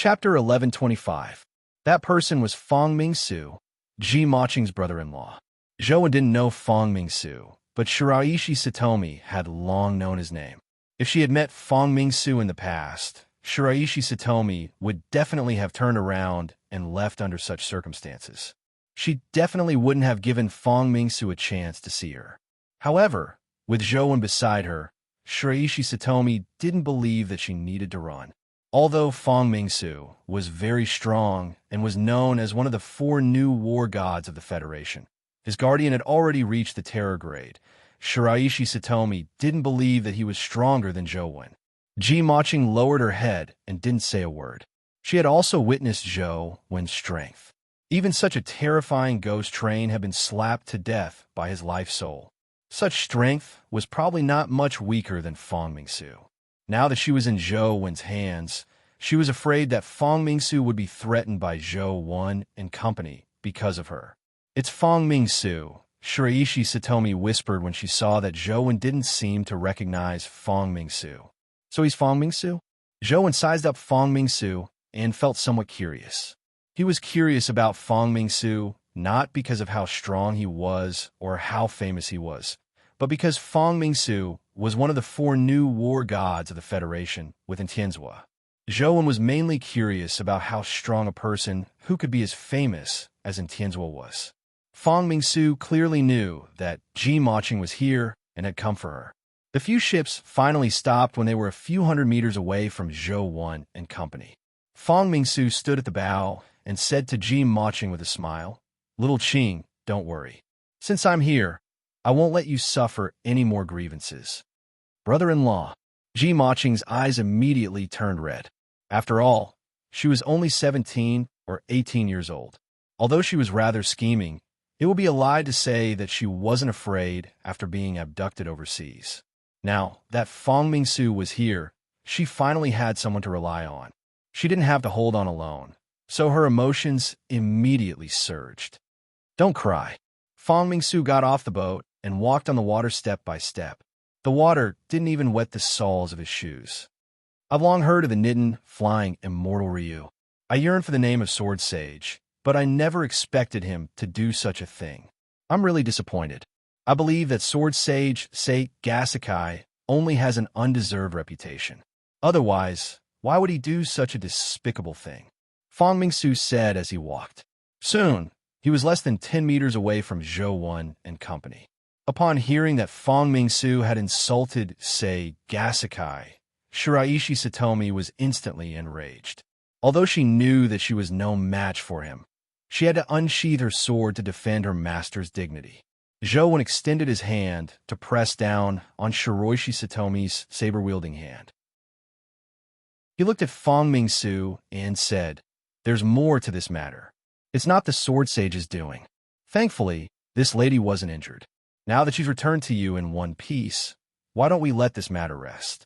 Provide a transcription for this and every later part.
Chapter 1125. That person was Fong Ming-su, Ji Maching's brother-in-law. Zhou didn't know Fong Ming-su, but Shiraishi Satomi had long known his name. If she had met Fong Ming-su in the past, Shiraishi Satomi would definitely have turned around and left under such circumstances. She definitely wouldn't have given Fong Ming-su a chance to see her. However, with Zhou beside her, Shiraishi Satomi didn't believe that she needed to run. Although Fong Ming-su was very strong and was known as one of the 4 new war gods of the Federation, his guardian had already reached the terror grade. Shiraishi Satomi didn't believe that he was stronger than Zhou. Ji Maching lowered her head and didn't say a word. She had also witnessed Zhou's strength. Even such a terrifying ghost train had been slapped to death by his life soul. Such strength was probably not much weaker than Fong Ming-su. Now that she was in Zhou's hands, she was afraid that Fong Ming-su would be threatened by Zhou and company because of her. "It's Fong Ming-su," Shiraishi Satomi whispered when she saw that Zhou didn't seem to recognize Fong Ming-su. "So he's Fong Ming-su?" Zhou sized up Fong Ming-su and felt somewhat curious. He was curious about Fong Ming-su not because of how strong he was or how famous he was, but because Fong Ming-su was one of the 4 new war gods of the Federation within Tianzhua. Zhou was mainly curious about how strong a person who could be as famous as in Tianzhua was. Fong Ming-su clearly knew that Ji Maching was here and had come for her. The few ships finally stopped when they were a few hundred meters away from Zhou and company. Fong Ming-su stood at the bow and said to Ji Maching with a smile, "Little Qing, don't worry. Since I'm here, I won't let you suffer any more grievances." Brother-in-law. Ji Maching's eyes immediately turned red. After all, she was only 17 or 18 years old. Although she was rather scheming, it would be a lie to say that she wasn't afraid after being abducted overseas. Now that Fong Ming-su was here, she finally had someone to rely on. She didn't have to hold on alone, so her emotions immediately surged. "Don't cry." Fong Ming-su got off the boat and walked on the water step by step. The water didn't even wet the soles of his shoes. "I've long heard of the Nitten flying immortal Ryu. I yearn for the name of Sword Sage, but I never expected him to do such a thing. I'm really disappointed. I believe that Sword Sage Sei Gasakai only has an undeserved reputation. Otherwise, why would he do such a despicable thing?" Fong Ming-su said as he walked. Soon, he was less than 10 meters away from Zhou and company. Upon hearing that Fong Ming-su had insulted Sei Gasakai, Shiraishi Satomi was instantly enraged. Although she knew that she was no match for him, she had to unsheath her sword to defend her master's dignity. Zhou extended his hand to press down on Shiraishi Satomi's saber-wielding hand. He looked at Fong Ming-su and said, "There's more to this matter. It's not the Sword Sage's doing. Thankfully, this lady wasn't injured. Now that she's returned to you in one piece, why don't we let this matter rest?"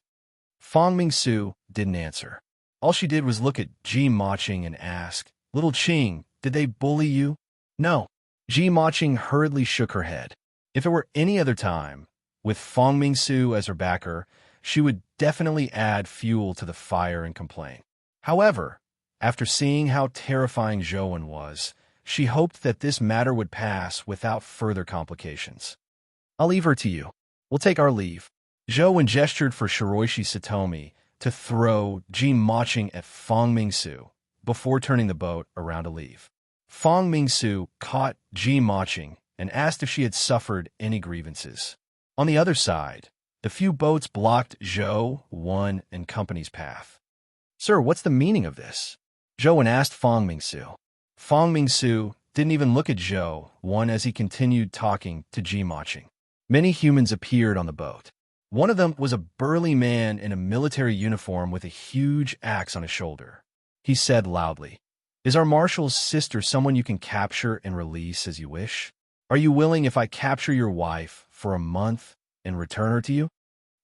Fong Ming-su didn't answer. All she did was look at Ji Maching and ask, "Little Qing, did they bully you?" "No." Ji Maching hurriedly shook her head. If it were any other time, with Fong Ming-su as her backer, she would definitely add fuel to the fire and complain. However, after seeing how terrifying Zhou was, she hoped that this matter would pass without further complications. "I'll leave her to you. We'll take our leave." Zhou gestured for Shiraishi Satomi to throw Ji Maching at Fong Ming-su before turning the boat around to leave. Fong Ming-su caught Ji Maching and asked if she had suffered any grievances. On the other side, the few boats blocked Zhou and company's path. "Sir, what's the meaning of this?" Zhou asked Fong Ming-su. Fong Ming-su didn't even look at Zhou as he continued talking to Ji Maching. Many humans appeared on the boat. One of them was a burly man in a military uniform with a huge axe on his shoulder. He said loudly, "Is our marshal's sister someone you can capture and release as you wish? Are you willing if I capture your wife for a month and return her to you?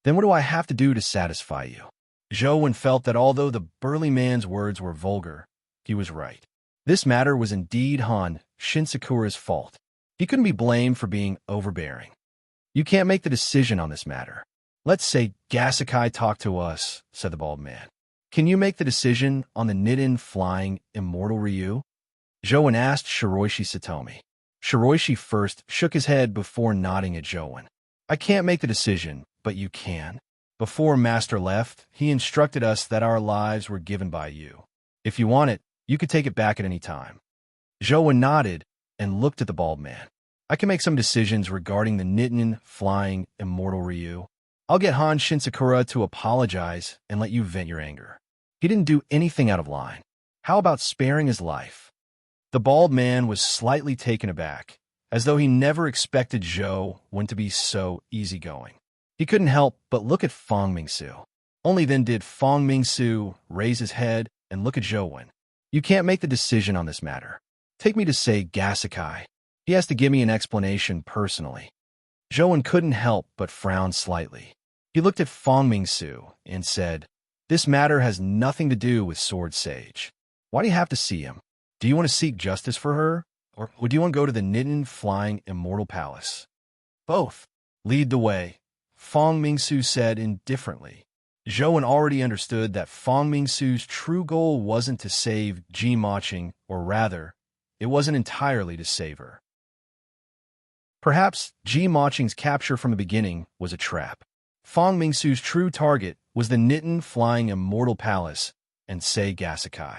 Then what do I have to do to satisfy you?" Zhou felt that although the burly man's words were vulgar, he was right. This matter was indeed Han Shinsakura's fault. He couldn't be blamed for being overbearing. "You can't make the decision on this matter. Let's say Gasakai talk to us," said the bald man. Can you make the decision on the Nitin flying immortal Ryu? Joan asked Shiroishi Satomi. Shiroishi first shook his head before nodding at Joan. I can't make the decision, but you can. Before Master left, he instructed us that our lives were given by you. If you want it, you could take it back at any time. Joan nodded and looked at the bald man. I can make some decisions regarding the Nitin flying immortal Ryu. I'll get Han Shinsakura to apologize and let you vent your anger. He didn't do anything out of line. How about sparing his life? The bald man was slightly taken aback, as though he never expected Joan to be so easygoing. He couldn't help but look at Fong Mingsu. Only then did Fong Mingsu raise his head and look at Joan. You can't make the decision on this matter. Take me to say Gasakai. He has to give me an explanation personally. Joan couldn't help but frown slightly. He looked at Fong Mingsu and said, This matter has nothing to do with Sword Sage. Why do you have to see him? Do you want to seek justice for her? Or do you want to go to the Nitin Flying Immortal Palace? Both. Lead the way, Fong Mingsu said indifferently. Joan already understood that Fong Mingsu's true goal wasn't to save Ji Maching, or rather, it wasn't entirely to save her. Perhaps Ji Maching's capture from the beginning was a trap. Fong Mingsu's true target was the Nitin Flying Immortal Palace and Sei Gasakai.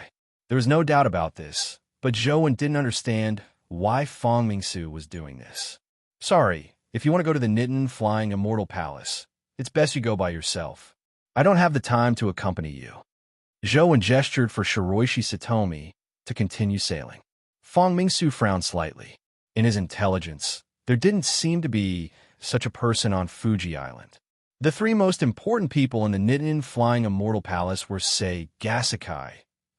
There was no doubt about this, but Joan didn't understand why Fong Mingsu was doing this. Sorry, if you want to go to the Nitin Flying Immortal Palace, it's best you go by yourself. I don't have the time to accompany you. Joan gestured for Shiroishi Satomi to continue sailing. Fong Mingsu frowned slightly. In his intelligence, there didn't seem to be such a person on Fuji Island. The three most important people in the Nitin Flying Immortal Palace were Sei Gasakai,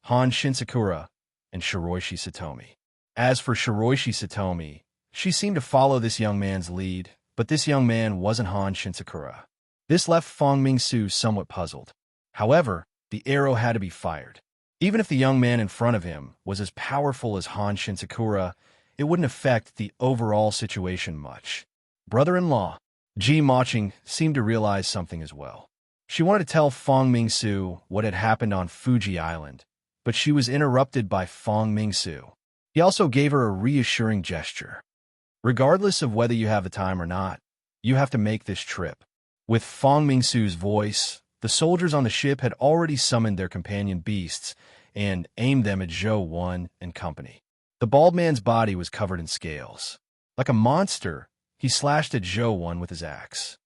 Han Shinsakura, and Shiroishi Satomi. As for Shiroishi Satomi, she seemed to follow this young man's lead, but this young man wasn't Han Shinsakura. This left Fong Mingsu somewhat puzzled. However, the arrow had to be fired. Even if the young man in front of him was as powerful as Han Shinsakura, it wouldn't affect the overall situation much. Brother-in-law, Ji Maching seemed to realize something as well. She wanted to tell Fong Mingsu what had happened on Fuji Island, but she was interrupted by Fong Mingsu. He also gave her a reassuring gesture. Regardless of whether you have the time or not, you have to make this trip. With Fong Mingsu's voice, the soldiers on the ship had already summoned their companion beasts and aimed them at Zhou Wan and company. The bald man's body was covered in scales. Like a monster, he slashed at Zhou Wan with his axe.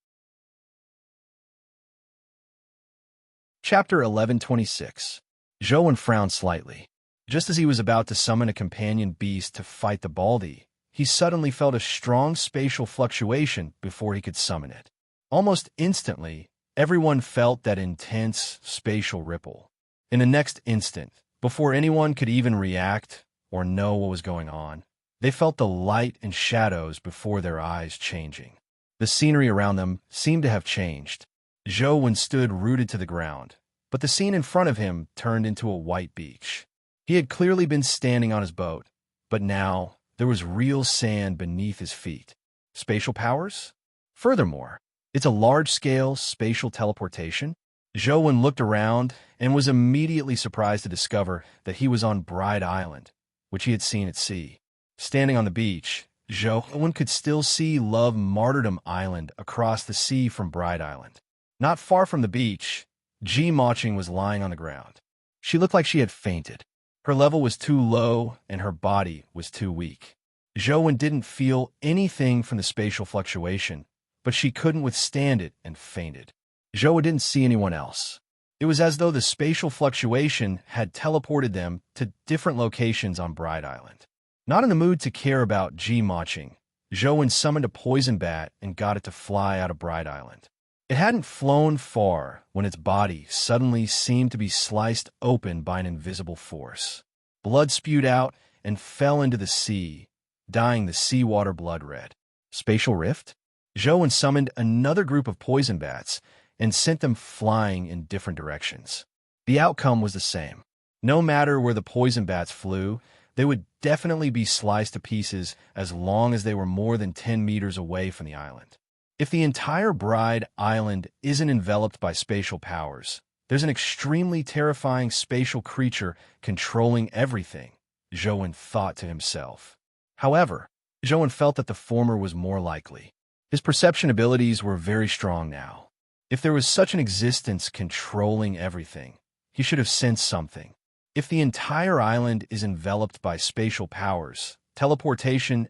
Chapter 1126. Zhou Wan frowned slightly. Just as he was about to summon a companion beast to fight the Baldy, he suddenly felt a strong spatial fluctuation before he could summon it. Almost instantly, everyone felt that intense spatial ripple. In the next instant, before anyone could even react or know what was going on, they felt the light and shadows before their eyes changing. The scenery around them seemed to have changed. Zhou Wan stood rooted to the ground, but the scene in front of him turned into a white beach. He had clearly been standing on his boat, but now there was real sand beneath his feet. Spatial powers? Furthermore, it's a large-scale spatial teleportation. Zhou Wan looked around and was immediately surprised to discover that he was on Bride Island, which he had seen at sea. Standing on the beach, Zhou Wan could still see Love Martyrdom Island across the sea from Bride Island. Not far from the beach, Ji Maching was lying on the ground. She looked like she had fainted. Her level was too low and her body was too weak. Zhou Wan didn't feel anything from the spatial fluctuation, but she couldn't withstand it and fainted. Zhou Wan didn't see anyone else. It was as though the spatial fluctuation had teleported them to different locations on Bride Island. Not in the mood to care about Ji Maching, Zhou Wan summoned a poison bat and got it to fly out of Bride Island. It hadn't flown far when its body suddenly seemed to be sliced open by an invisible force. Blood spewed out and fell into the sea, dyeing the seawater blood red. Spatial rift? Zhou Wan summoned another group of poison bats and sent them flying in different directions. The outcome was the same. No matter where the poison bats flew, they would definitely be sliced to pieces as long as they were more than 10 meters away from the island. If the entire Bride Island isn't enveloped by spatial powers, There's an extremely terrifying spatial creature controlling everything, Zhou thought to himself. However, Zhou felt that the former was more likely. His perception abilities were very strong now. If there was such an existence controlling everything, he should have sensed something. If the entire island is enveloped by spatial powers, teleportation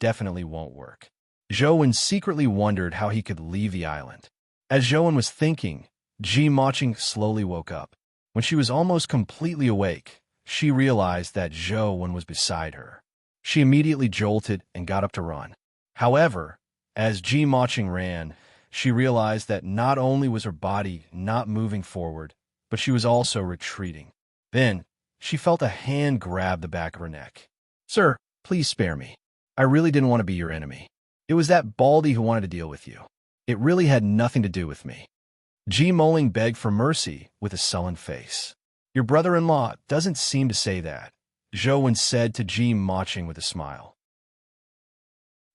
definitely won't work. Zhou secretly wondered how he could leave the island. As Zhou was thinking, Ji Maching slowly woke up. When she was almost completely awake, she realized that Zhou was beside her. She immediately jolted and got up to run. However, as Ji Maching ran, she realized that not only was her body not moving forward, but she was also retreating. Then, she felt a hand grab the back of her neck. "Sir, please spare me. I really didn't want to be your enemy. It was that Baldy who wanted to deal with you. It really had nothing to do with me." Ji Moling begged for mercy with a sullen face. "Your brother-in-law doesn't seem to say that," Zhou said to Ji Maching with a smile.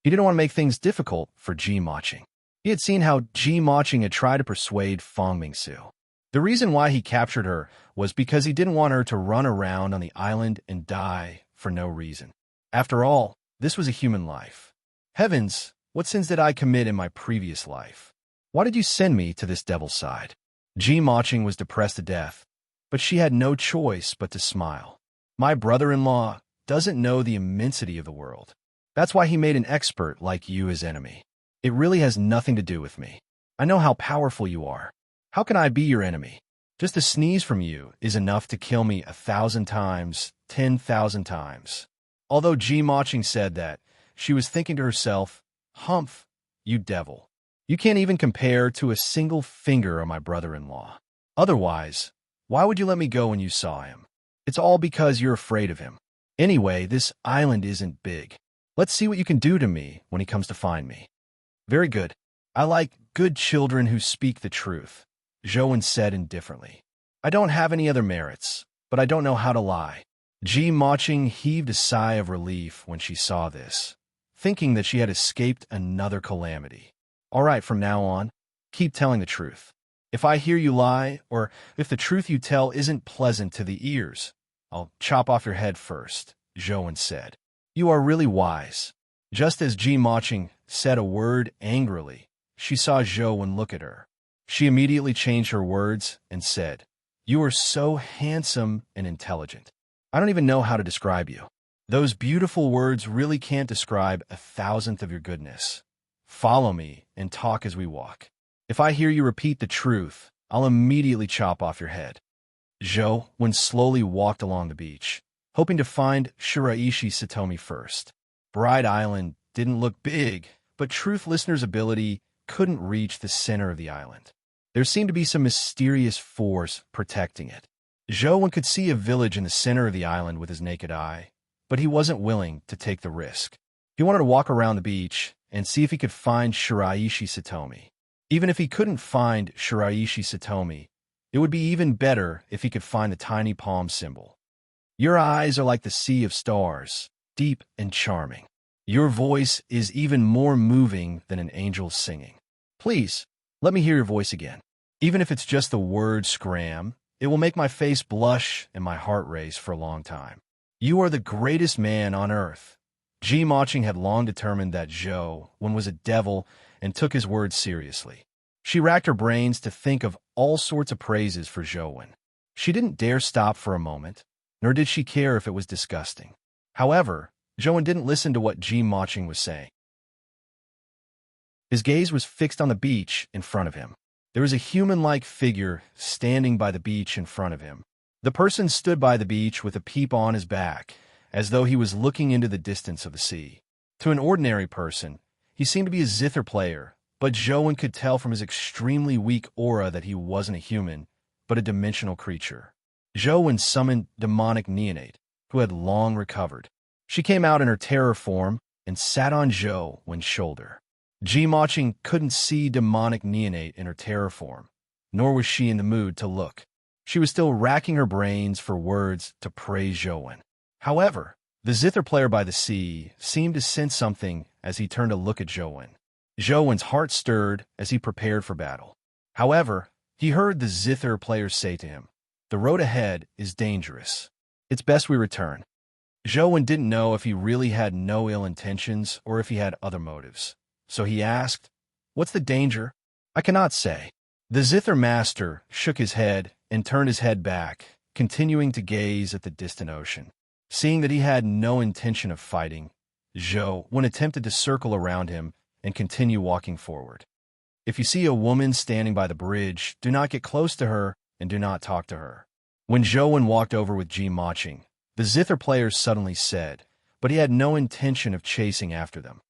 He didn't want to make things difficult for Ji Maching. He had seen how Ji Maching had tried to persuade Fang Mingsu. The reason why he captured her was because he didn't want her to run around on the island and die for no reason. After all, this was a human life. Heavens, what sins did I commit in my previous life? Why did you send me to this devil's side? Ji Maching was depressed to death, but she had no choice but to smile. My brother-in-law doesn't know the immensity of the world. That's why he made an expert like you his enemy. It really has nothing to do with me. I know how powerful you are. How can I be your enemy? Just a sneeze from you is enough to kill me 1,000 times, 10,000 times. Although Ji Maching said that, she was thinking to herself, "Humph, you devil. You can't even compare to a single finger of my brother-in-law. Otherwise, why would you let me go when you saw him? It's all because you're afraid of him. Anyway, this island isn't big. Let's see what you can do to me when he comes to find me." "Very good. I like good children who speak the truth," Zhou said indifferently. "I don't have any other merits, but I don't know how to lie." Ji Maching heaved a sigh of relief when she saw this, thinking that she had escaped another calamity. "All right, from now on, keep telling the truth. If I hear you lie, or if the truth you tell isn't pleasant to the ears, I'll chop off your head first," Zhou said. "You are really wise." Just as Ji Maching said a word angrily, she saw Zhou look at her. She immediately changed her words and said, "You are so handsome and intelligent. I don't even know how to describe you. Those beautiful words really can't describe 1,000th of your goodness. Follow me and talk as we walk. If I hear you repeat the truth, I'll immediately chop off your head." Zhou slowly walked along the beach, hoping to find Shiraishi Satomi first. Bride Island didn't look big, but Truth Listener's ability couldn't reach the center of the island. There seemed to be some mysterious force protecting it. Zhou could see a village in the center of the island with his naked eye, but he wasn't willing to take the risk. He wanted to walk around the beach and see if he could find Shiraishi Satomi. Even if he couldn't find Shiraishi Satomi, it would be even better if he could find the tiny palm symbol. "Your eyes are like the sea of stars, deep and charming. Your voice is even more moving than an angel singing. Please, let me hear your voice again. Even if it's just the word scram, it will make my face blush and my heart race for a long time. You are the greatest man on earth." Ji Maching had long determined that Zhou was a devil and took his words seriously. She racked her brains to think of all sorts of praises for Zhou. She didn't dare stop for a moment, nor did she care if it was disgusting. However, Zhou didn't listen to what Ji Maching was saying. His gaze was fixed on the beach in front of him. There was a human-like figure standing by the beach in front of him. The person stood by the beach with a peep on his back, as though he was looking into the distance of the sea. To an ordinary person, he seemed to be a zither player, but Zhou could tell from his extremely weak aura that he wasn't a human, but a dimensional creature. Zhou summoned demonic neonate, who had long recovered. She came out in her terror form and sat on Zhou's shoulder. Ji Maching couldn't see demonic neonate in her terror form, nor was she in the mood to look. She was still racking her brains for words to praise Zhou. However, the zither player by the sea seemed to sense something as he turned to look at Zhou. Zhou's heart stirred as he prepared for battle. However, He heard the zither players say to him, "The road ahead is dangerous. It's best we return." Zhou didn't know if he really had no ill intentions or if he had other motives. So he asked, "What's the danger?" "I cannot say." The zither master shook his head and turned his head back, continuing to gaze at the distant ocean. Seeing that he had no intention of fighting, Zhou attempted to circle around him and continue walking forward. "If you see a woman standing by the bridge, do not get close to her and do not talk to her." When Zhou walked over with Ji Maching, the zither players suddenly said, but he had no intention of chasing after them.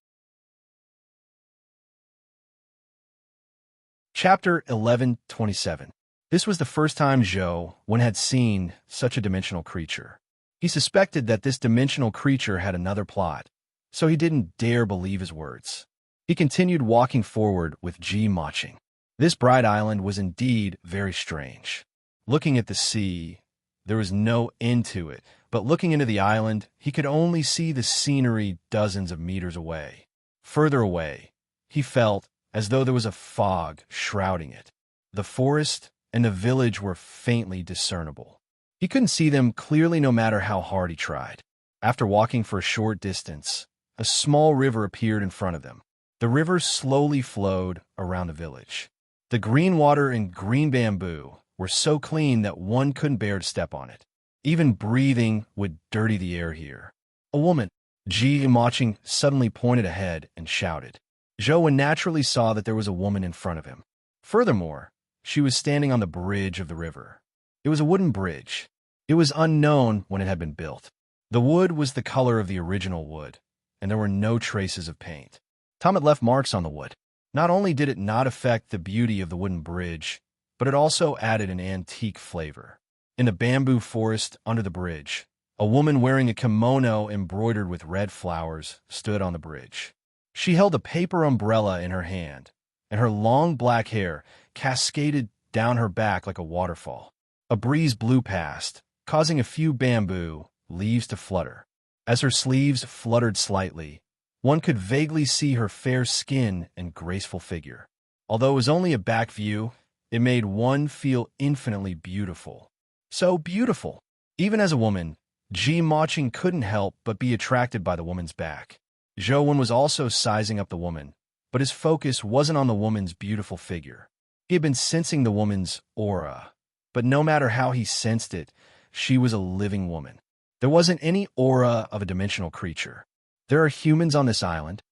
Chapter 11:27. This was the first time Zhou had seen such a dimensional creature. He suspected that this dimensional creature had another plot, so he didn't dare believe his words. He continued walking forward with Ji Maching. This bright island was indeed very strange. Looking at the sea, there was no end to it, but looking into the island, he could only see the scenery dozens of meters away. Further away, he felt as though there was a fog shrouding it. The forest and the village were faintly discernible. He couldn't see them clearly no matter how hard he tried. After walking for a short distance, a small river appeared in front of them. The river slowly flowed around the village. The green water and green bamboo were so clean that one couldn't bear to step on it. Even breathing would dirty the air here. A woman, Ji Maching, suddenly pointed ahead and shouted. Zhou naturally saw that there was a woman in front of him. Furthermore, she was standing on the bridge of the river. It was a wooden bridge. It was unknown when it had been built. The wood was the color of the original wood, and there were no traces of paint. Tom had left marks on the wood. Not only did it not affect the beauty of the wooden bridge, but it also added an antique flavor. In the bamboo forest under the bridge, a woman wearing a kimono embroidered with red flowers stood on the bridge. She held a paper umbrella in her hand, and her long black hair cascaded down her back like a waterfall. A breeze blew past, causing a few bamboo leaves to flutter. As her sleeves fluttered slightly, one could vaguely see her fair skin and graceful figure. Although it was only a back view, it made one feel infinitely beautiful. So beautiful! Even as a woman, Ji Maching couldn't help but be attracted by the woman's back. Zhou was also sizing up the woman, but his focus wasn't on the woman's beautiful figure. He had been sensing the woman's aura, but no matter how he sensed it, she was a living woman. There wasn't any aura of a dimensional creature. "There are humans on this island?"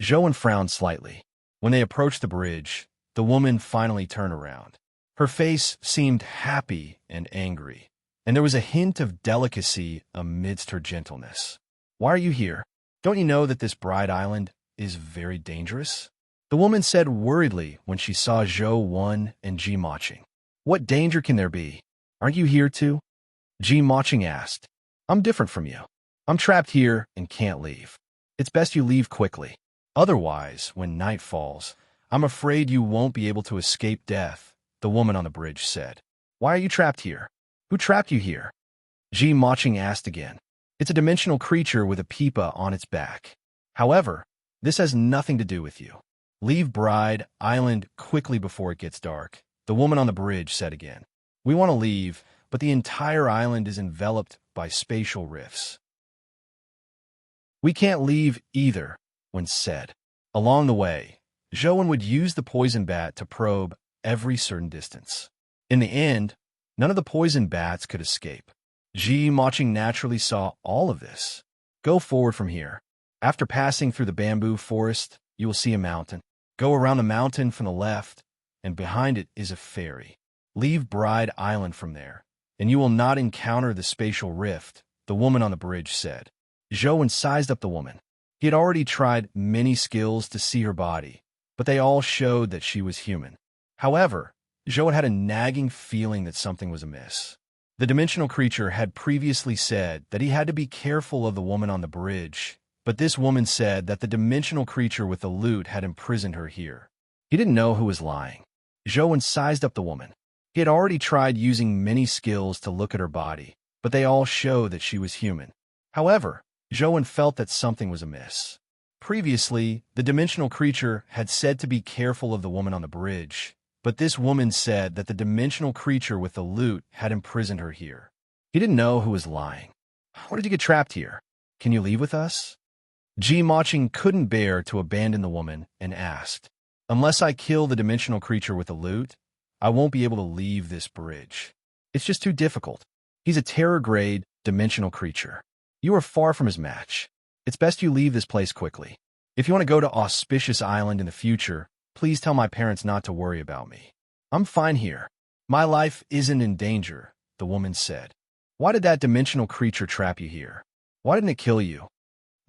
Zhou frowned slightly. When they approached the bridge, the woman finally turned around. Her face seemed happy and angry, and there was a hint of delicacy amidst her gentleness. "Why are you here? Don't you know that this bright island is very dangerous?" The woman said worriedly when she saw Zhou and Ji Maching. "What danger can there be? Aren't you here too?" Ji Maching asked. "I'm different from you. I'm trapped here and can't leave. It's best you leave quickly. Otherwise, when night falls, I'm afraid you won't be able to escape death," the woman on the bridge said. "Why are you trapped here? Who trapped you here?" Ji Maching asked again. "It's a dimensional creature with a pipa on its back. However, this has nothing to do with you. Leave Bride Island quickly before it gets dark," the woman on the bridge said again. "We want to leave, but the entire island is enveloped by spatial rifts." "We can't leave either," one said. Along the way, Zhou would use the poison bat to probe every certain distance. In the end, none of the poison bats could escape. Ji Maching naturally saw all of this. "Go forward from here. After passing through the bamboo forest, you will see a mountain. Go around the mountain from the left, and behind it is a ferry. Leave Bride Island from there, and you will not encounter the spatial rift," the woman on the bridge said. Zhou sized up the woman. He had already tried many skills to see her body, but they all showed that she was human. However, Zhou had a nagging feeling that something was amiss. The dimensional creature had previously said that he had to be careful of the woman on the bridge, but this woman said that the dimensional creature with the lute had imprisoned her here. He didn't know who was lying. Zhou sized up the woman. He had already tried using many skills to look at her body, but they all showed that she was human. However, Zhou felt that something was amiss. Previously, the dimensional creature had said to be careful of the woman on the bridge, but this woman said that the dimensional creature with the lute had imprisoned her here. He didn't know who was lying. Why did you get trapped here? Can you leave with us? Maching couldn't bear to abandon the woman and asked, Unless I kill the dimensional creature with the lute, I won't be able to leave this bridge. It's just too difficult. He's a terror-grade, dimensional creature. You are far from his match. It's best you leave this place quickly. If you want to go to Auspicious Island in the future, please tell my parents not to worry about me. I'm fine here. My life isn't in danger, the woman said. Why did that dimensional creature trap you here? Why didn't it kill you?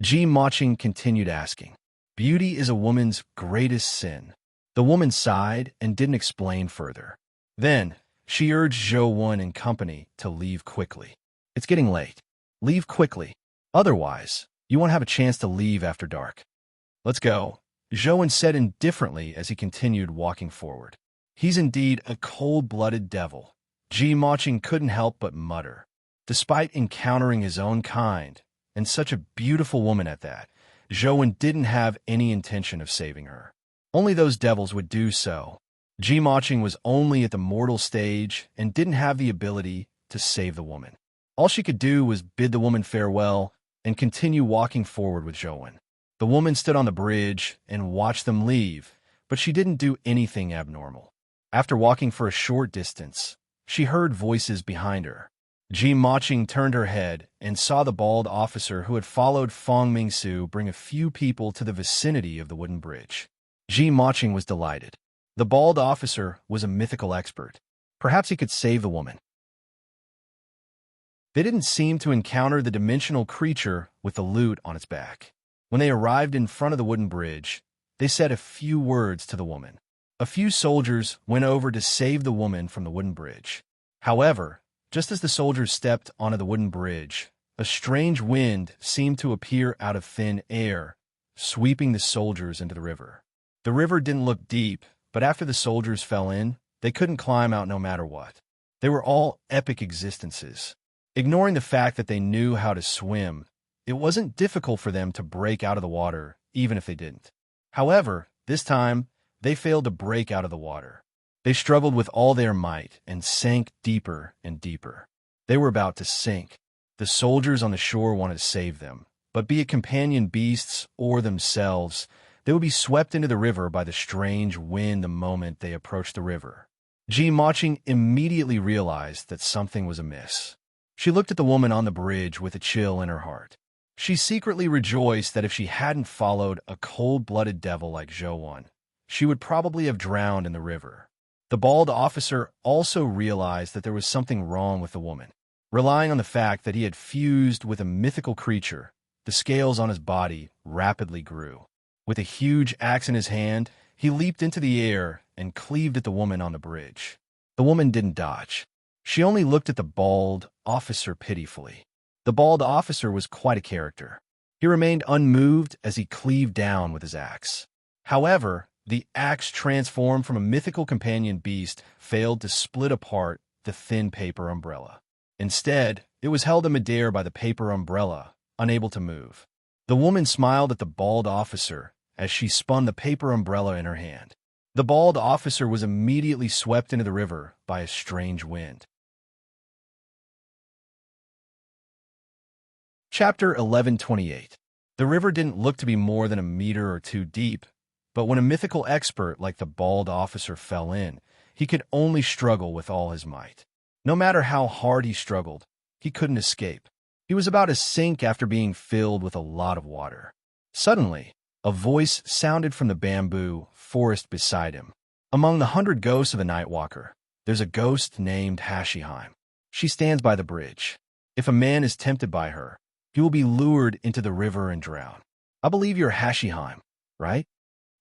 Maching continued asking. Beauty is a woman's greatest sin. The woman sighed and didn't explain further. Then, she urged Zhou and company to leave quickly. It's getting late. Leave quickly. Otherwise, you won't have a chance to leave after dark. Let's go, Zhou said indifferently as he continued walking forward. He's indeed a cold-blooded devil. Maching couldn't help but mutter. Despite encountering his own kind, and such a beautiful woman at that, Zhou didn't have any intention of saving her. Only those devils would do so. Maching was only at the mortal stage and didn't have the ability to save the woman. All she could do was bid the woman farewell and continue walking forward with Zhou. The woman stood on the bridge and watched them leave, but she didn't do anything abnormal. After walking for a short distance, she heard voices behind her. Maching turned her head and saw the bald officer who had followed Fong Mingsu bring a few people to the vicinity of the wooden bridge. Maching was delighted. The bald officer was a mythical expert. Perhaps he could save the woman. They didn't seem to encounter the dimensional creature with the lute on its back. When they arrived in front of the wooden bridge, they said a few words to the woman. A few soldiers went over to save the woman from the wooden bridge. However, just as the soldiers stepped onto the wooden bridge, a strange wind seemed to appear out of thin air, sweeping the soldiers into the river. The river didn't look deep, but after the soldiers fell in, they couldn't climb out no matter what. They were all epic existences. Ignoring the fact that they knew how to swim, it wasn't difficult for them to break out of the water, even if they didn't. However, this time, they failed to break out of the water. They struggled with all their might and sank deeper and deeper. They were about to sink. The soldiers on the shore wanted to save them, but be it companion beasts or themselves, they would be swept into the river by the strange wind the moment they approached the river. Maching immediately realized that something was amiss. She looked at the woman on the bridge with a chill in her heart. She secretly rejoiced that if she hadn't followed a cold-blooded devil like Zhou, she would probably have drowned in the river. The bald officer also realized that there was something wrong with the woman. Relying on the fact that he had fused with a mythical creature, the scales on his body rapidly grew. With a huge axe in his hand, he leaped into the air and cleaved at the woman on the bridge. The woman didn't dodge. She only looked at the bald officer pitifully. The bald officer was quite a character. He remained unmoved as he cleaved down with his axe. However, the axe, transformed from a mythical companion beast, failed to split apart the thin paper umbrella. Instead, it was held in midair by the paper umbrella, unable to move. The woman smiled at the bald officer as she spun the paper umbrella in her hand. The bald officer was immediately swept into the river by a strange wind. Chapter 1128. The river didn't look to be more than a meter or two deep, but when a mythical expert like the bald officer fell in, he could only struggle with all his might. No matter how hard he struggled, he couldn't escape. He was about to sink after being filled with a lot of water. Suddenly, a voice sounded from the bamboo forest beside him. Among the 100 ghosts of the Nightwalker, there's a ghost named Hashiheim. She stands by the bridge. If a man is tempted by her, he will be lured into the river and drown. I believe you're Hashiheim, right?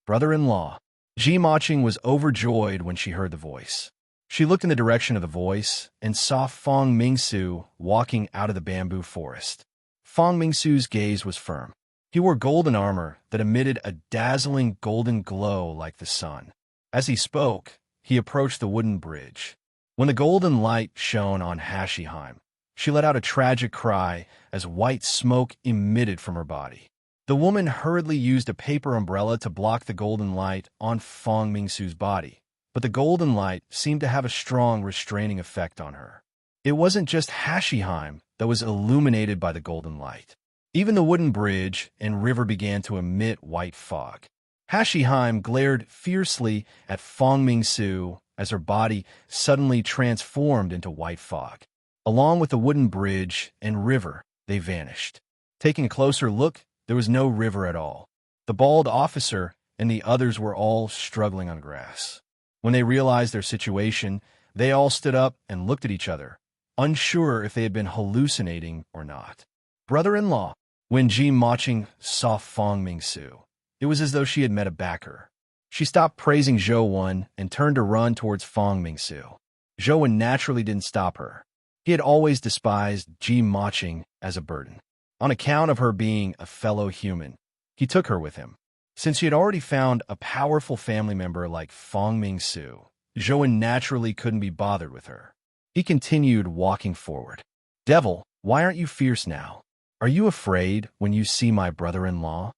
Brother-in-law. Maching was overjoyed when she heard the voice. She looked in the direction of the voice and saw Fong Mingsu walking out of the bamboo forest. Fong Mingsu's gaze was firm. He wore golden armor that emitted a dazzling golden glow like the sun. As he spoke, he approached the wooden bridge. When the golden light shone on Hashiheim, she let out a tragic cry as white smoke emitted from her body. The woman hurriedly used a paper umbrella to block the golden light on Fong Mingsu's body, but the golden light seemed to have a strong restraining effect on her. It wasn't just Hashiheim that was illuminated by the golden light. Even the wooden bridge and river began to emit white fog. Hashiheim glared fiercely at Fangmingsu as her body suddenly transformed into white fog. Along with the wooden bridge and river, they vanished. Taking a closer look, there was no river at all. The bald officer and the others were all struggling on grass. When they realized their situation, they all stood up and looked at each other, unsure if they had been hallucinating or not. Brother-in-law, when Ji Maching saw Fangmingsu, it was as though she had met a backer. She stopped praising Zhou and turned to run towards Fangmingsu. Zhou naturally didn't stop her. He had always despised Ji Maching as a burden. On account of her being a fellow human, he took her with him. Since she had already found a powerful family member like Fangmingsu, Zhou naturally couldn't be bothered with her. He continued walking forward. Devil, why aren't you fierce now? Are you afraid when you see my brother-in-law?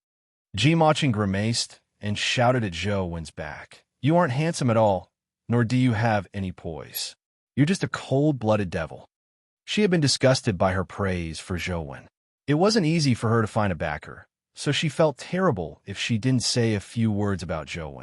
Ji Maching grimaced and shouted at Zhou back. You aren't handsome at all, nor do you have any poise. You're just a cold-blooded devil. She had been disgusted by her praise for Zhou. It wasn't easy for her to find a backer, so she felt terrible if she didn't say a few words about Zhou.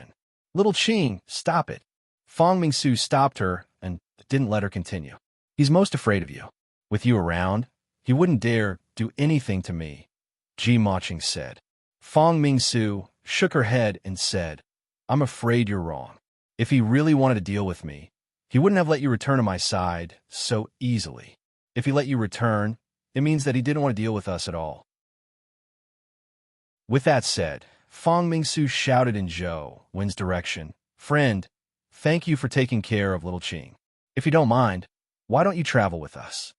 Little Qing, stop it. Fangmingsu stopped her and didn't let her continue. He's most afraid of you. With you around, he wouldn't dare do anything to me, Ji Maching said. Fangmingsu shook her head and said, I'm afraid you're wrong. If he really wanted to deal with me, he wouldn't have let you return to my side so easily. If he let you return, it means that he didn't want to deal with us at all. With that said, Fangmingsu shouted in Zhou's direction, Friend, thank you for taking care of little Qing. If you don't mind, why don't you travel with us?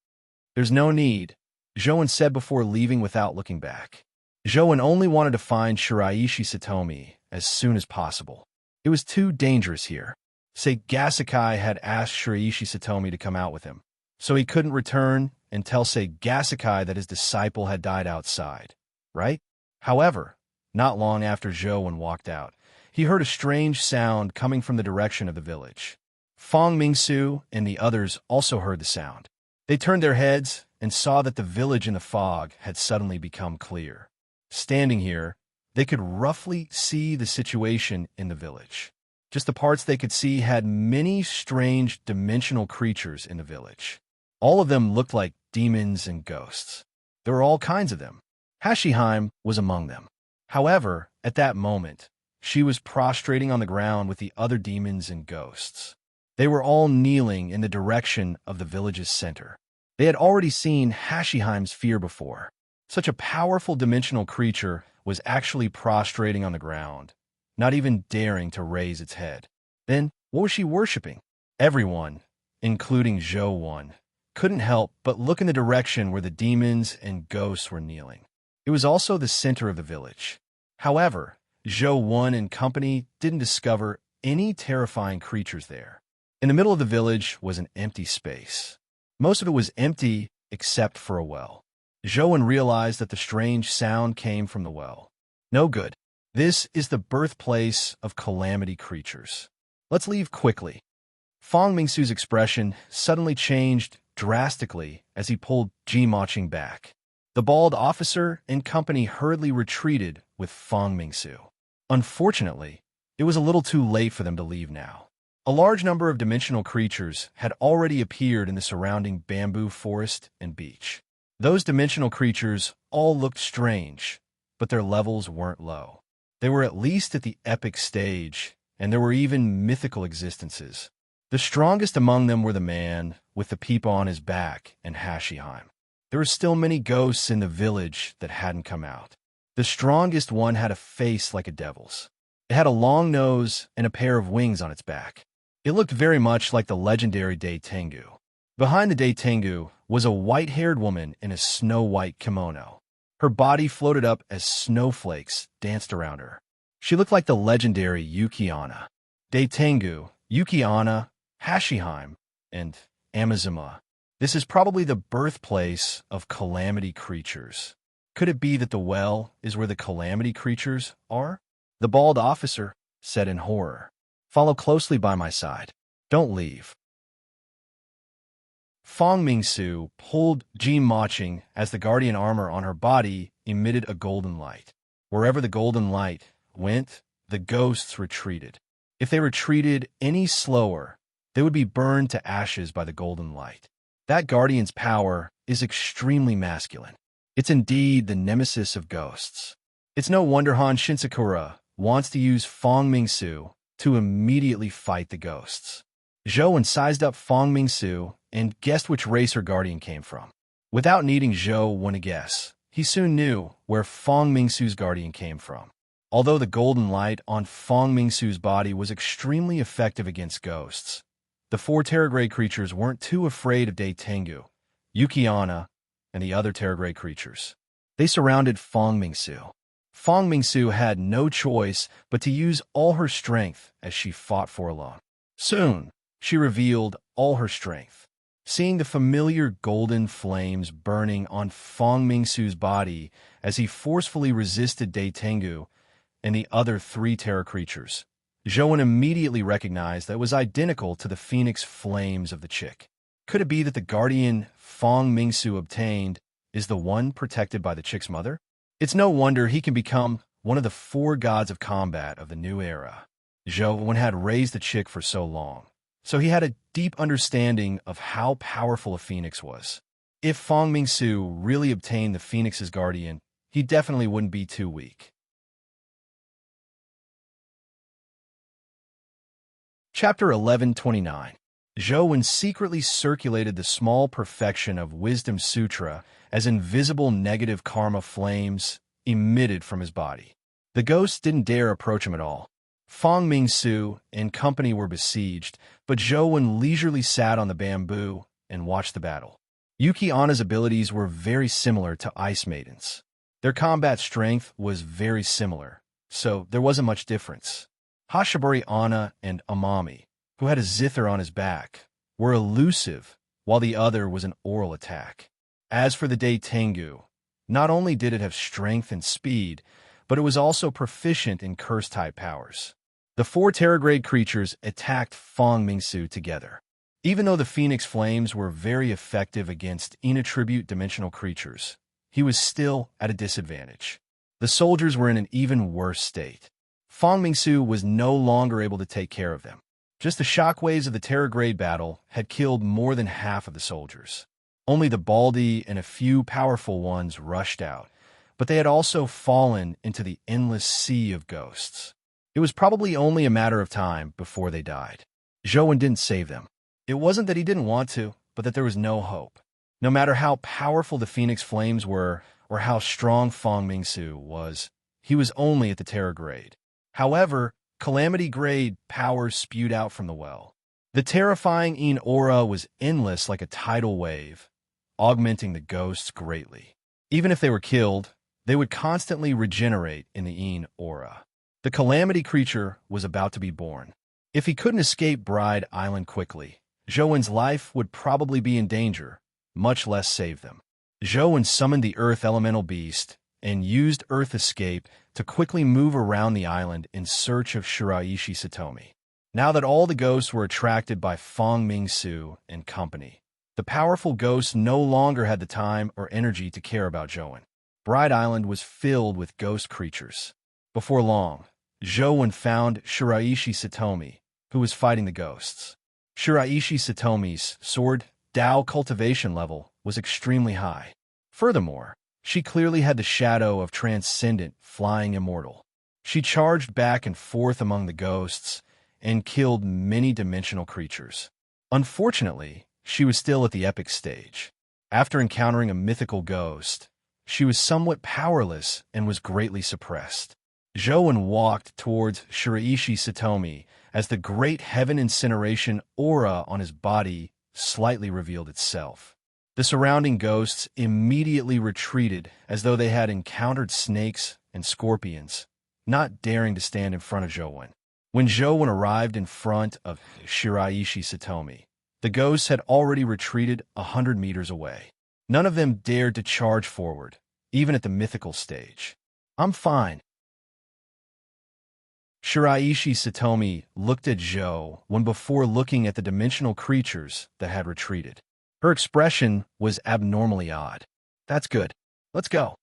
There's no need, Zhou said before leaving without looking back. Zhou only wanted to find Shiraishi Satomi as soon as possible. It was too dangerous here. Say Gasikai had asked Shiraishi Satomi to come out with him, so he couldn't return and tell Say Gasikai that his disciple had died outside, right? However, not long after Zhou walked out, he heard a strange sound coming from the direction of the village. Fangmingsu and the others also heard the sound. They turned their heads and saw that the village in the fog had suddenly become clear. Standing here, they could roughly see the situation in the village. Just the parts they could see had many strange dimensional creatures in the village. All of them looked like demons and ghosts. There were all kinds of them. Hashiheim was among them. However, at that moment, she was prostrating on the ground with the other demons and ghosts. They were all kneeling in the direction of the village's center. They had already seen Hashiheim's fear before. Such a powerful dimensional creature was actually prostrating on the ground, not even daring to raise its head. Then, what was she worshipping? Everyone, including Zhou, couldn't help but look in the direction where the demons and ghosts were kneeling. It was also the center of the village. However, Zhou and company didn't discover any terrifying creatures there. In the middle of the village was an empty space. Most of it was empty except for a well. Zhou realized that the strange sound came from the well. No good. This is the birthplace of calamity creatures. Let's leave quickly. Fangmingsu's expression suddenly changed drastically as he pulled Ji Maching back. The bald officer and company hurriedly retreated with Fangmingsu. Unfortunately, it was a little too late for them to leave now. A large number of dimensional creatures had already appeared in the surrounding bamboo forest and beach. Those dimensional creatures all looked strange, but their levels weren't low. They were at least at the epic stage, and there were even mythical existences. The strongest among them were the man with the peep on his back and Hashiheim. There were still many ghosts in the village that hadn't come out. The strongest one had a face like a devil's. It had a long nose and a pair of wings on its back. It looked very much like the legendary Dai Tengu. Behind the Dai Tengu was a white-haired woman in a snow-white kimono. Her body floated up as snowflakes danced around her. She looked like the legendary Yuki-onna. Dai Tengu, Yuki-onna, Hashiheim, and Amazuma. This is probably the birthplace of calamity creatures. Could it be that the well is where the calamity creatures are? The bald officer said in horror. Follow closely by my side. Don't leave. Fong Mingsu pulled Ji Maching as the guardian armor on her body emitted a golden light. Wherever the golden light went, the ghosts retreated. If they retreated any slower, they would be burned to ashes by the golden light. That guardian's power is extremely masculine. It's indeed the nemesis of ghosts. It's no wonder Han Shinsakura wants to use Fong Mingsu to immediately fight the ghosts. Zhou sized up Fong Mingsu and guessed which race her guardian came from. Without needing Zhou to guess, he soon knew where Fong Mingsu's guardian came from. Although the golden light on Fong Mingsu's body was extremely effective against ghosts, the 4 Terragrade creatures weren't too afraid of Dai Tengu, Yukiana, and the other Terragrade creatures. They surrounded Fong Mingsu. Fong Mingsu had no choice but to use all her strength as she fought for alone. Soon, she revealed all her strength. Seeing the familiar golden flames burning on Fong Mingsu's body as he forcefully resisted Dai Tengu and the other 3 Terra creatures, Zhou immediately recognized that it was identical to the phoenix flames of the chick. Could it be that the guardian Fong Mingsu obtained is the one protected by the chick's mother? It's no wonder he can become one of the 4 gods of combat of the new era. Zhou had raised the chick for so long, so he had a deep understanding of how powerful a phoenix was. If Fong Mingsu really obtained the phoenix's guardian, he definitely wouldn't be too weak. Chapter 1129. Zhou secretly circulated the small perfection of Wisdom Sutra as invisible negative karma flames emitted from his body. The ghosts didn't dare approach him at all. Fong Mingsu and company were besieged, but Zhou leisurely sat on the bamboo and watched the battle. Yuki Anna's abilities were very similar to Ice Maiden's. Their combat strength was very similar, so there wasn't much difference. Hashibari Anna and Amami, who had a zither on his back, were elusive, while the other was an oral attack. As for the Dai Tengu, not only did it have strength and speed, but it was also proficient in curse-type powers. The 4 Terragrade creatures attacked Fong Mingsu together. Even though the Phoenix Flames were very effective against inattribute dimensional creatures, he was still at a disadvantage. The soldiers were in an even worse state. Fong Mingsu was no longer able to take care of them. Just the shockwaves of the Terragrade battle had killed more than half of the soldiers. Only the Baldi and a few powerful ones rushed out, but they had also fallen into the endless sea of ghosts. It was probably only a matter of time before they died. Zhou didn't save them. It wasn't that he didn't want to, but that there was no hope. No matter how powerful the Phoenix Flames were, or how strong Fong Mingsu was, he was only at the Terragrade. However, Calamity Grade power spewed out from the well. The terrifying Een aura was endless like a tidal wave, augmenting the ghosts greatly. Even if they were killed, they would constantly regenerate in the Een aura. The Calamity creature was about to be born. If he couldn't escape Bride Island quickly, Zhou's life would probably be in danger, much less save them. Zhou summoned the Earth Elemental Beast and used Earth Escape to quickly move around the island in search of Shiraishi Satomi. Now that all the ghosts were attracted by Fong Mingsu and company, the powerful ghosts no longer had the time or energy to care about Zhou. Bride Island was filled with ghost creatures. Before long, Zhou found Shiraishi Satomi, who was fighting the ghosts. Shiraishi Satomi's sword Dao cultivation level was extremely high. Furthermore, she clearly had the shadow of transcendent, flying immortal. She charged back and forth among the ghosts and killed many dimensional creatures. Unfortunately, she was still at the epic stage. After encountering a mythical ghost, she was somewhat powerless and was greatly suppressed. Zhou walked towards Shiraishi Satomi as the great heaven incineration aura on his body slightly revealed itself. The surrounding ghosts immediately retreated as though they had encountered snakes and scorpions, not daring to stand in front of Zhou. When Zhou arrived in front of Shiraishi Satomi, the ghosts had already retreated 100 meters away. None of them dared to charge forward, even at the mythical stage. "I'm fine," Shiraishi Satomi looked at Zhou when before looking at the dimensional creatures that had retreated. Her expression was abnormally odd. That's good. Let's go.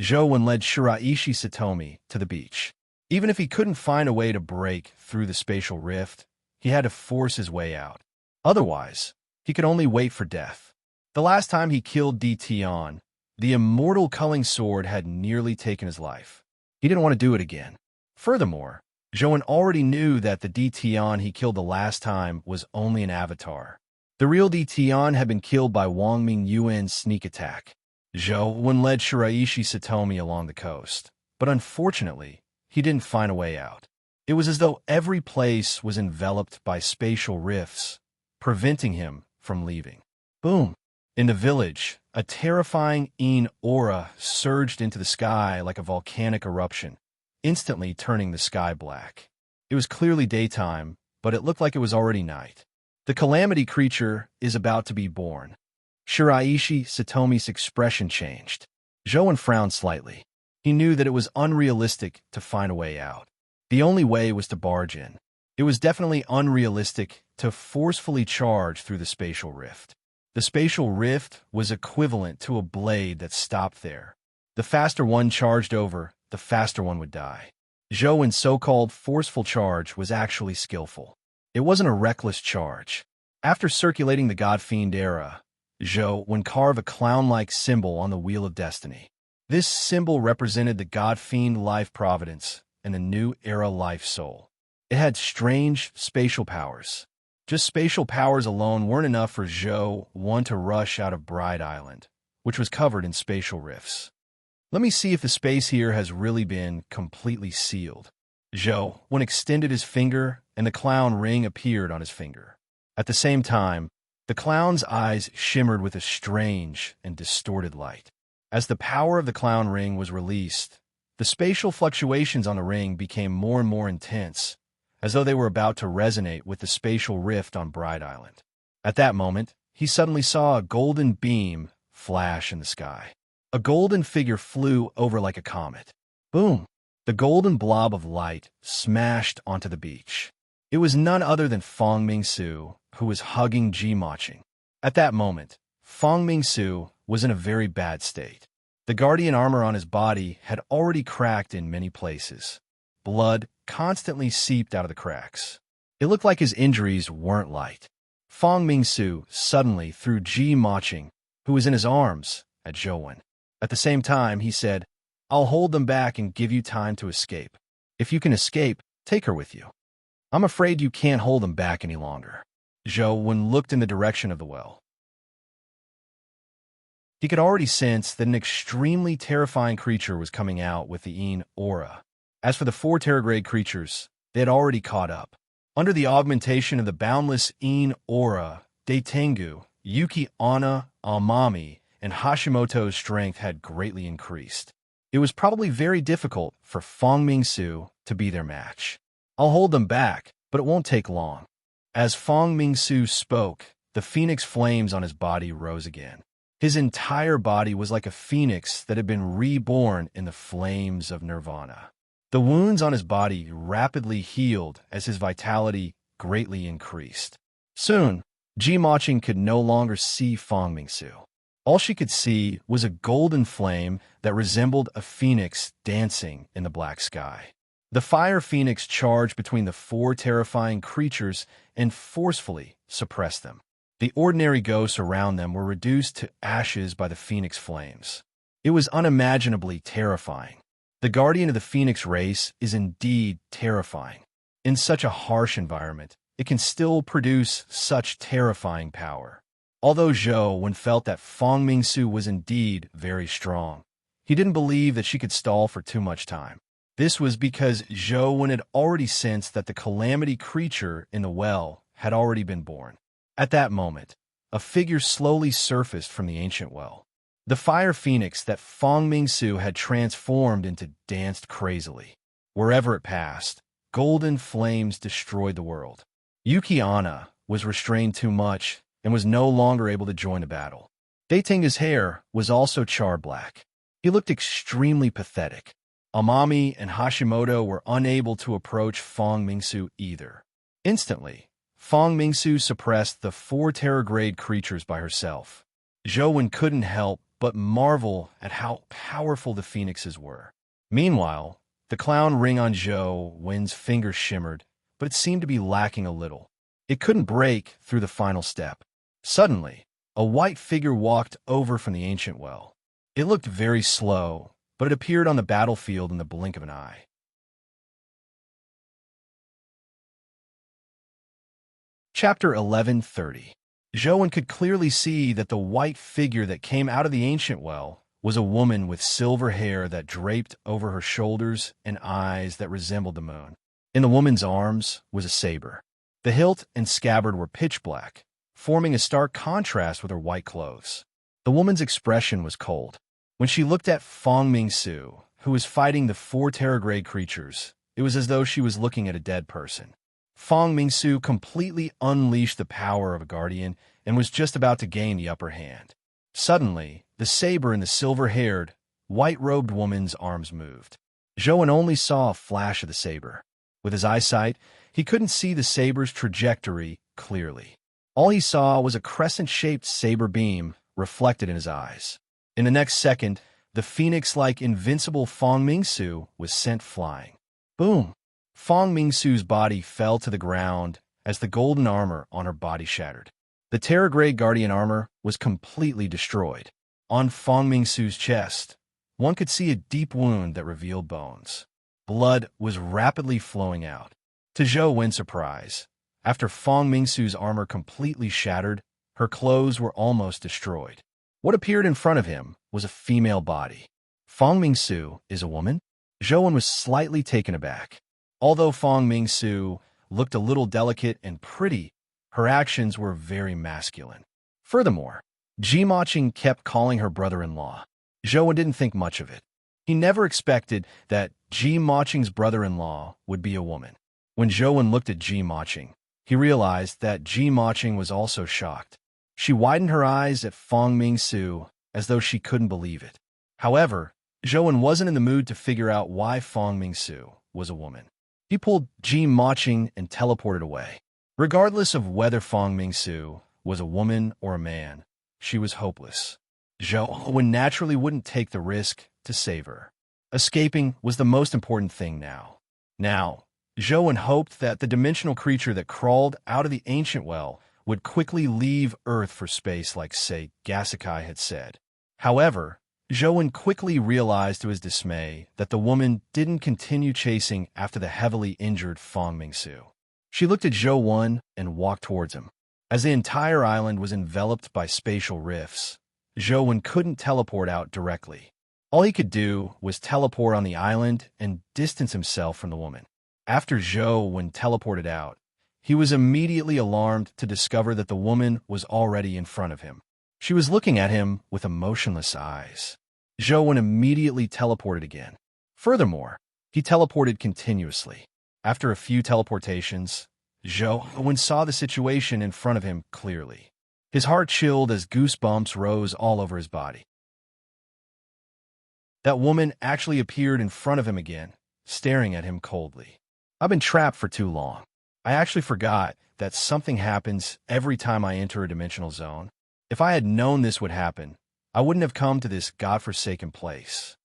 Zhou led Shiraishi Satomi to the beach. Even if he couldn't find a way to break through the spatial rift, he had to force his way out. Otherwise, he could only wait for death. The last time he killed Di Tian, the immortal culling sword had nearly taken his life. He didn't want to do it again. Furthermore, Zhou already knew that the Di Tian he killed the last time was only an avatar. The real Di Tian had been killed by Wang Mingyuan's sneak attack. Zhou led Shiraishi Satomi along the coast, but unfortunately, he didn't find a way out. It was as though every place was enveloped by spatial rifts, preventing him from leaving. Boom! In the village, a terrifying aura surged into the sky like a volcanic eruption, instantly turning the sky black. It was clearly daytime, but it looked like it was already night. The calamity creature is about to be born. Shiraishi Satomi's expression changed. Zhou frowned slightly. He knew that it was unrealistic to find a way out. The only way was to barge in. It was definitely unrealistic to forcefully charge through the spatial rift. The spatial rift was equivalent to a blade that stopped there. The faster one charged over, the faster one would die. Zhou's so-called forceful charge was actually skillful. It wasn't a reckless charge. After circulating the God-Fiend era, Zhou carved a clown-like symbol on the Wheel of Destiny. This symbol represented the God-Fiend life providence and the new era life soul. It had strange spatial powers. Just spatial powers alone weren't enough for Zhou to rush out of Bride Island, which was covered in spatial rifts. Let me see if the space here has really been completely sealed. Zhou extended his finger, and the clown ring appeared on his finger. At the same time, the clown's eyes shimmered with a strange and distorted light. As the power of the clown ring was released, the spatial fluctuations on the ring became more and more intense, as though they were about to resonate with the spatial rift on Bride Island. At that moment, he suddenly saw a golden beam flash in the sky. A golden figure flew over like a comet. Boom! The golden blob of light smashed onto the beach. It was none other than Feng Mingsu, who was hugging Ji-Maching. At that moment, Feng Mingsu was in a very bad state. The guardian armor on his body had already cracked in many places. Blood constantly seeped out of the cracks. It looked like his injuries weren't light. Feng Mingsu suddenly threw Ji-Maching, who was in his arms, at Zhou. At the same time, he said, "I'll hold them back and give you time to escape. If you can escape, take her with you. I'm afraid you can't hold them back any longer." Zhou looked in the direction of the well. He could already sense that an extremely terrifying creature was coming out with the aura. As for the 4 Terragrade creatures, they had already caught up. Under the augmentation of the boundless aura, Daitengu, Yuki Onna, Amami, and Hashimoto's strength had greatly increased. It was probably very difficult for Feng Mingsu to be their match. "I'll hold them back, but it won't take long." As Feng Mingsu spoke, the phoenix flames on his body rose again. His entire body was like a phoenix that had been reborn in the flames of nirvana. The wounds on his body rapidly healed as his vitality greatly increased. Soon, Ji-Maching could no longer see Feng Mingsu. All she could see was a golden flame that resembled a phoenix dancing in the black sky. The fire phoenix charged between the 4 terrifying creatures and forcefully suppressed them. The ordinary ghosts around them were reduced to ashes by the phoenix flames. It was unimaginably terrifying. The guardian of the phoenix race is indeed terrifying. In such a harsh environment, it can still produce such terrifying power. Although Zhou felt that Feng Mingsu was indeed very strong, he didn't believe that she could stall for too much time. This was because Zhou had already sensed that the calamity creature in the well had already been born. At that moment, a figure slowly surfaced from the ancient well. The fire phoenix that Feng Mingsu had transformed into danced crazily. Wherever it passed, golden flames destroyed the world. Yuki Onna was restrained too much and was no longer able to join the battle. Daitenga's hair was also char black. He looked extremely pathetic. Amami and Hashimoto were unable to approach Fong Mingsu either. Instantly, Fong Mingsu suppressed the 4 terror-grade creatures by herself. Zhou couldn't help but marvel at how powerful the phoenixes were. Meanwhile, the clown ring on Zhou Wen's finger shimmered, but it seemed to be lacking a little. It couldn't break through the final step. Suddenly, a white figure walked over from the ancient well. It looked very slow, but it appeared on the battlefield in the blink of an eye. Chapter 11:30. Zhou could clearly see that the white figure that came out of the ancient well was a woman with silver hair that draped over her shoulders and eyes that resembled the moon. In the woman's arms was a saber. The hilt and scabbard were pitch black, forming a stark contrast with her white clothes. The woman's expression was cold. When she looked at Fong Mingsu, who was fighting the 4 terror-grade creatures, it was as though she was looking at a dead person. Fong Mingsu completely unleashed the power of a guardian and was just about to gain the upper hand. Suddenly, the saber in the silver-haired, white-robed woman's arms moved. Zhou only saw a flash of the saber. With his eyesight, he couldn't see the saber's trajectory clearly. All he saw was a crescent-shaped saber beam reflected in his eyes. In the next second, the phoenix-like invincible Fong Mingsu was sent flying. Boom! Fong Mingsu's body fell to the ground as the golden armor on her body shattered. The Terror-Grade Guardian armor was completely destroyed. On Fong Mingsu's chest, one could see a deep wound that revealed bones. Blood was rapidly flowing out. To Zhou Wen's surprise, after Fong Mingsu's armor completely shattered, her clothes were almost destroyed. What appeared in front of him was a female body. Fong Mingsu is a woman? Zhou Wen was slightly taken aback. Although Fong Mingsu looked a little delicate and pretty, her actions were very masculine. Furthermore, Ji Maching kept calling her brother-in-law. Zhou Wen didn't think much of it. He never expected that Ji Maching's brother-in-law would be a woman. When Zhou Wen looked at Ji Maching, he realized that Ji Maching was also shocked. She widened her eyes at Fong Mingsu as though she couldn't believe it. However, Zhou Wen wasn't in the mood to figure out why Fong Mingsu was a woman. He pulled Ji Maching and teleported away. Regardless of whether Fong Mingsu was a woman or a man, she was hopeless. Zhou Wen naturally wouldn't take the risk to save her. Escaping was the most important thing now. Zhou Wen hoped that the dimensional creature that crawled out of the ancient well would quickly leave Earth for space like, say, Gasikai had said. However, Zhou Wen quickly realized to his dismay that the woman didn't continue chasing after the heavily injured Fong Mingsu. She looked at Zhou Wen and walked towards him. As the entire island was enveloped by spatial rifts, Zhou Wen couldn't teleport out directly. All he could do was teleport on the island and distance himself from the woman. After Zhou Wen teleported out, he was immediately alarmed to discover that the woman was already in front of him. She was looking at him with emotionless eyes. Zhou Wen immediately teleported again. Furthermore, he teleported continuously. After a few teleportations, Zhou Wen saw the situation in front of him clearly. His heart chilled as goosebumps rose all over his body. That woman actually appeared in front of him again, staring at him coldly. I've been trapped for too long. I actually forgot that something happens every time I enter a dimensional zone. If I had known this would happen, I wouldn't have come to this godforsaken place.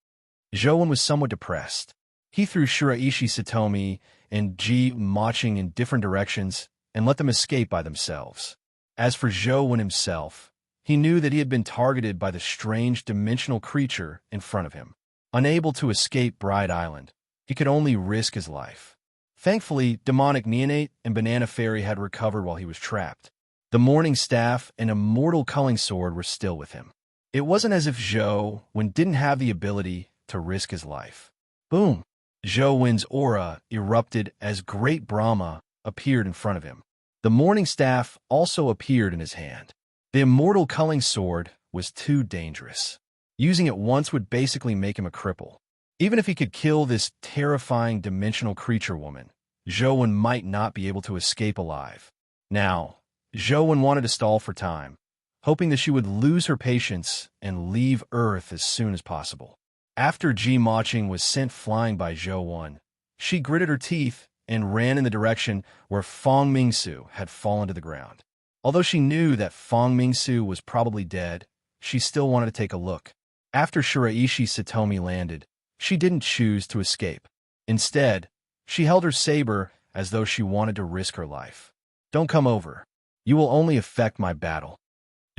Zhou Wen was somewhat depressed. He threw Shiraishi Satomi and Ji Maching in different directions and let them escape by themselves. As for Zhou Wen himself, he knew that he had been targeted by the strange dimensional creature in front of him. Unable to escape Bride Island, he could only risk his life. Thankfully, Demonic Neonate and Banana Fairy had recovered while he was trapped. The Morning Staff and Immortal Culling Sword were still with him. It wasn't as if Zhou Wen didn't have the ability to risk his life. Boom! Zhou Wen's aura erupted as Great Brahma appeared in front of him. The Morning Staff also appeared in his hand. The Immortal Culling Sword was too dangerous. Using it once would basically make him a cripple. Even if he could kill this terrifying dimensional creature woman, Zhou Wen might not be able to escape alive. Now, Zhou Wen wanted to stall for time, hoping that she would lose her patience and leave Earth as soon as possible. After Ji Maching was sent flying by Zhou Wan, she gritted her teeth and ran in the direction where Fong Mingsu had fallen to the ground. Although she knew that Fong Mingsu was probably dead, she still wanted to take a look. After Shiraishi Satomi landed, she didn't choose to escape. Instead, she held her saber as though she wanted to risk her life. "Don't come over. You will only affect my battle."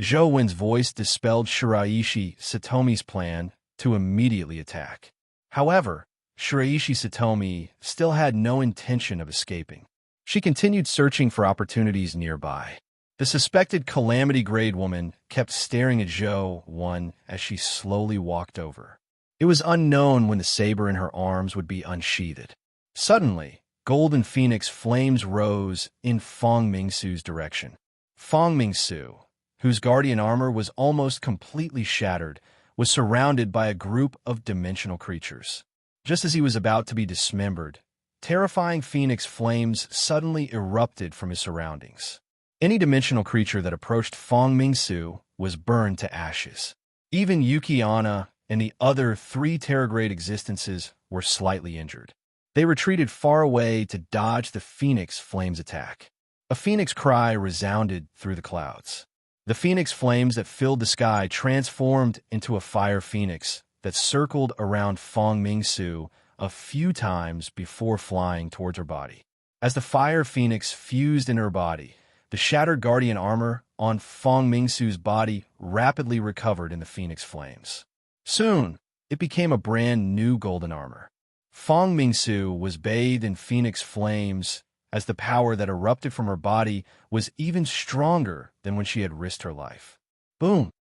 Zhou Wen's voice dispelled Shiraishi Satomi's plan to immediately attack. However, Shiraishi Satomi still had no intention of escaping. She continued searching for opportunities nearby. The suspected calamity-grade woman kept staring at Zhou Wan as she slowly walked over. It was unknown when the saber in her arms would be unsheathed. Suddenly, golden phoenix flames rose in Fong Mingsu's direction. Fong Mingsu, whose guardian armor was almost completely shattered, was surrounded by a group of dimensional creatures. Just as he was about to be dismembered, terrifying phoenix flames suddenly erupted from his surroundings. Any dimensional creature that approached Fong Mingsu was burned to ashes. Even Yuki Onna and the other 3 Terragrade existences were slightly injured. They retreated far away to dodge the phoenix flames' attack. A phoenix cry resounded through the clouds. The phoenix flames that filled the sky transformed into a fire phoenix that circled around Fong Mingsu a few times before flying towards her body. As the fire phoenix fused in her body, the shattered guardian armor on Fong Mingsu's body rapidly recovered in the phoenix flames. Soon, it became a brand new golden armor. Fong Mingsu was bathed in phoenix flames as the power that erupted from her body was even stronger than when she had risked her life. Boom!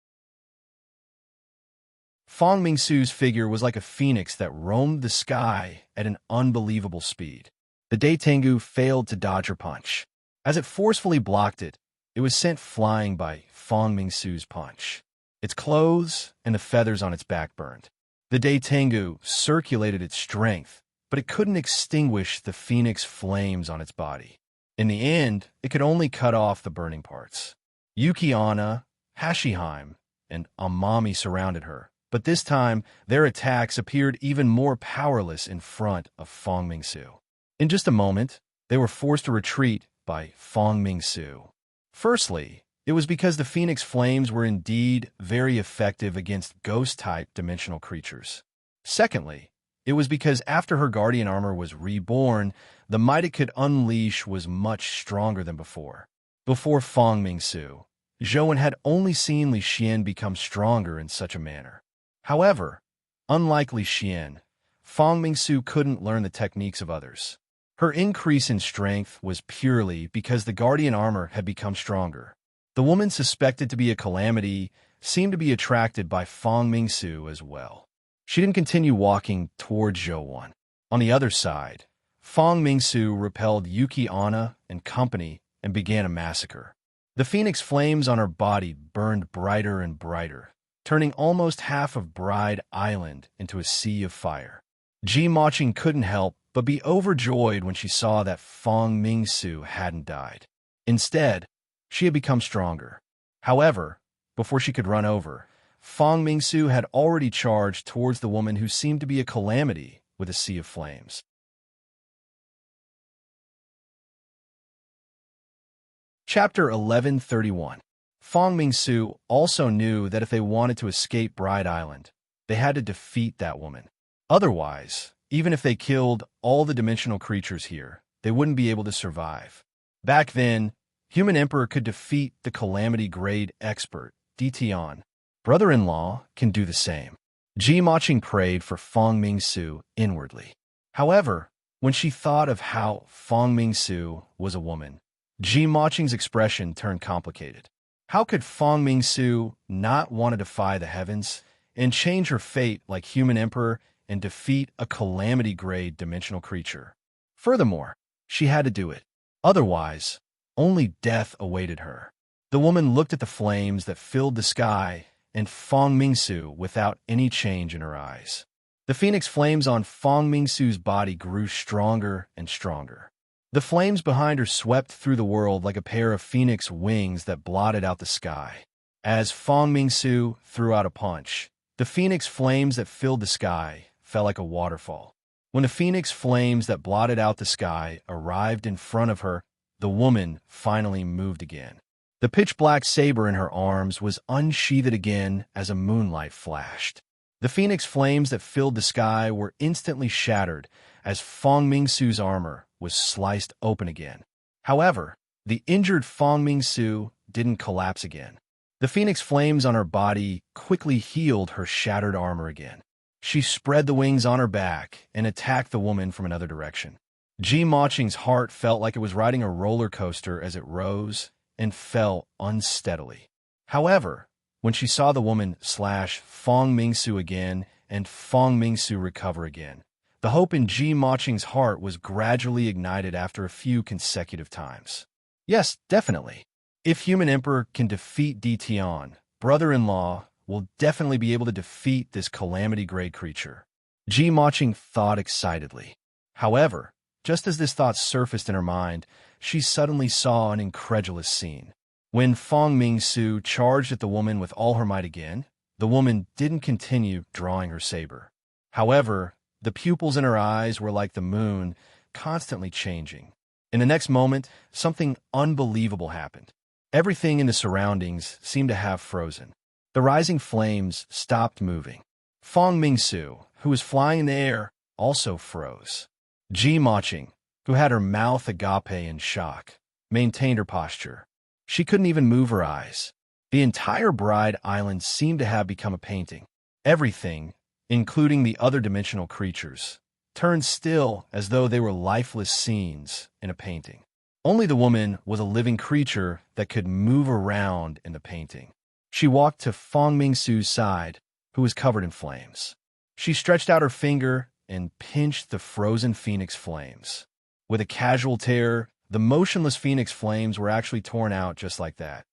Fong Mingsu's figure was like a phoenix that roamed the sky at an unbelievable speed. The Dai Tengu failed to dodge her punch. As it forcefully blocked it, it was sent flying by Fong Mingsu's punch. Its clothes and the feathers on its back burned. The Dai Tengu circulated its strength, but it couldn't extinguish the phoenix flames on its body. In the end, it could only cut off the burning parts. Yuki Onna, Hashiheim, and Amami surrounded her, but this time their attacks appeared even more powerless in front of Fong Mingsu. In just a moment, they were forced to retreat by Fong Mingsu. Firstly, it was because the phoenix flames were indeed very effective against ghost-type dimensional creatures. Secondly, it was because after her guardian armor was reborn, the might it could unleash was much stronger than before. Before Fong Mingsu, Zhou Wan had only seen Li Xian become stronger in such a manner. However, unlike Li Xian, Fong Mingsu couldn't learn the techniques of others. Her increase in strength was purely because the guardian armor had become stronger. The woman suspected to be a calamity seemed to be attracted by Fong Mingsu as well. She didn't continue walking towards Zhou Wan. On the other side, Fong Mingsu repelled Yuki Onna and company and began a massacre. The phoenix flames on her body burned brighter and brighter, turning almost half of Bride Island into a sea of fire. Ji Maching couldn't help but be overjoyed when she saw that Fong Mingsu hadn't died. Instead, she had become stronger. However, before she could run over, Fong Mingsu had already charged towards the woman who seemed to be a calamity with a sea of flames. Chapter 1131. Fong Mingsu also knew that if they wanted to escape Bride Island, they had to defeat that woman. Otherwise, even if they killed all the dimensional creatures here, they wouldn't be able to survive. Back then, Human Emperor could defeat the calamity-grade expert, Dition. Brother-in-law can do the same. Ji Maching prayed for Fong Mingsu inwardly. However, when she thought of how Fong Mingsu was a woman, Ji Maching's expression turned complicated. How could Fong Mingsu not want to defy the heavens and change her fate like Human Emperor and defeat a calamity-grade dimensional creature? Furthermore, she had to do it. Otherwise, only death awaited her. The woman looked at the flames that filled the sky and Fong Mingsu without any change in her eyes. The phoenix flames on Fong Mingsu's body grew stronger and stronger. The flames behind her swept through the world like a pair of phoenix wings that blotted out the sky. As Fong Mingsu threw out a punch, The phoenix flames that filled the sky fell like a waterfall. When the phoenix flames that blotted out the sky arrived in front of her, the woman finally moved again. The pitch-black saber in her arms was unsheathed again as a moonlight flashed. The phoenix flames that filled the sky were instantly shattered as Fong Mingsu's armor was sliced open again. However, the injured Fong Mingsu didn't collapse again. The phoenix flames on her body quickly healed her shattered armor again. She spread the wings on her back and attacked the woman from another direction. Ji Maching's heart felt like it was riding a roller coaster as it rose and fell unsteadily. However, when she saw the woman slash Fong Mingsu again and Fong Mingsu recover again, the hope in Ji Maching's heart was gradually ignited after a few consecutive times. Yes, definitely. If Human Emperor can defeat Di Tian, brother-in-law will definitely be able to defeat this calamity-grade creature. Ji Maching thought excitedly. However, just as this thought surfaced in her mind, she suddenly saw an incredulous scene. When Fong Mingsu charged at the woman with all her might again, the woman didn't continue drawing her saber. However, the pupils in her eyes were like the moon, constantly changing. In the next moment, something unbelievable happened. Everything in the surroundings seemed to have frozen. The rising flames stopped moving. Fong Mingsu, who was flying in the air, also froze. Ji Maching, who had her mouth agape in shock, maintained her posture. She couldn't even move her eyes. The entire Bride Island seemed to have become a painting. Everything, including the other dimensional creatures, turned still as though they were lifeless scenes in a painting. Only the woman was a living creature that could move around in the painting. She walked to Fong Mingsu's side, who was covered in flames. She stretched out her finger and pinched the frozen phoenix flames. With a casual tear, the motionless phoenix flames were actually torn out just like that.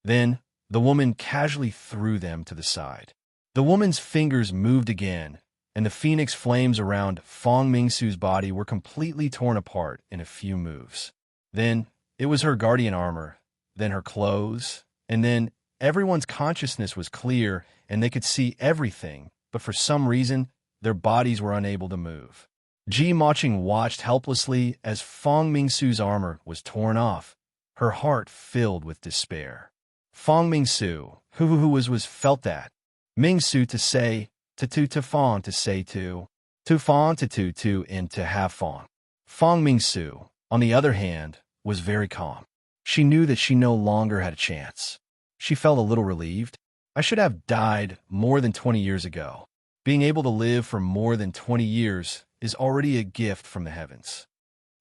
Then, the woman casually threw them to the side. The woman's fingers moved again, and the phoenix flames around Fong Mingsu's body were completely torn apart in a few moves. Then, it was her guardian armor, then her clothes, and then everyone's consciousness was clear and they could see everything, but for some reason, their bodies were unable to move. Ji Maching watched helplessly as Fong Mingsu's armor was torn off, her heart filled with despair. Fong Mingsu, who was felt that. Mingsu to say, to Fong to say to Fong to and to have Fong. Fong Mingsu, on the other hand, was very calm. She knew that she no longer had a chance. She felt a little relieved. I should have died more than 20 years ago. Being able to live for more than 20 years is already a gift from the heavens.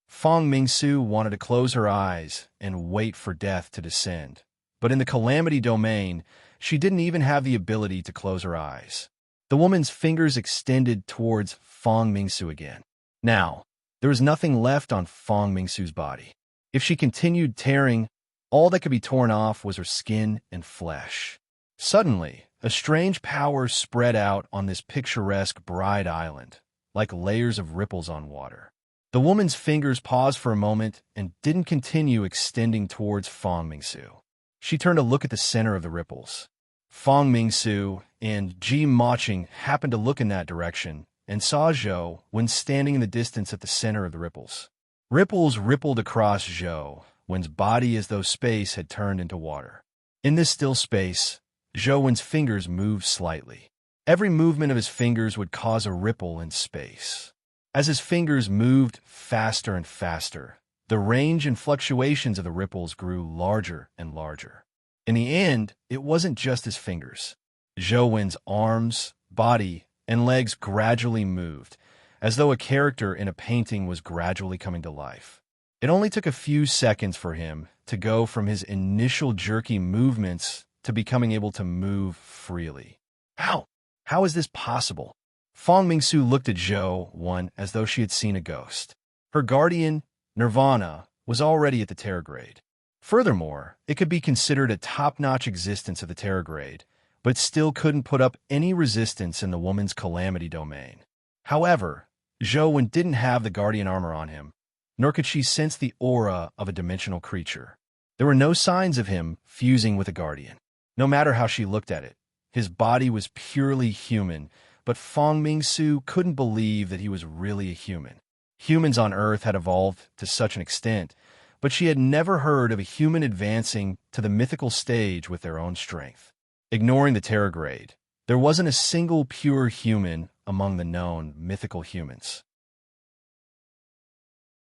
Fong Mingsu wanted to close her eyes and wait for death to descend. But in the calamity domain, she didn't even have the ability to close her eyes. The woman's fingers extended towards Fong Mingsu again. Now, there was nothing left on Fong Mingsu's body. If she continued tearing, all that could be torn off was her skin and flesh. Suddenly, a strange power spread out on this picturesque Bride Island, like layers of ripples on water. The woman's fingers paused for a moment and didn't continue extending towards Fong Mingsu. She turned to look at the center of the ripples. Fong Mingsu and Ji Maching happened to look in that direction and saw Zhou when standing in the distance at the center of the ripples. Ripples rippled across Zhou Wen's body as though space had turned into water. In this still space, Zhou Wen's fingers moved slightly. Every movement of his fingers would cause a ripple in space. As his fingers moved faster and faster, the range and fluctuations of the ripples grew larger and larger. In the end, it wasn't just his fingers. Zhou Wen's arms, body, and legs gradually moved, as though a character in a painting was gradually coming to life. It only took a few seconds for him to go from his initial jerky movements to becoming able to move freely. How? How is this possible? Fong Mingsu looked at Zhou Wen as though she had seen a ghost. Her guardian, Nirvana, was already at the Terrorgrade. Furthermore, it could be considered a top-notch existence of the Terrorgrade, but still couldn't put up any resistance in the woman's calamity domain. However, Zhou Wen didn't have the guardian armor on him, nor could she sense the aura of a dimensional creature. There were no signs of him fusing with a guardian. No matter how she looked at it, his body was purely human, but Fong Mingsu couldn't believe that he was really a human. Humans on Earth had evolved to such an extent, but she had never heard of a human advancing to the mythical stage with their own strength. Ignoring the Terragrade, there wasn't a single pure human among the known mythical humans.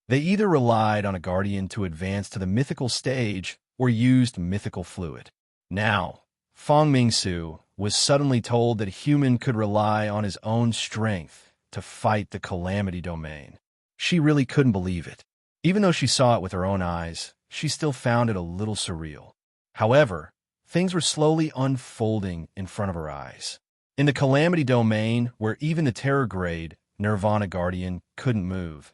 They either relied on a guardian to advance to the mythical stage or used mythical fluid. Now, Fong Mingsu was suddenly told that a human could rely on his own strength to fight the calamity domain. She really couldn't believe it. Even though she saw it with her own eyes, she still found it a little surreal. However, things were slowly unfolding in front of her eyes. In the calamity domain, where even the Terragrade Nirvana Guardian couldn't move,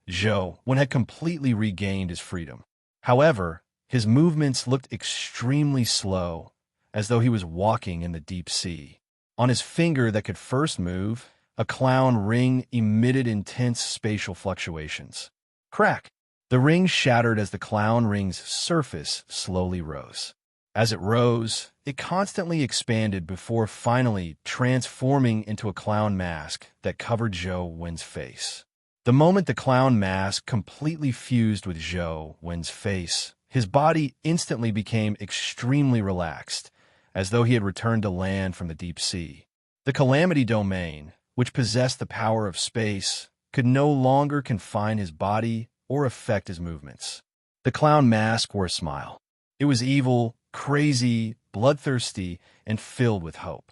Zhou Wen had completely regained his freedom. However, his movements looked extremely slow, as though he was walking in the deep sea. On his finger that could first move, a clown ring emitted intense spatial fluctuations. Crack! The ring shattered as the clown ring's surface slowly rose. As it rose, it constantly expanded before finally transforming into a clown mask that covered Zhou Wen's face. The moment the clown mask completely fused with Zhou Wen's face, his body instantly became extremely relaxed, as though he had returned to land from the deep sea. The calamity domain, which possessed the power of space, could no longer confine his body or affect his movements. The clown mask wore a smile. It was evil, crazy, bloodthirsty, and filled with hope.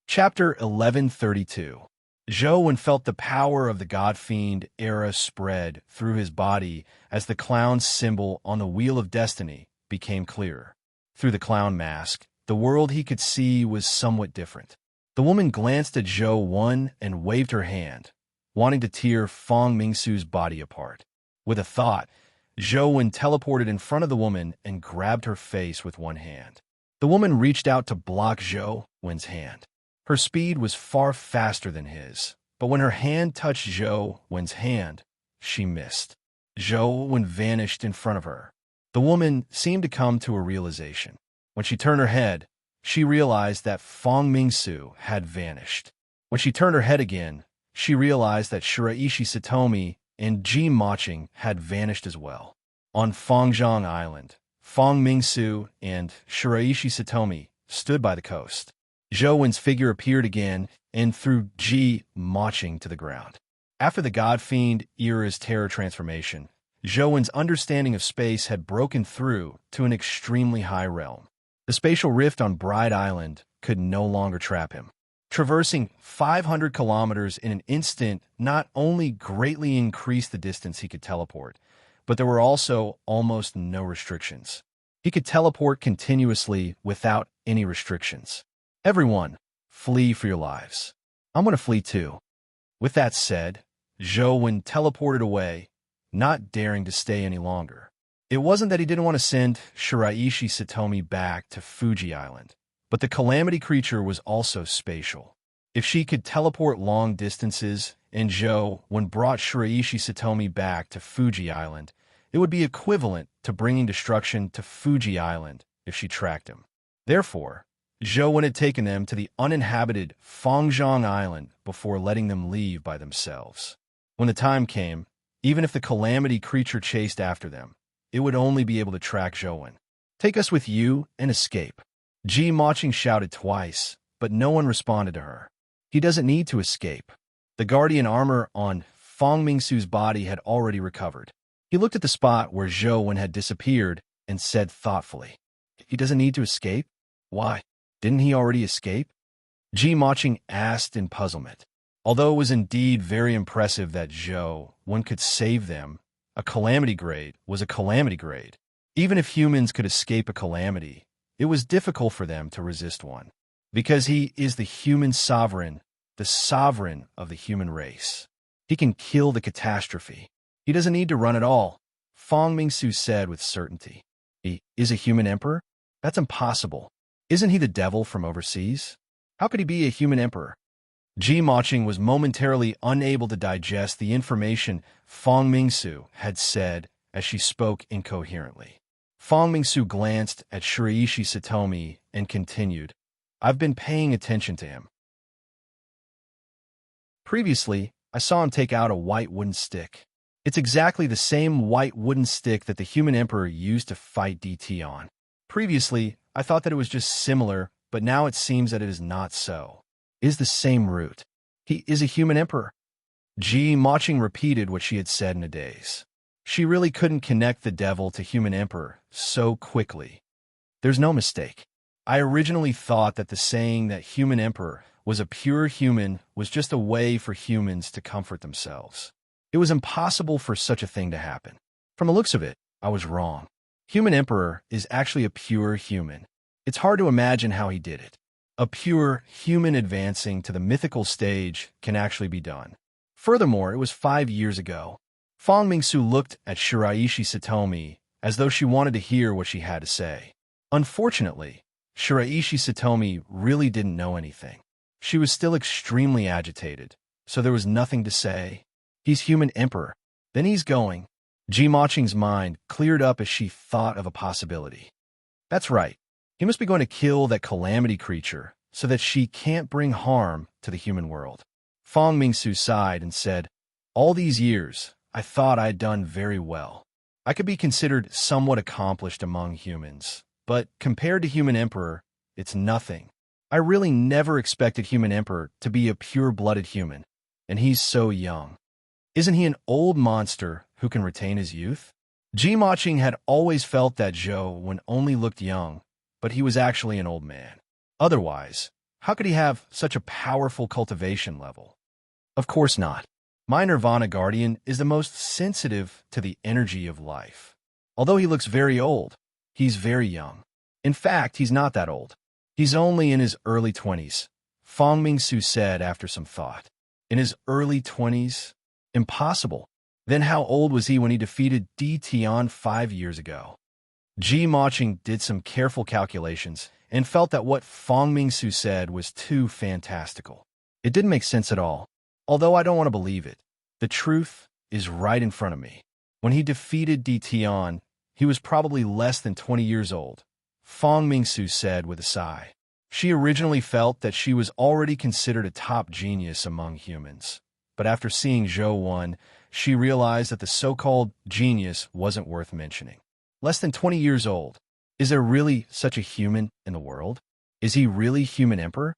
Chapter 1132. Zhou Wen felt the power of the God-Fiend era spread through his body as the clown's symbol on the Wheel of Destiny became clearer. Through the clown mask, the world he could see was somewhat different. The woman glanced at Zhou Wen and waved her hand, wanting to tear Fong Mingsu's body apart. With a thought, Zhou Wen teleported in front of the woman and grabbed her face with one hand. The woman reached out to block Zhou Wen's hand. Her speed was far faster than his, but when her hand touched Zhou Wen's hand, she missed. Zhou Wen vanished in front of her. The woman seemed to come to a realization. When she turned her head, she realized that Fong Mingsu had vanished. When she turned her head again, she realized that Shiraishi Satomi and Ji Maching had vanished as well. On Fangzhong Island, Fong Mingsu and Shiraishi Satomi stood by the coast. Zhou Wen's figure appeared again and threw Ji Maching to the ground. After the God-Fiend era's terror transformation, Zhou Wen's understanding of space had broken through to an extremely high realm. The spatial rift on Bride Island could no longer trap him. Traversing 500 kilometers in an instant not only greatly increased the distance he could teleport, but there were also almost no restrictions. He could teleport continuously without any restrictions. Everyone, flee for your lives. I'm going to flee too. With that said, Zhou Wen teleported away, not daring to stay any longer. It wasn't that he didn't want to send Shiraishi Satomi back to Fuji Island, but the calamity creature was also spatial. If she could teleport long distances and Zhou Wen brought Shiraishi Satomi back to Fuji Island, it would be equivalent to bringing destruction to Fuji Island if she tracked him. Therefore, Zhou Wen had taken them to the uninhabited Fangzhong Island before letting them leave by themselves. When the time came, even if the calamity creature chased after them, it would only be able to track Zhou Wen. Take us with you and escape. Ji Maching shouted twice, but no one responded to her. He doesn't need to escape. The guardian armor on Fong Mingsu's body had already recovered. He looked at the spot where Zhou Wen had disappeared and said thoughtfully, "He doesn't need to escape? Why? Didn't he already escape?" Ji Maching asked in puzzlement. Although it was indeed very impressive that Zhou Wen could save them, a calamity grade was a calamity grade. Even if humans could escape a calamity, it was difficult for them to resist one. Because he is the human sovereign, the sovereign of the human race. He can kill the catastrophe. He doesn't need to run at all, Fong Mingsu said with certainty. He is a human emperor? That's impossible. Isn't he the devil from overseas? How could he be a human emperor? Ji Maching was momentarily unable to digest the information Fong Mingsu had said as she spoke incoherently. Fong Mingsu glanced at Shiraishi Satomi and continued, "I've been paying attention to him. Previously, I saw him take out a white wooden stick. It's exactly the same white wooden stick that the human emperor used to fight DT on. Previously, I thought that it was just similar, but now it seems that it is not so. It is the same root. He is a human emperor." Ji Maching repeated what she had said in a daze. She really couldn't connect the devil to human emperor so quickly. There's no mistake. I originally thought that the saying that human emperor was a pure human was just a way for humans to comfort themselves. It was impossible for such a thing to happen. From the looks of it, I was wrong. Human emperor is actually a pure human. It's hard to imagine how he did it. A pure human advancing to the mythical stage can actually be done. Furthermore, it was 5 years ago. Fong Mingsu looked at Shiraishi Satomi as though she wanted to hear what she had to say. Unfortunately, Shiraishi Satomi really didn't know anything. She was still extremely agitated, so there was nothing to say. He's human emperor. Then he's going. Ji Maching's mind cleared up as she thought of a possibility. That's right. He must be going to kill that calamity creature so that she can't bring harm to the human world. Fong Mingsu sighed and said, "All these years, I thought I had done very well. I could be considered somewhat accomplished among humans, but compared to human emperor, it's nothing. I really never expected human emperor to be a pure-blooded human, and he's so young. Isn't he an old monster who can retain his youth?" Ji Maching had always felt that Zhou when only looked young, but he was actually an old man. Otherwise, how could he have such a powerful cultivation level? Of course not. My Nirvana Guardian is the most sensitive to the energy of life. Although he looks very old, he's very young. In fact, he's not that old. He's only in his early 20s, Fong Mingsu said after some thought. In his early 20s? Impossible. Then how old was he when he defeated Di Tian 5 years ago? Ji Maching did some careful calculations and felt that what Fong Mingsu said was too fantastical. It didn't make sense at all. Although I don't want to believe it, the truth is right in front of me. When he defeated Di Tian, he was probably less than 20 years old, Fong Mingsu said with a sigh. She originally felt that she was already considered a top genius among humans. But after seeing Zhou 1, she realized that the so-called genius wasn't worth mentioning. Less than 20 years old. Is there really such a human in the world? Is he really human emperor?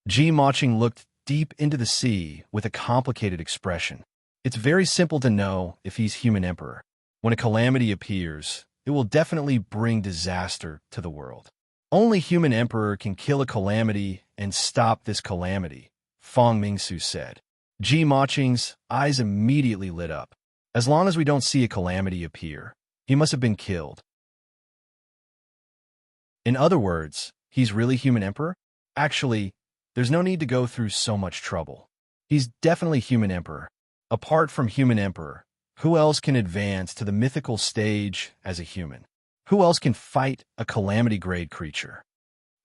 Ji Maching looked deep into the sea with a complicated expression. It's very simple to know if he's human emperor. When a calamity appears, it will definitely bring disaster to the world. Only human emperor can kill a calamity and stop this calamity, Fong Mingsu said. Ji Maching's eyes immediately lit up. As long as we don't see a calamity appear, he must have been killed. In other words, he's really human emperor? Actually, there's no need to go through so much trouble. He's definitely human emperor. Apart from human emperor, who else can advance to the mythical stage as a human? Who else can fight a calamity-grade creature?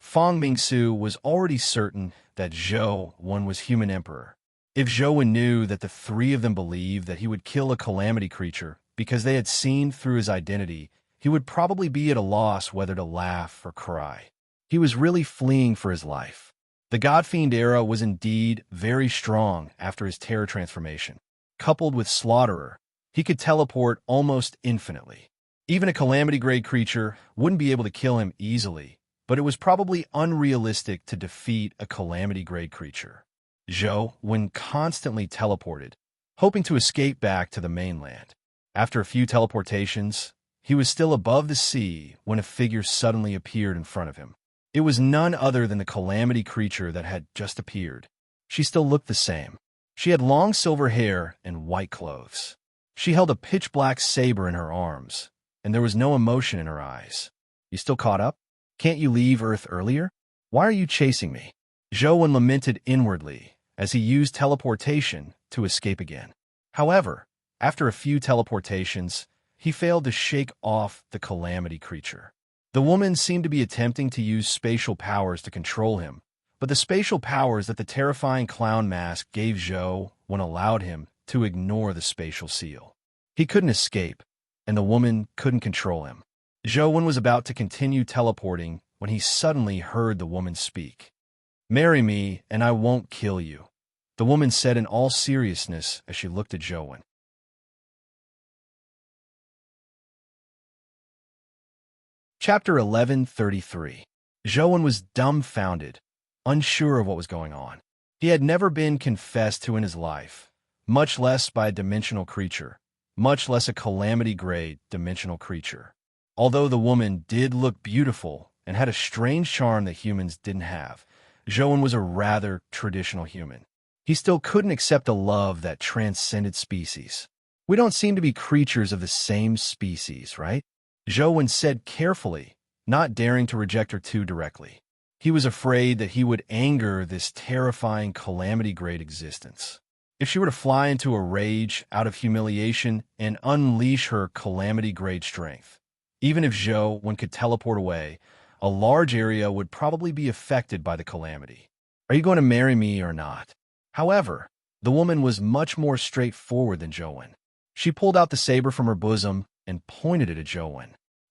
Fong Mingsu was already certain that Zhou 1 was human emperor. If Zhou 1 knew that the three of them believed that he would kill a calamity creature because they had seen through his identity, he would probably be at a loss whether to laugh or cry. He was really fleeing for his life. The God-Fiend era was indeed very strong after his terror transformation. Coupled with Slaughterer, he could teleport almost infinitely. Even a calamity-grade creature wouldn't be able to kill him easily, but it was probably unrealistic to defeat a calamity-grade creature. Zhou 1 constantly teleported, hoping to escape back to the mainland. After a few teleportations, he was still above the sea when a figure suddenly appeared in front of him. It was none other than the calamity creature that had just appeared. She still looked the same. She had long silver hair and white clothes. She held a pitch-black saber in her arms, and there was no emotion in her eyes. "You still caught up? Can't you leave Earth earlier? Why are you chasing me?" Zhou 1 lamented inwardly as he used teleportation to escape again. However, after a few teleportations, he failed to shake off the calamity creature. The woman seemed to be attempting to use spatial powers to control him, but the spatial powers that the terrifying clown mask gave Zhou 1 allowed him to ignore the spatial seal. He couldn't escape. and the woman couldn't control him. Zhou was about to continue teleporting when he suddenly heard the woman speak. "Marry me, and I won't kill you," the woman said in all seriousness as she looked at Zhou. Chapter 1133. Zhou was dumbfounded, unsure of what was going on. He had never been confessed to in his life, much less by a dimensional creature, much less a calamity-grade dimensional creature. Although the woman did look beautiful and had a strange charm that humans didn't have, Zhou was a rather traditional human. He still couldn't accept a love that transcended species. "We don't seem to be creatures of the same species, right?" Zhou said carefully, not daring to reject her too directly. He was afraid that he would anger this terrifying calamity-grade existence. If she were to fly into a rage out of humiliation and unleash her calamity-grade strength, even if Zhou could teleport away, a large area would probably be affected by the calamity. "Are you going to marry me or not?" However, the woman was much more straightforward than Zhou. She pulled out the saber from her bosom and pointed it at Zhou.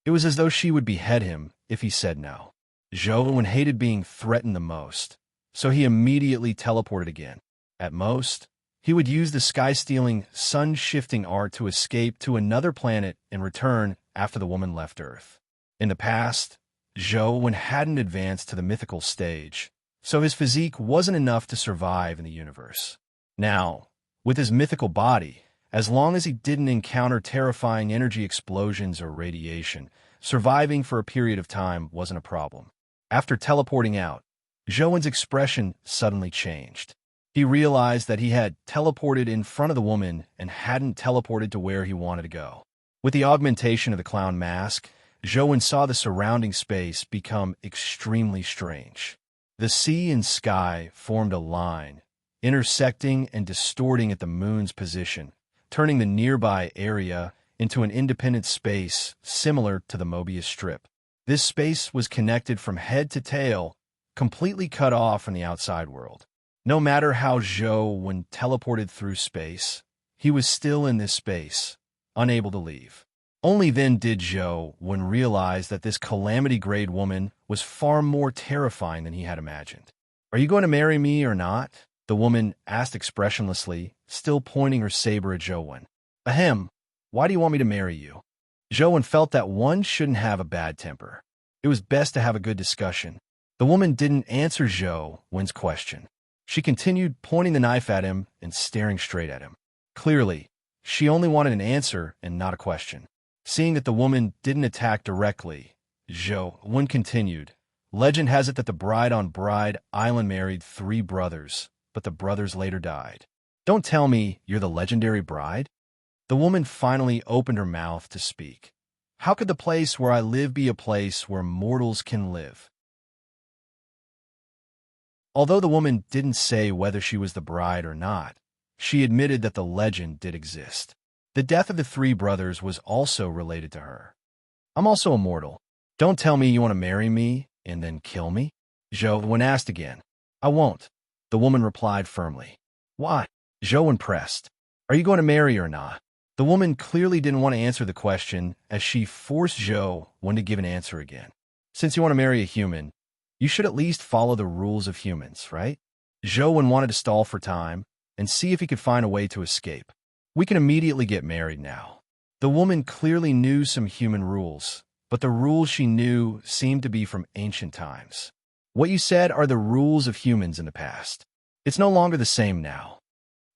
It was as though she would behead him if he said no. Zhou hated being threatened the most, so he immediately teleported again. At most, he would use the sky-stealing, sun-shifting art to escape to another planet and return after the woman left Earth. In the past, Zhou hadn't advanced to the mythical stage, so his physique wasn't enough to survive in the universe. Now, with his mythical body, as long as he didn't encounter terrifying energy explosions or radiation, surviving for a period of time wasn't a problem. After teleporting out, Zhou's expression suddenly changed. He realized that he had teleported in front of the woman and hadn't teleported to where he wanted to go. With the augmentation of the clown mask, Zhou saw the surrounding space become extremely strange. The sea and sky formed a line, intersecting and distorting at the moon's position, turning the nearby area into an independent space similar to the Mobius strip. This space was connected from head to tail, completely cut off from the outside world. No matter how Zhou teleported through space, he was still in this space, unable to leave. Only then did Zhou realize that this calamity-grade woman was far more terrifying than he had imagined. "Are you going to marry me or not?" the woman asked expressionlessly, still pointing her saber at Zhou. "Ahem, why do you want me to marry you?" Zhou felt that one shouldn't have a bad temper. It was best to have a good discussion. The woman didn't answer Zhou's question. She continued pointing the knife at him and staring straight at him. Clearly, she only wanted an answer and not a question. Seeing that the woman didn't attack directly, Zhou continued. "Legend has it that the bride-on-bride island married 3 brothers, but the brothers later died. Don't tell me you're the legendary bride?" The woman finally opened her mouth to speak. "How could the place where I live be a place where mortals can live?" Although the woman didn't say whether she was the bride or not, she admitted that the legend did exist. The death of the 3 brothers was also related to her. "I'm also immortal. Don't tell me you want to marry me and then kill me?" Zhou asked again. "I won't," the woman replied firmly. "Why?" Zhou pressed. "Are you going to marry or not?" The woman clearly didn't want to answer the question as she forced Zhou to give an answer again. "Since you want to marry a human, you should at least follow the rules of humans, right?" Zhou wanted to stall for time and see if he could find a way to escape. "We can immediately get married now." The woman clearly knew some human rules, but the rules she knew seemed to be from ancient times. "What you said are the rules of humans in the past. It's no longer the same now."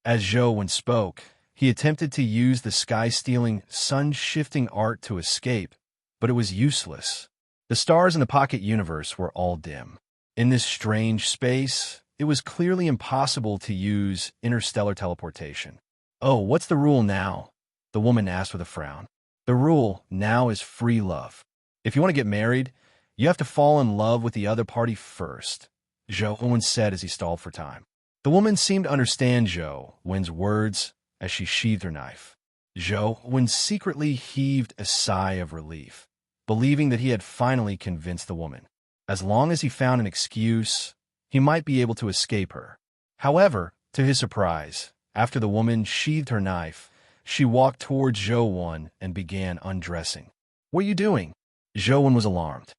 As Zhou spoke, he attempted to use the sky-stealing, sun-shifting art to escape, but it was useless. The stars in the pocket universe were all dim. In this strange space, it was clearly impossible to use interstellar teleportation. "Oh, what's the rule now?" the woman asked with a frown. "The rule now is free love. If you want to get married, you have to fall in love with the other party first," Zhou said as he stalled for time. The woman seemed to understand Zhou's words as she sheathed her knife. Zhou secretly heaved a sigh of relief, believing that he had finally convinced the woman. As long as he found an excuse, he might be able to escape her. However, to his surprise, after the woman sheathed her knife, She walked towards Zhou and began undressing. "What are you doing?" Zhou was alarmed.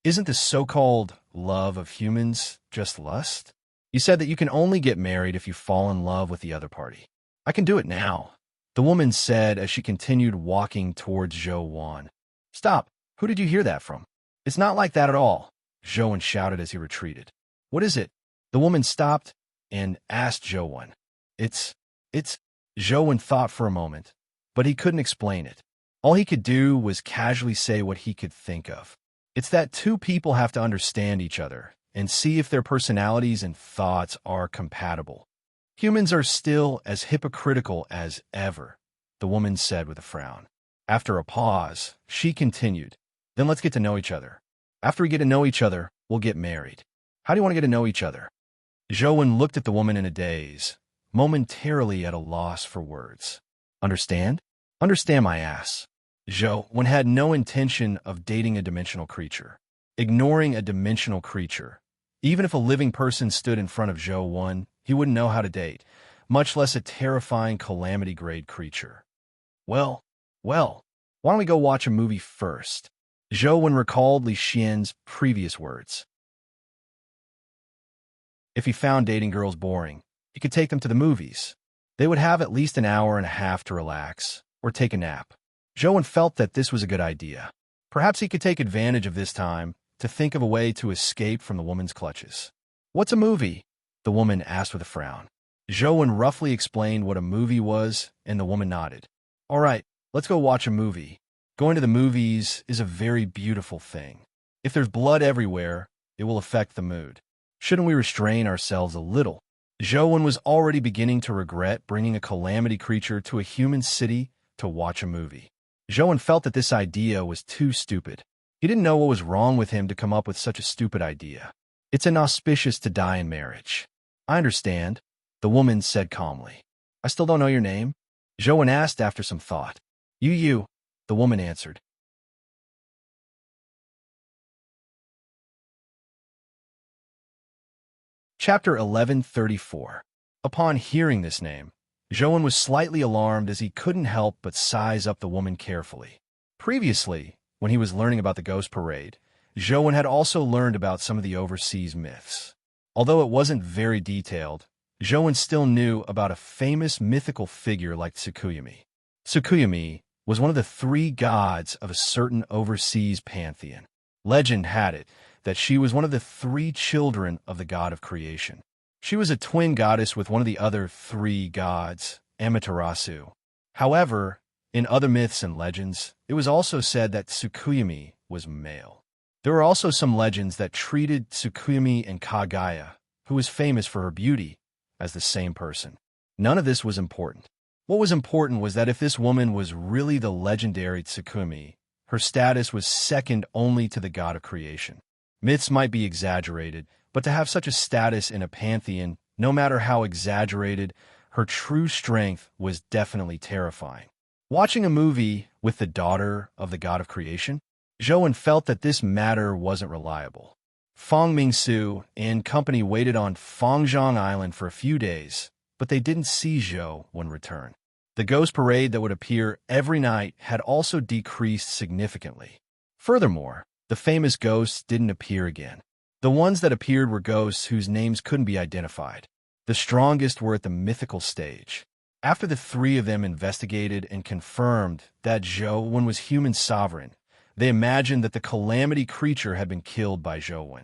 "Isn't the so-called love of humans just lust? You said that you can only get married if you fall in love with the other party." "I can do it now," the woman said as she continued walking towards Zhou. "Stop! Who did you hear that from?" "It's not like that at all," Zhou shouted as he retreated. "What is it?" The woman stopped and asked Zhou. It's... Zhou thought for a moment, but he couldn't explain it. All he could do was casually say what he could think of. "It's that two people have to understand each other and see if their personalities and thoughts are compatible. Humans are still as hypocritical as ever," the woman said with a frown. After a pause, she continued, "Then let's get to know each other. After we get to know each other, we'll get married." "How do you want to get to know each other?" Zhou looked at the woman in a daze, momentarily at a loss for words. "Understand? Understand my ass." Zhou had no intention of dating a dimensional creature. Ignoring a dimensional creature. Even if a living person stood in front of Zhou, he wouldn't know how to date, much less a terrifying calamity-grade creature. Well, why don't we go watch a movie first?" Zhou recalled Li Xian's previous words. If he found dating girls boring, he could take them to the movies. They would have at least an hour and a half to relax or take a nap. Zhou felt that this was a good idea. Perhaps he could take advantage of this time to think of a way to escape from the woman's clutches. "What's a movie?" the woman asked with a frown. Zhou roughly explained what a movie was, and the woman nodded. "All right, let's go watch a movie. Going to the movies is a very beautiful thing. If there's blood everywhere, it will affect the mood. Shouldn't we restrain ourselves a little?" Zhou was already beginning to regret bringing a calamity creature to a human city to watch a movie. Zhou felt that this idea was too stupid. He didn't know what was wrong with him to come up with such a stupid idea. "It's inauspicious to die in marriage." "I understand," the woman said calmly. "I still don't know your name?" Zhou asked after some thought. You, the woman answered. Chapter 1134. Upon hearing this name, Zhou was slightly alarmed as he couldn't help but size up the woman carefully. Previously, when he was learning about the ghost parade, Zhou had also learned about some of the overseas myths. Although it wasn't very detailed, Zhou still knew about a famous mythical figure like Tsukuyumi. Tsukuyumi was one of the three gods of a certain overseas pantheon. Legend had it that she was one of the three children of the god of creation. She was a twin goddess with one of the other three gods, Amaterasu. However, in other myths and legends, it was also said that Tsukuyumi was male. There were also some legends that treated Tsukuyumi and Kagaya, who was famous for her beauty, as the same person. None of this was important. What was important was that if this woman was really the legendary Tsukuyumi, her status was second only to the god of creation. Myths might be exaggerated, but to have such a status in a pantheon, no matter how exaggerated, her true strength was definitely terrifying. Watching a movie with the daughter of the god of creation, Zhou felt that this matter wasn't reliable. Fang Mingsu and company waited on Fangzhong Island for a few days, but they didn't see Zhou return. The ghost parade that would appear every night had also decreased significantly. Furthermore, the famous ghosts didn't appear again. The ones that appeared were ghosts whose names couldn't be identified. The strongest were at the mythical stage. After the three of them investigated and confirmed that Zhou was human sovereign, they imagined that the calamity creature had been killed by Zhou.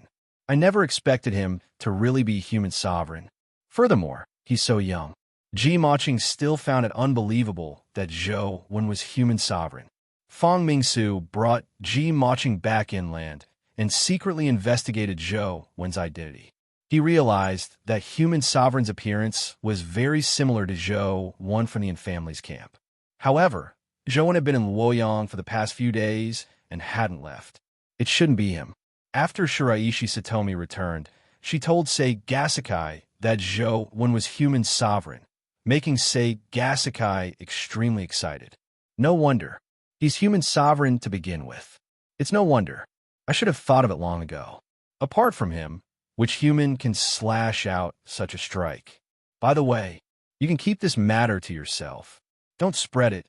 "I never expected him to really be human sovereign. Furthermore, he's so young." Ji Maching still found it unbelievable that Zhou was human sovereign. Fang Mingsu brought Ji Maching back inland and secretly investigated Zhou's identity. He realized that human sovereign's appearance was very similar to Zhou from the family's camp. However, Zhou had been in Luoyang for the past few days and hadn't left. It shouldn't be him. After Shiraishi Satomi returned, she told Sei Gasakai that Zhou was human sovereign, making Sei Gasakai extremely excited. No wonder. He's human sovereign to begin with. It's no wonder. I should have thought of it long ago. Apart from him, which human can slash out such a strike? By the way, you can keep this matter to yourself. Don't spread it.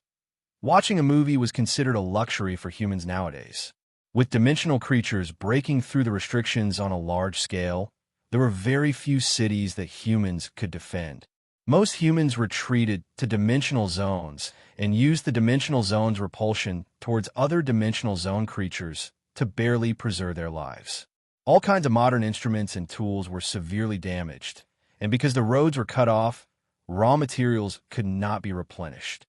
Watching a movie was considered a luxury for humans nowadays. With dimensional creatures breaking through the restrictions on a large scale, there were very few cities that humans could defend. Most humans retreated to dimensional zones and used the dimensional zone's repulsion towards other dimensional zone creatures to barely preserve their lives. All kinds of modern instruments and tools were severely damaged, and because the roads were cut off, raw materials could not be replenished.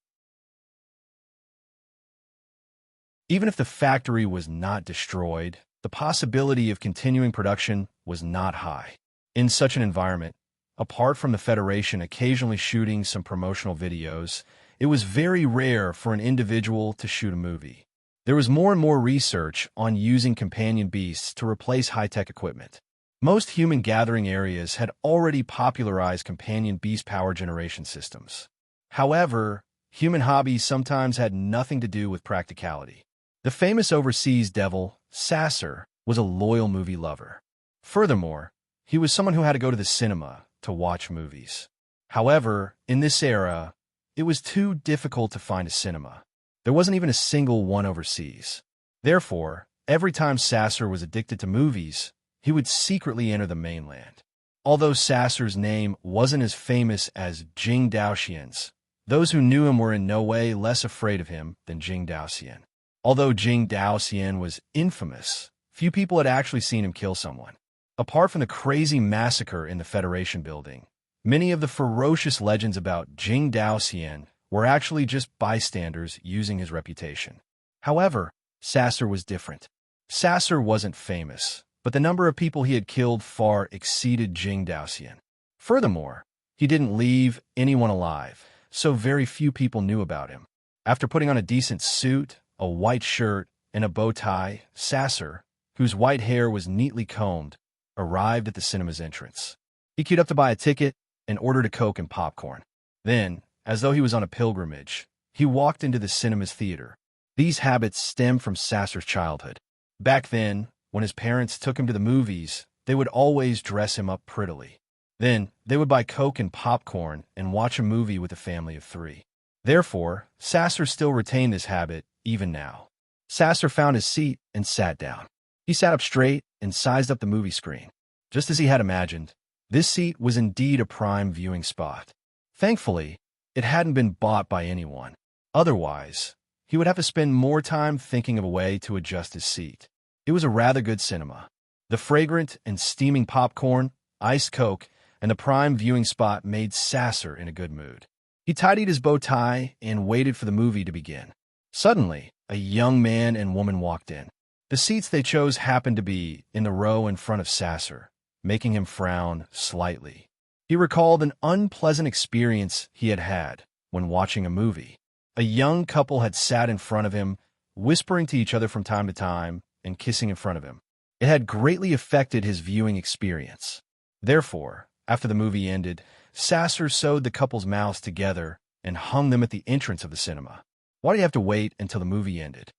Even if the factory was not destroyed, the possibility of continuing production was not high. In such an environment, apart from the Federation occasionally shooting some promotional videos, it was very rare for an individual to shoot a movie. There was more and more research on using companion beasts to replace high-tech equipment. Most human gathering areas had already popularized companion beast power generation systems. However, human hobbies sometimes had nothing to do with practicality. The famous overseas devil, Sasser, was a loyal movie lover. Furthermore, he was someone who had to go to the cinema to watch movies. However, in this era, it was too difficult to find a cinema. There wasn't even a single one overseas. Therefore, every time Sasser was addicted to movies, he would secretly enter the mainland. Although Sasser's name wasn't as famous as Jing Daoxian's, those who knew him were in no way less afraid of him than Jing Daoxian. Although Jing Daoxian was infamous, few people had actually seen him kill someone. Apart from the crazy massacre in the Federation building, many of the ferocious legends about Jing Daoxian were actually just bystanders using his reputation. However, Sasser was different. Sasser wasn't famous, but the number of people he had killed far exceeded Jing Daoxian. Furthermore, he didn't leave anyone alive, so very few people knew about him. After putting on a decent suit, a white shirt, and a bow tie, Sasser, whose white hair was neatly combed, arrived at the cinema's entrance. He queued up to buy a ticket and ordered a Coke and popcorn. Then, as though he was on a pilgrimage, he walked into the cinema's theater. These habits stem from Sasser's childhood. Back then, when his parents took him to the movies, they would always dress him up prettily. Then, they would buy Coke and popcorn and watch a movie with a family of 3. Therefore, Sasser still retained this habit even now. Sasser found his seat and sat down. He sat up straight and sized up the movie screen. Just as he had imagined, this seat was indeed a prime viewing spot. Thankfully, it hadn't been bought by anyone. Otherwise, he would have to spend more time thinking of a way to adjust his seat. It was a rather good cinema. The fragrant and steaming popcorn, iced Coke, and the prime viewing spot made Sasser in a good mood. He tidied his bow tie and waited for the movie to begin. Suddenly, a young man and woman walked in. The seats they chose happened to be in the row in front of Sasser, making him frown slightly. He recalled an unpleasant experience he had had when watching a movie. A young couple had sat in front of him, whispering to each other from time to time and kissing in front of him. It had greatly affected his viewing experience. Therefore, after the movie ended, Sasser sewed the couple's mouths together and hung them at the entrance of the cinema. Why do you have to wait until the movie ended?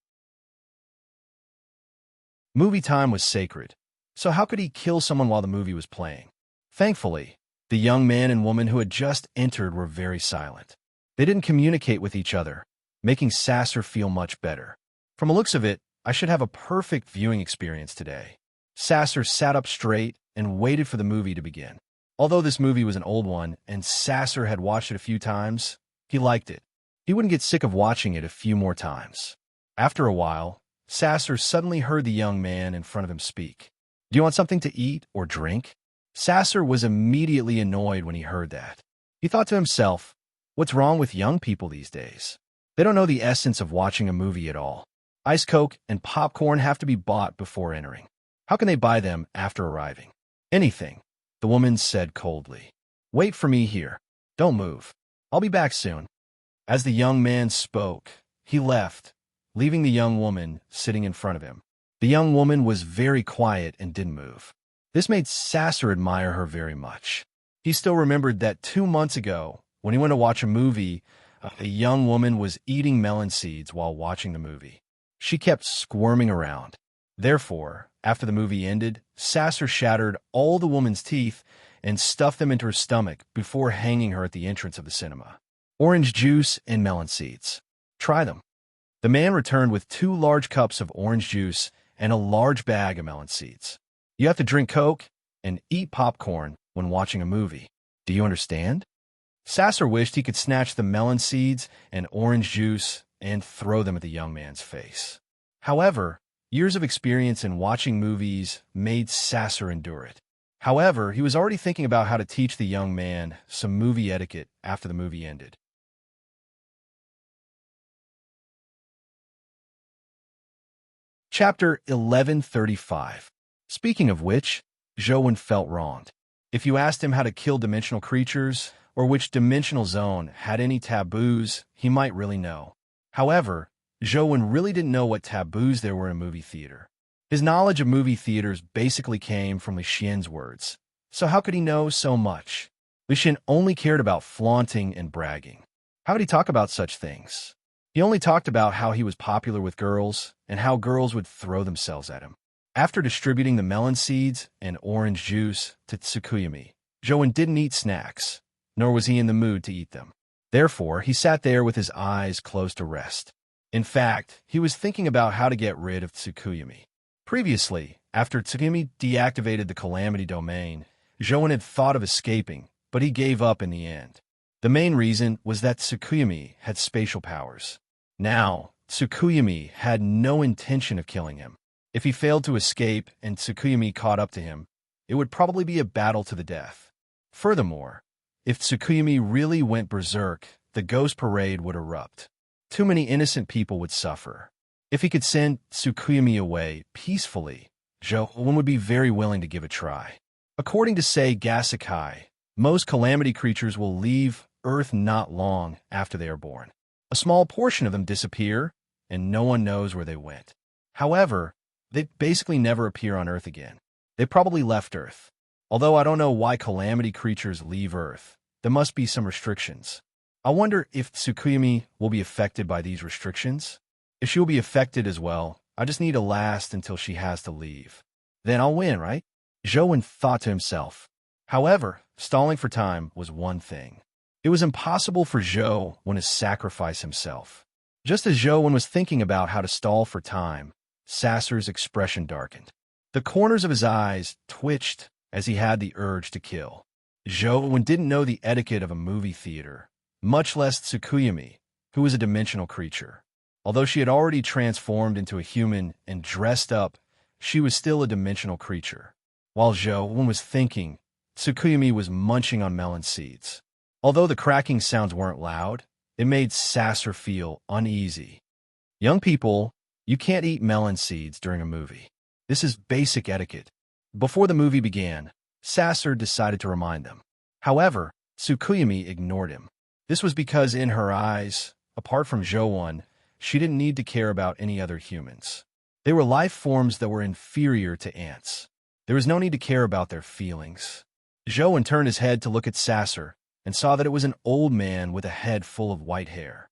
Movie time was sacred, so how could he kill someone while the movie was playing? Thankfully, the young man and woman who had just entered were very silent. They didn't communicate with each other, making Sasser feel much better. From the looks of it, I should have a perfect viewing experience today. Sasser sat up straight and waited for the movie to begin. Although this movie was an old one and Sasser had watched it a few times, he liked it. He wouldn't get sick of watching it a few more times. After a while, Sasser suddenly heard the young man in front of him speak. "Do you want something to eat or drink?" Sasser was immediately annoyed when he heard that. He thought to himself, what's wrong with young people these days? They don't know the essence of watching a movie at all. Ice Coke and popcorn have to be bought before entering. How can they buy them after arriving? Anything, the woman said coldly. "Wait for me here. Don't move. I'll be back soon." As the young man spoke, he left, leaving the young woman sitting in front of him. The young woman was very quiet and didn't move. This made Sasser admire her very much. He still remembered that 2 months ago, when he went to watch a movie, a young woman was eating melon seeds while watching the movie. She kept squirming around. Therefore, after the movie ended, Sasser shattered all the woman's teeth and stuffed them into her stomach before hanging her at the entrance of the cinema. orange juice, and melon seeds. Try them. The man returned with 2 large cups of orange juice and a large bag of melon seeds. You have to drink Coke and eat popcorn when watching a movie. Do you understand? Sasser wished he could snatch the melon seeds and orange juice and throw them at the young man's face. However, years of experience in watching movies made Sasser endure it. However, he was already thinking about how to teach the young man some movie etiquette after the movie ended. Chapter 1135. Speaking of which, Zhou felt wronged. If you asked him how to kill dimensional creatures, or which dimensional zone had any taboos, he might really know. However, Zhou really didn't know what taboos there were in a movie theater. His knowledge of movie theaters basically came from Li Xian's words. So how could he know so much? Li Xian only cared about flaunting and bragging. How could he talk about such things? He only talked about how he was popular with girls and how girls would throw themselves at him. After distributing the melon seeds and orange juice to Tsukuyami, Zhou didn't eat snacks, nor was he in the mood to eat them. Therefore, he sat there with his eyes closed to rest. In fact, he was thinking about how to get rid of Tsukuyami. Previously, after Tsukuyami deactivated the Calamity Domain, Zhou had thought of escaping, but he gave up in the end. The main reason was that Tsukuyami had spatial powers. Now, Tsukuyami had no intention of killing him. If he failed to escape and Tsukuyami caught up to him, it would probably be a battle to the death. Furthermore, if Tsukuyami really went berserk, the ghost parade would erupt. Too many innocent people would suffer. If he could send Tsukuyami away peacefully, Zhou would be very willing to give a try. According to Sei Gasakai, most calamity creatures will leave Earth not long after they are born. A small portion of them disappear, and no one knows where they went. However, they basically never appear on Earth again. They probably left Earth. Although I don't know why calamity creatures leave Earth, there must be some restrictions. I wonder if Tsukuyami will be affected by these restrictions. If she will be affected as well, I just need to last until she has to leave. Then I'll win, right? Zhou thought to himself. However, stalling for time was one thing. It was impossible for Zhou to sacrifice himself. Just as Zhou was thinking about how to stall for time, Sasser's expression darkened. The corners of his eyes twitched as he had the urge to kill. Zhou didn't know the etiquette of a movie theater, much less Tsukuyami, who was a dimensional creature. Although she had already transformed into a human and dressed up, she was still a dimensional creature. While Zhou was thinking, Tsukuyami was munching on melon seeds. Although the cracking sounds weren't loud, it made Sasser feel uneasy. Young people, you can't eat melon seeds during a movie. This is basic etiquette. Before the movie began, Sasser decided to remind them. However, Tsukuyami ignored him. This was because in her eyes, apart from Zhou, she didn't need to care about any other humans. They were life forms that were inferior to ants. There was no need to care about their feelings. Zhou turned his head to look at Sasser and saw that it was an old man with a head full of white hair.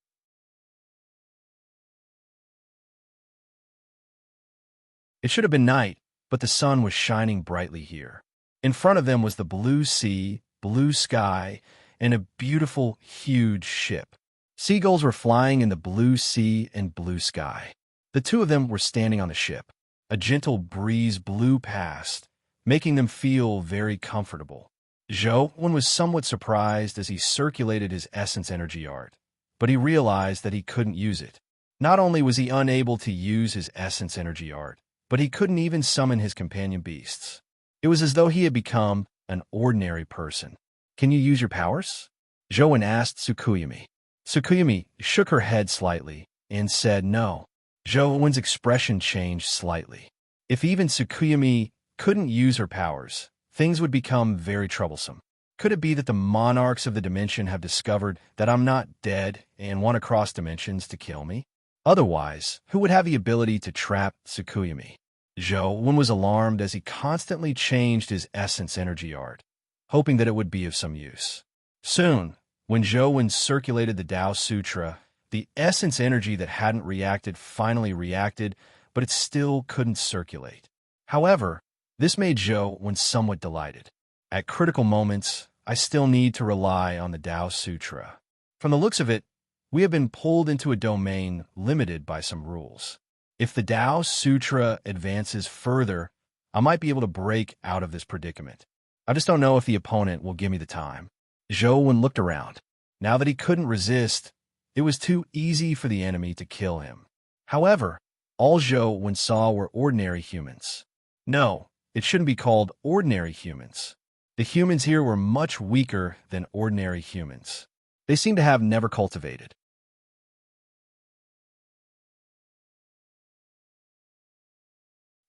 It should have been night, but the sun was shining brightly here. In front of them was the blue sea, blue sky, and a beautiful, huge ship. Seagulls were flying in the blue sea and blue sky. The two of them were standing on the ship. A gentle breeze blew past, making them feel very comfortable. Zhou was somewhat surprised as he circulated his essence energy art, but he realized that he couldn't use it. Not only was he unable to use his essence energy art, but he couldn't even summon his companion beasts. It was as though he had become an ordinary person. Can you use your powers? Zhou asked Tsukuyami. Tsukuyami shook her head slightly and said no. Zhou's expression changed slightly. If even Tsukuyami couldn't use her powers, things would become very troublesome. Could it be that the monarchs of the dimension have discovered that I'm not dead and want to cross dimensions to kill me? Otherwise, who would have the ability to trap Tsukuyami? Zhou was alarmed as he constantly changed his essence energy art, hoping that it would be of some use. Soon, when Zhou circulated the Tao Sutra, the essence energy that hadn't reacted finally reacted, but it still couldn't circulate. However, this made Zhou somewhat delighted. At critical moments, I still need to rely on the Tao Sutra. From the looks of it, we have been pulled into a domain limited by some rules. If the Tao Sutra advances further, I might be able to break out of this predicament. I just don't know if the opponent will give me the time. Zhou Wen looked around. Now that he couldn't resist, it was too easy for the enemy to kill him. However, all Zhou Wen saw were ordinary humans. No, it shouldn't be called ordinary humans. The humans here were much weaker than ordinary humans. They seemed to have never cultivated.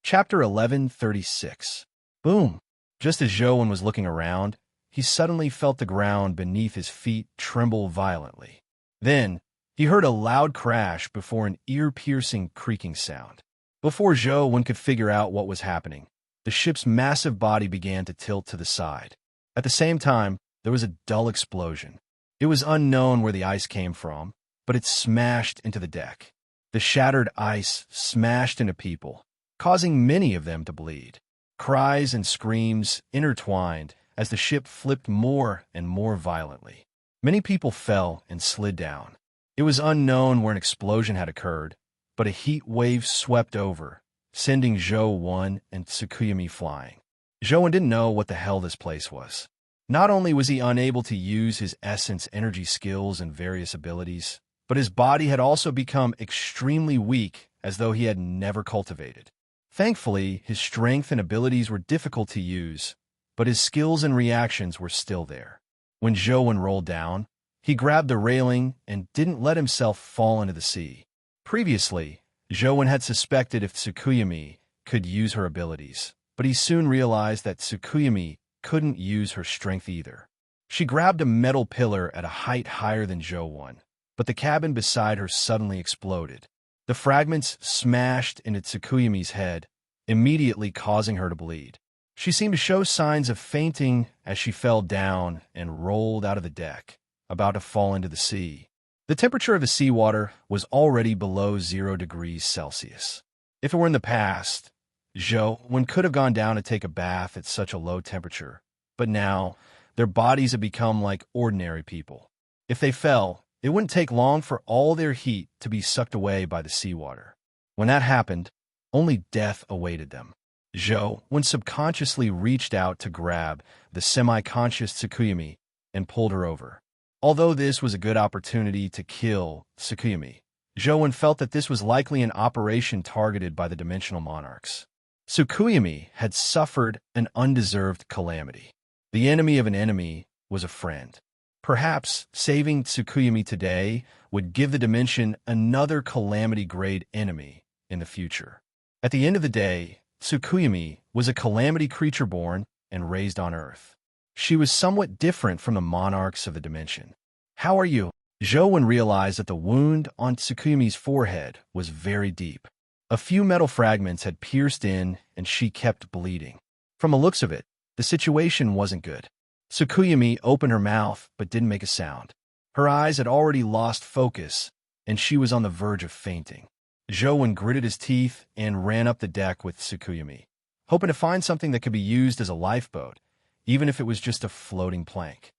Chapter 1136. Boom! Just as Zhou Wen was looking around, he suddenly felt the ground beneath his feet tremble violently. Then, he heard a loud crash before an ear-piercing creaking sound. Before Zhou Wen could figure out what was happening, the ship's massive body began to tilt to the side. At the same time, there was a dull explosion. It was unknown where the ice came from, but it smashed into the deck. The shattered ice smashed into people, causing many of them to bleed. Cries and screams intertwined as the ship flipped more and more violently. Many people fell and slid down. It was unknown where an explosion had occurred, but a heat wave swept over, sending Zhou Wen and Tsukuyami flying. Zhou Wen didn't know what the hell this place was. Not only was he unable to use his essence energy skills and various abilities, but his body had also become extremely weak, as though he had never cultivated. Thankfully, his strength and abilities were difficult to use, but his skills and reactions were still there. When Zhou Wen rolled down, he grabbed the railing and didn't let himself fall into the sea. Previously, Zhou Wen had suspected if Tsukuyami could use her abilities, but he soon realized that Tsukuyami couldn't use her strength either. She grabbed a metal pillar at a height higher than Zhou Wen, but the cabin beside her suddenly exploded. The fragments smashed into Tsukuyami's head, immediately causing her to bleed. She seemed to show signs of fainting as she fell down and rolled out of the deck, about to fall into the sea. The temperature of the seawater was already below 0 degrees Celsius. If it were in the past, Zhou Wen could have gone down to take a bath at such a low temperature, but now their bodies had become like ordinary people. If they fell, it wouldn't take long for all their heat to be sucked away by the seawater. When that happened, only death awaited them. Zhou Wen subconsciously reached out to grab the semi-conscious Tsukuyami and pulled her over. Although this was a good opportunity to kill Tsukuyami, Zhou Wen felt that this was likely an operation targeted by the Dimensional Monarchs. Tsukuyami had suffered an undeserved calamity. The enemy of an enemy was a friend. Perhaps saving Tsukuyami today would give the dimension another calamity-grade enemy in the future. At the end of the day, Tsukuyami was a calamity creature born and raised on Earth. She was somewhat different from the monarchs of the dimension. "How are you?" Zhou Wen realized that the wound on Tsukuyami's forehead was very deep. A few metal fragments had pierced in, and she kept bleeding. From the looks of it, the situation wasn't good. Tsukuyami opened her mouth but didn't make a sound. Her eyes had already lost focus, and she was on the verge of fainting. Zhou Wen gritted his teeth and ran up the deck with Tsukuyami, hoping to find something that could be used as a lifeboat, even if it was just a floating plank.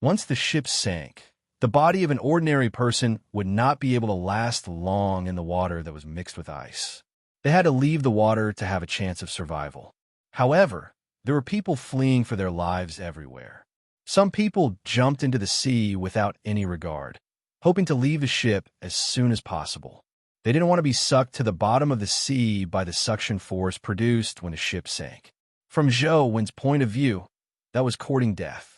Once the ship sank, the body of an ordinary person would not be able to last long in the water that was mixed with ice. They had to leave the water to have a chance of survival. However, there were people fleeing for their lives everywhere. Some people jumped into the sea without any regard, hoping to leave the ship as soon as possible. They didn't want to be sucked to the bottom of the sea by the suction force produced when the ship sank. From Zhou Wen's point of view, that was courting death.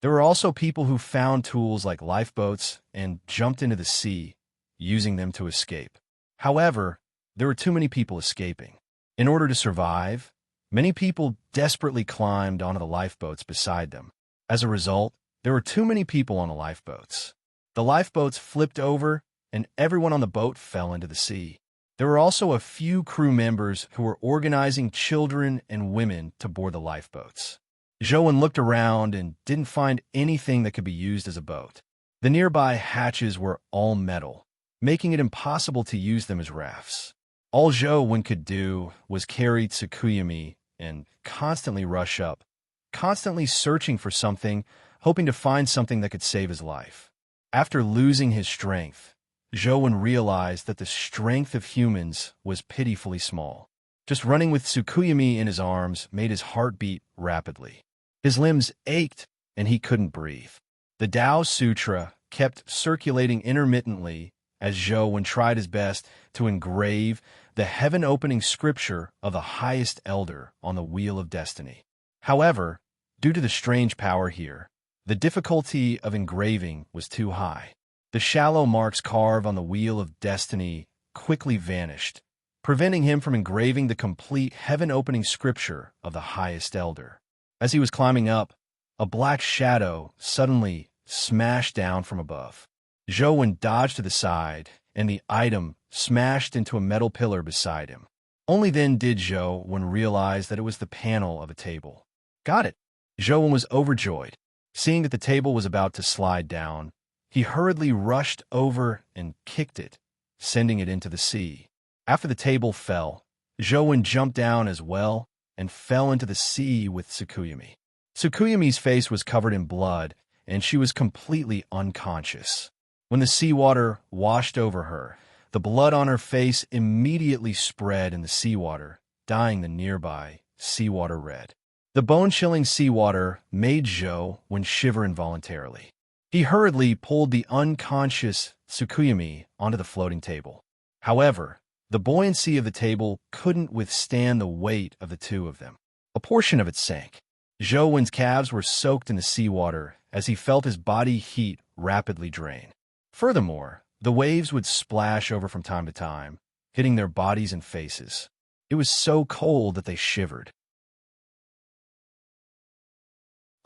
There were also people who found tools like lifeboats and jumped into the sea, using them to escape. However, there were too many people escaping. In order to survive, many people desperately climbed onto the lifeboats beside them. As a result, there were too many people on the lifeboats. The lifeboats flipped over, and everyone on the boat fell into the sea. There were also a few crew members who were organizing children and women to board the lifeboats. Zhou Wen looked around and didn't find anything that could be used as a boat. The nearby hatches were all metal, making it impossible to use them as rafts. All Zhou Wen could do was carry Tsukuyami and constantly rush up, constantly searching for something hoping to find something that could save his life. After losing his strength, Zhou realized that the strength of humans was pitifully small. Just running with Tsukuyumi in his arms made his heart beat rapidly. His limbs ached, and he couldn't breathe. The Tao Sutra kept circulating intermittently as Zhou tried his best to engrave the heaven-opening scripture of the highest elder on the wheel of destiny. However, due to the strange power here, the difficulty of engraving was too high. The shallow marks carved on the wheel of destiny quickly vanished, preventing him from engraving the complete heaven-opening scripture of the highest elder. As he was climbing up, a black shadow suddenly smashed down from above. Zhou dodged to the side, and the item smashed into a metal pillar beside him. Only then did Zhou realize that it was the panel of a table. Got it! Zhou was overjoyed. Seeing that the table was about to slide down, he hurriedly rushed over and kicked it, sending it into the sea. After the table fell, Zhou jumped down as well and fell into the sea with Tsukuyumi. Tsukuyumi's face was covered in blood, and she was completely unconscious. When the seawater washed over her, the blood on her face immediately spread in the seawater, dyeing the nearby seawater red. The bone-chilling seawater made Zhou shiver involuntarily. He hurriedly pulled the unconscious Tsukuyumi onto the floating table. However, the buoyancy of the table couldn't withstand the weight of the two of them. A portion of it sank. Zhou's calves were soaked in the seawater as he felt his body heat rapidly drain. Furthermore, the waves would splash over from time to time, hitting their bodies and faces. It was so cold that they shivered.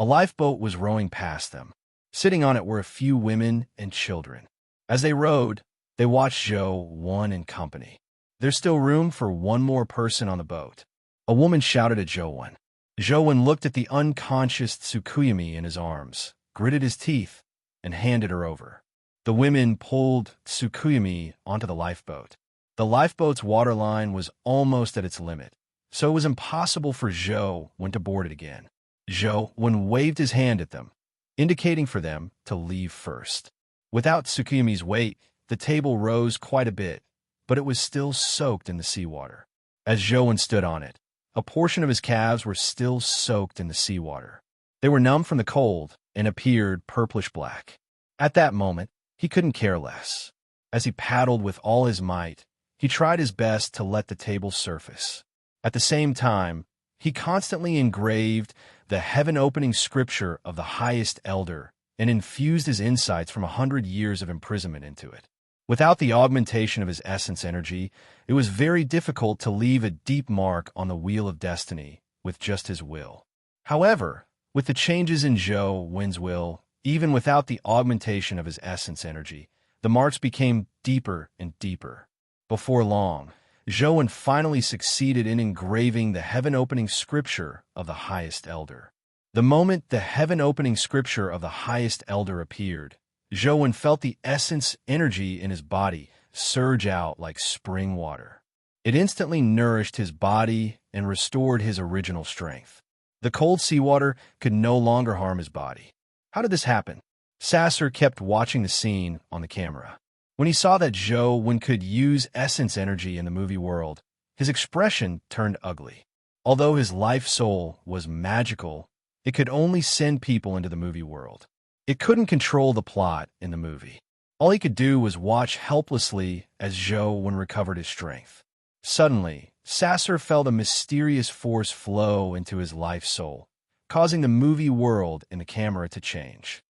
A lifeboat was rowing past them. Sitting on it were a few women and children. As they rowed, they watched Zhou in company. There's still room for one more person on the boat. A woman shouted at Zhou. Zhou looked at the unconscious Tsukuyumi in his arms, gritted his teeth, and handed her over. The women pulled Tsukuyumi onto the lifeboat. The lifeboat's waterline was almost at its limit, so it was impossible for Zhou to board it again. Zhou waved his hand at them, indicating for them to leave first. Without Tsukuyumi's weight, the table rose quite a bit, but it was still soaked in the seawater. As Zhou stood on it, a portion of his calves were still soaked in the seawater. They were numb from the cold and appeared purplish-black. At that moment, he couldn't care less. As he paddled with all his might, he tried his best to let the table surface. At the same time, he constantly engraved the heaven-opening scripture of the highest elder and infused his insights from 100 years of imprisonment into it. Without the augmentation of his essence energy, it was very difficult to leave a deep mark on the wheel of destiny with just his will. However, with the changes in Zhou's will, even without the augmentation of his essence energy, the marks became deeper and deeper. Before long, Zhou finally succeeded in engraving the heaven-opening scripture of the highest elder. The moment the heaven-opening scripture of the highest elder appeared, Zhou felt the essence energy in his body surge out like spring water. It instantly nourished his body and restored his original strength. The cold seawater could no longer harm his body. How did this happen? Sasser kept watching the scene on the camera. When he saw that Zhou could use essence energy in the movie world, his expression turned ugly. Although his life soul was magical, it could only send people into the movie world. It couldn't control the plot in the movie. All he could do was watch helplessly as Zhou recovered his strength. Suddenly, Sasser felt a mysterious force flow into his life soul, causing the movie world and the camera to change.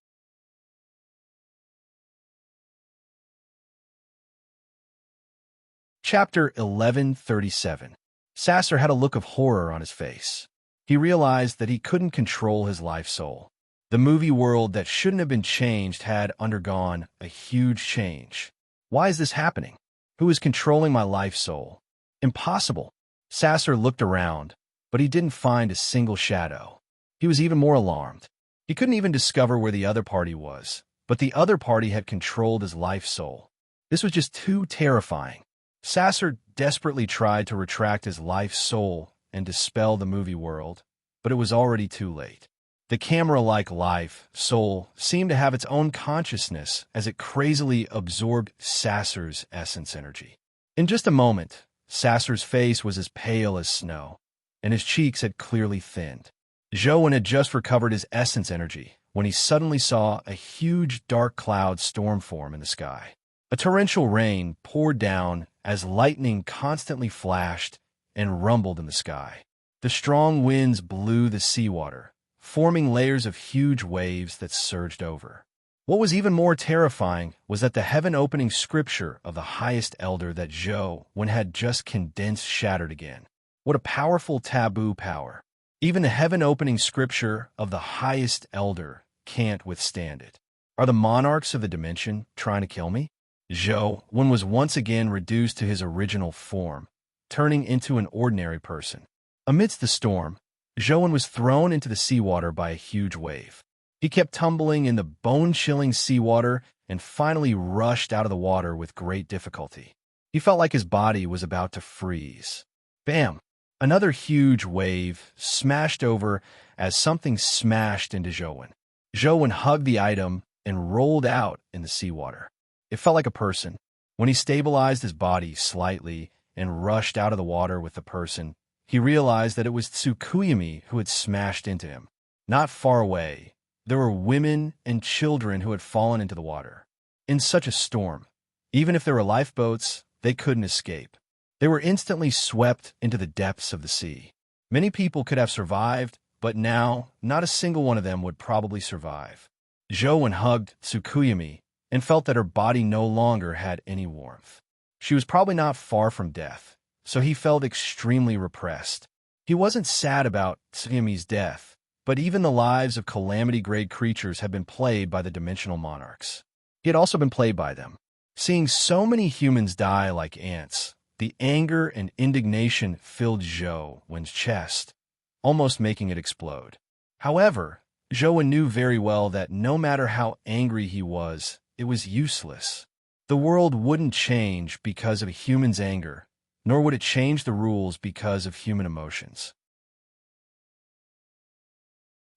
Chapter 1137. Sasser had a look of horror on his face. He realized that he couldn't control his life soul. The movie world that shouldn't have been changed had undergone a huge change. Why is this happening? Who is controlling my life soul? Impossible. Sasser looked around, but he didn't find a single shadow. He was even more alarmed. He couldn't even discover where the other party was, but the other party had controlled his life soul. This was just too terrifying. Sasser desperately tried to retract his life soul and dispel the movie world, but it was already too late. The camera-like life, soul, seemed to have its own consciousness as it crazily absorbed Sasser's essence energy. In just a moment, Sasser's face was as pale as snow, and his cheeks had clearly thinned. Zhou had just recovered his essence energy when he suddenly saw a huge dark cloud storm form in the sky. A torrential rain poured down as lightning constantly flashed and rumbled in the sky. The strong winds blew the seawater, forming layers of huge waves that surged over. What was even more terrifying was that the heaven-opening scripture of the highest elder that Zhou had just condensed shattered again. What a powerful taboo power. Even the heaven-opening scripture of the highest elder can't withstand it. Are the monarchs of the dimension trying to kill me? Zhou was once again reduced to his original form, turning into an ordinary person. Amidst the storm, Zhou was thrown into the seawater by a huge wave. He kept tumbling in the bone-chilling seawater and finally rushed out of the water with great difficulty. He felt like his body was about to freeze. Bam! Another huge wave smashed over as something smashed into Zhou. Zhou hugged the item and rolled out in the seawater. It felt like a person. When he stabilized his body slightly and rushed out of the water with the person, he realized that it was Tsukuyumi who had smashed into him. Not far away, there were women and children who had fallen into the water. In such a storm, even if there were lifeboats, they couldn't escape. They were instantly swept into the depths of the sea. Many people could have survived, but now, not a single one of them would probably survive. Zhou hugged Tsukuyumi and felt that her body no longer had any warmth. She was probably not far from death, so he felt extremely repressed. He wasn't sad about Tsukuyumi's death, but even the lives of calamity-grade creatures had been played by the dimensional monarchs. He had also been played by them. Seeing so many humans die like ants, the anger and indignation filled Zhou's chest, almost making it explode. However, Zhou knew very well that no matter how angry he was, it was useless. The world wouldn't change because of a human's anger, nor would it change the rules because of human emotions.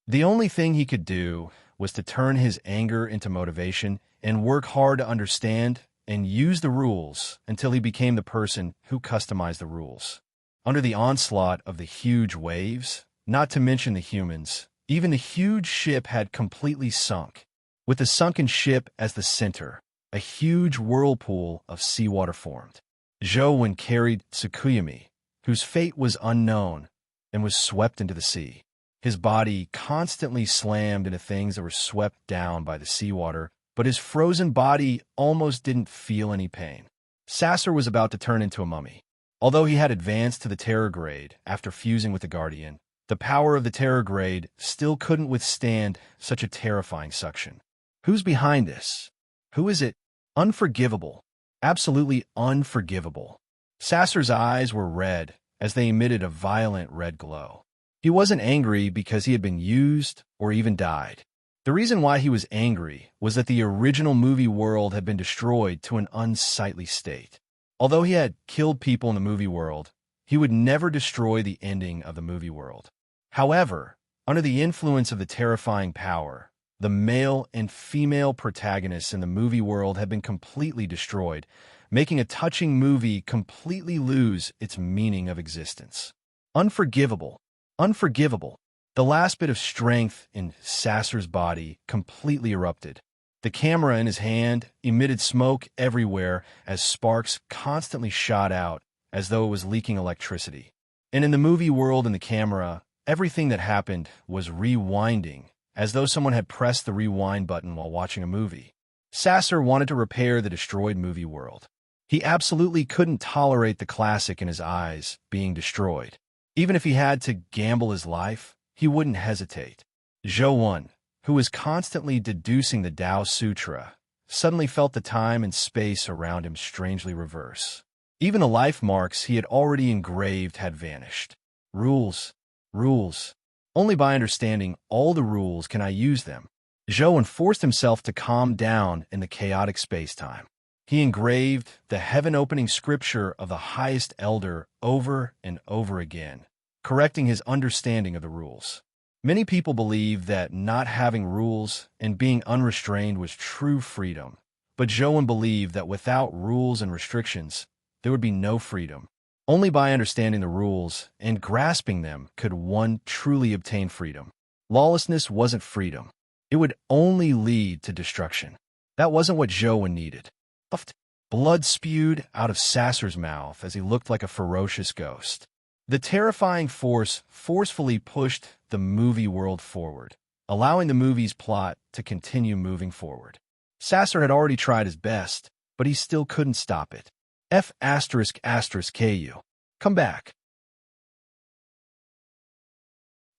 The only thing he could do was to turn his anger into motivation and work hard to understand and use the rules until he became the person who customized the rules. Under the onslaught of the huge waves, not to mention the humans, even the huge ship had completely sunk. With the sunken ship as the center, a huge whirlpool of seawater formed. Zhou carried Tsukuyumi, whose fate was unknown, and was swept into the sea. His body constantly slammed into things that were swept down by the seawater, but his frozen body almost didn't feel any pain. Sasser was about to turn into a mummy. Although he had advanced to the Terror Grade after fusing with the Guardian, the power of the Terror Grade still couldn't withstand such a terrifying suction. Who's behind this? Who is it? Unforgivable. Absolutely unforgivable. Sasser's eyes were red as they emitted a violent red glow. He wasn't angry because he had been used or even died. The reason why he was angry was that the original movie world had been destroyed to an unsightly state. Although he had killed people in the movie world, he would never destroy the ending of the movie world. However, under the influence of the terrifying power, the male and female protagonists in the movie world had been completely destroyed, making a touching movie completely lose its meaning of existence. Unforgivable. Unforgivable. The last bit of strength in Sasser's body completely erupted. The camera in his hand emitted smoke everywhere as sparks constantly shot out as though it was leaking electricity. And in the movie world and the camera, everything that happened was rewinding, as though someone had pressed the rewind button while watching a movie. Sasser wanted to repair the destroyed movie world. He absolutely couldn't tolerate the classic in his eyes being destroyed. Even if he had to gamble his life, he wouldn't hesitate. Zhou, who was constantly deducing the Tao Sutra, suddenly felt the time and space around him strangely reverse. Even the life marks he had already engraved had vanished. Rules. Rules. Only by understanding all the rules can I use them. Zhou forced himself to calm down in the chaotic space-time. He engraved the heaven-opening scripture of the highest elder over and over again, correcting his understanding of the rules. Many people believe that not having rules and being unrestrained was true freedom, but Joan believed that without rules and restrictions, there would be no freedom. Only by understanding the rules and grasping them could one truly obtain freedom. Lawlessness wasn't freedom. It would only lead to destruction. That wasn't what Joan needed. Blood spewed out of Sasser's mouth as he looked like a ferocious ghost. The terrifying force forcefully pushed the movie world forward, allowing the movie's plot to continue moving forward. Sasser had already tried his best, but he still couldn't stop it. F***KU. Come back.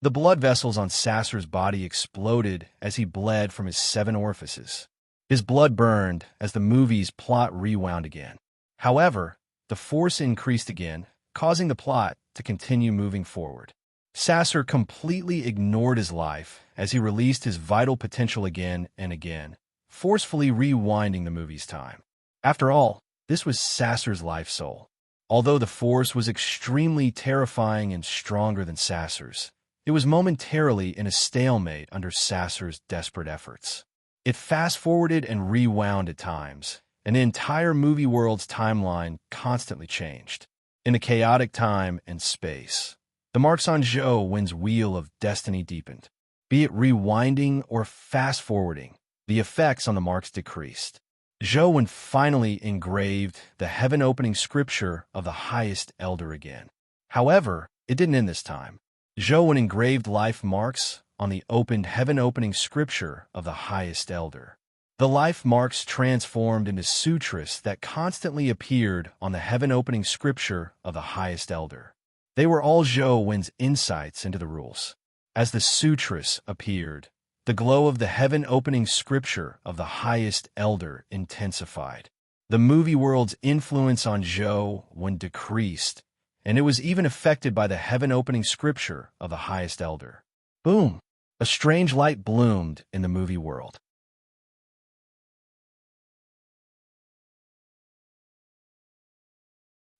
The blood vessels on Sasser's body exploded as he bled from his 7 orifices. His blood burned as the movie's plot rewound again. However, the force increased again, causing the plot to continue moving forward. Sasser completely ignored his life as he released his vital potential again and again, forcefully rewinding the movie's time. After all, this was Sasser's life soul. Although the force was extremely terrifying and stronger than Sasser's, it was momentarily in a stalemate under Sasser's desperate efforts. It fast-forwarded and rewound at times, and the entire movie world's timeline constantly changed. In the chaotic time and space, the marks on Joan's wheel of destiny deepened. Be it rewinding or fast-forwarding, the effects on the marks decreased. Joan finally engraved the heaven-opening scripture of the highest elder again. However, it didn't end this time. Joan engraved life marks on the opened heaven-opening scripture of the highest elder. The life marks transformed into sutras that constantly appeared on the heaven-opening scripture of the highest elder. They were all Joan's insights into the rules. As the sutras appeared, the glow of the heaven-opening scripture of the highest elder intensified. The movie world's influence on Joan decreased, and it was even affected by the heaven-opening scripture of the highest elder. Boom! A strange light bloomed in the movie world.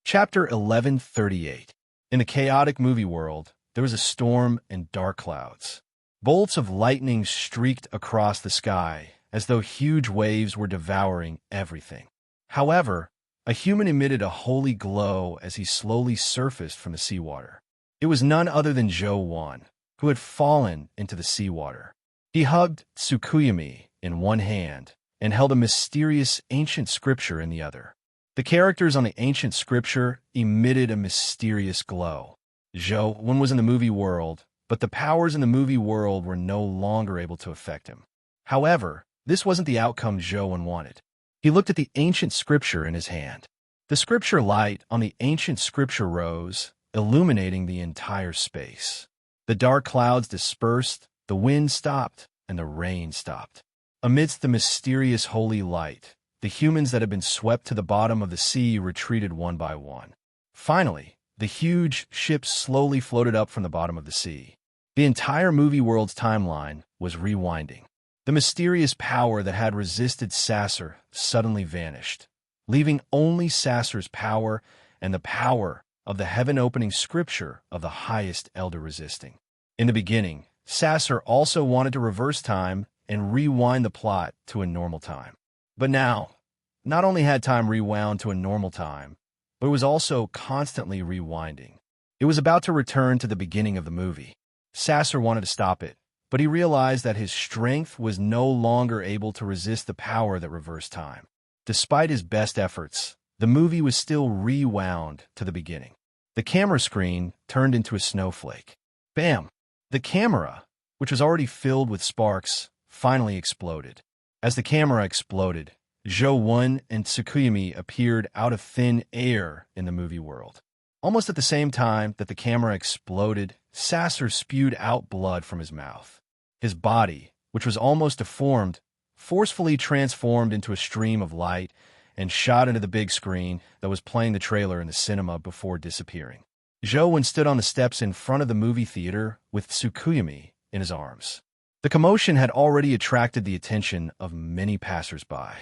Chapter 1138. In the chaotic movie world, there was a storm and dark clouds. Bolts of lightning streaked across the sky as though huge waves were devouring everything. However, a human emitted a holy glow as he slowly surfaced from the seawater. It was none other than Joan, who had fallen into the seawater. He hugged Tsukuyami in one hand and held a mysterious ancient scripture in the other. The characters on the ancient scripture emitted a mysterious glow. Joan was in the movie world, but the powers in the movie world were no longer able to affect him. However, this wasn't the outcome Joan wanted. He looked at the ancient scripture in his hand. The scripture light on the ancient scripture rose, illuminating the entire space. The dark clouds dispersed, the wind stopped, and the rain stopped. Amidst the mysterious holy light, the humans that had been swept to the bottom of the sea retreated one by one. Finally, the huge ship slowly floated up from the bottom of the sea. The entire movie world's timeline was rewinding. The mysterious power that had resisted Sasser suddenly vanished, leaving only Sasser's power and the power of the heaven-opening scripture of the highest elder resisting. In the beginning, Sasser also wanted to reverse time and rewind the plot to a normal time. But now, not only had time rewound to a normal time, but it was also constantly rewinding. It was about to return to the beginning of the movie. Sasser wanted to stop it, but he realized that his strength was no longer able to resist the power that reversed time. Despite his best efforts, the movie was still rewound to the beginning. The camera screen turned into a snowflake. Bam! The camera, which was already filled with sparks, finally exploded. As the camera exploded, Joan and Tsukuyami appeared out of thin air in the movie world. Almost at the same time that the camera exploded, Sasser spewed out blood from his mouth. His body, which was almost deformed, forcefully transformed into a stream of light and shot into the big screen that was playing the trailer in the cinema before disappearing. Joan stood on the steps in front of the movie theater with Tsukuyami in his arms. The commotion had already attracted the attention of many passers-by.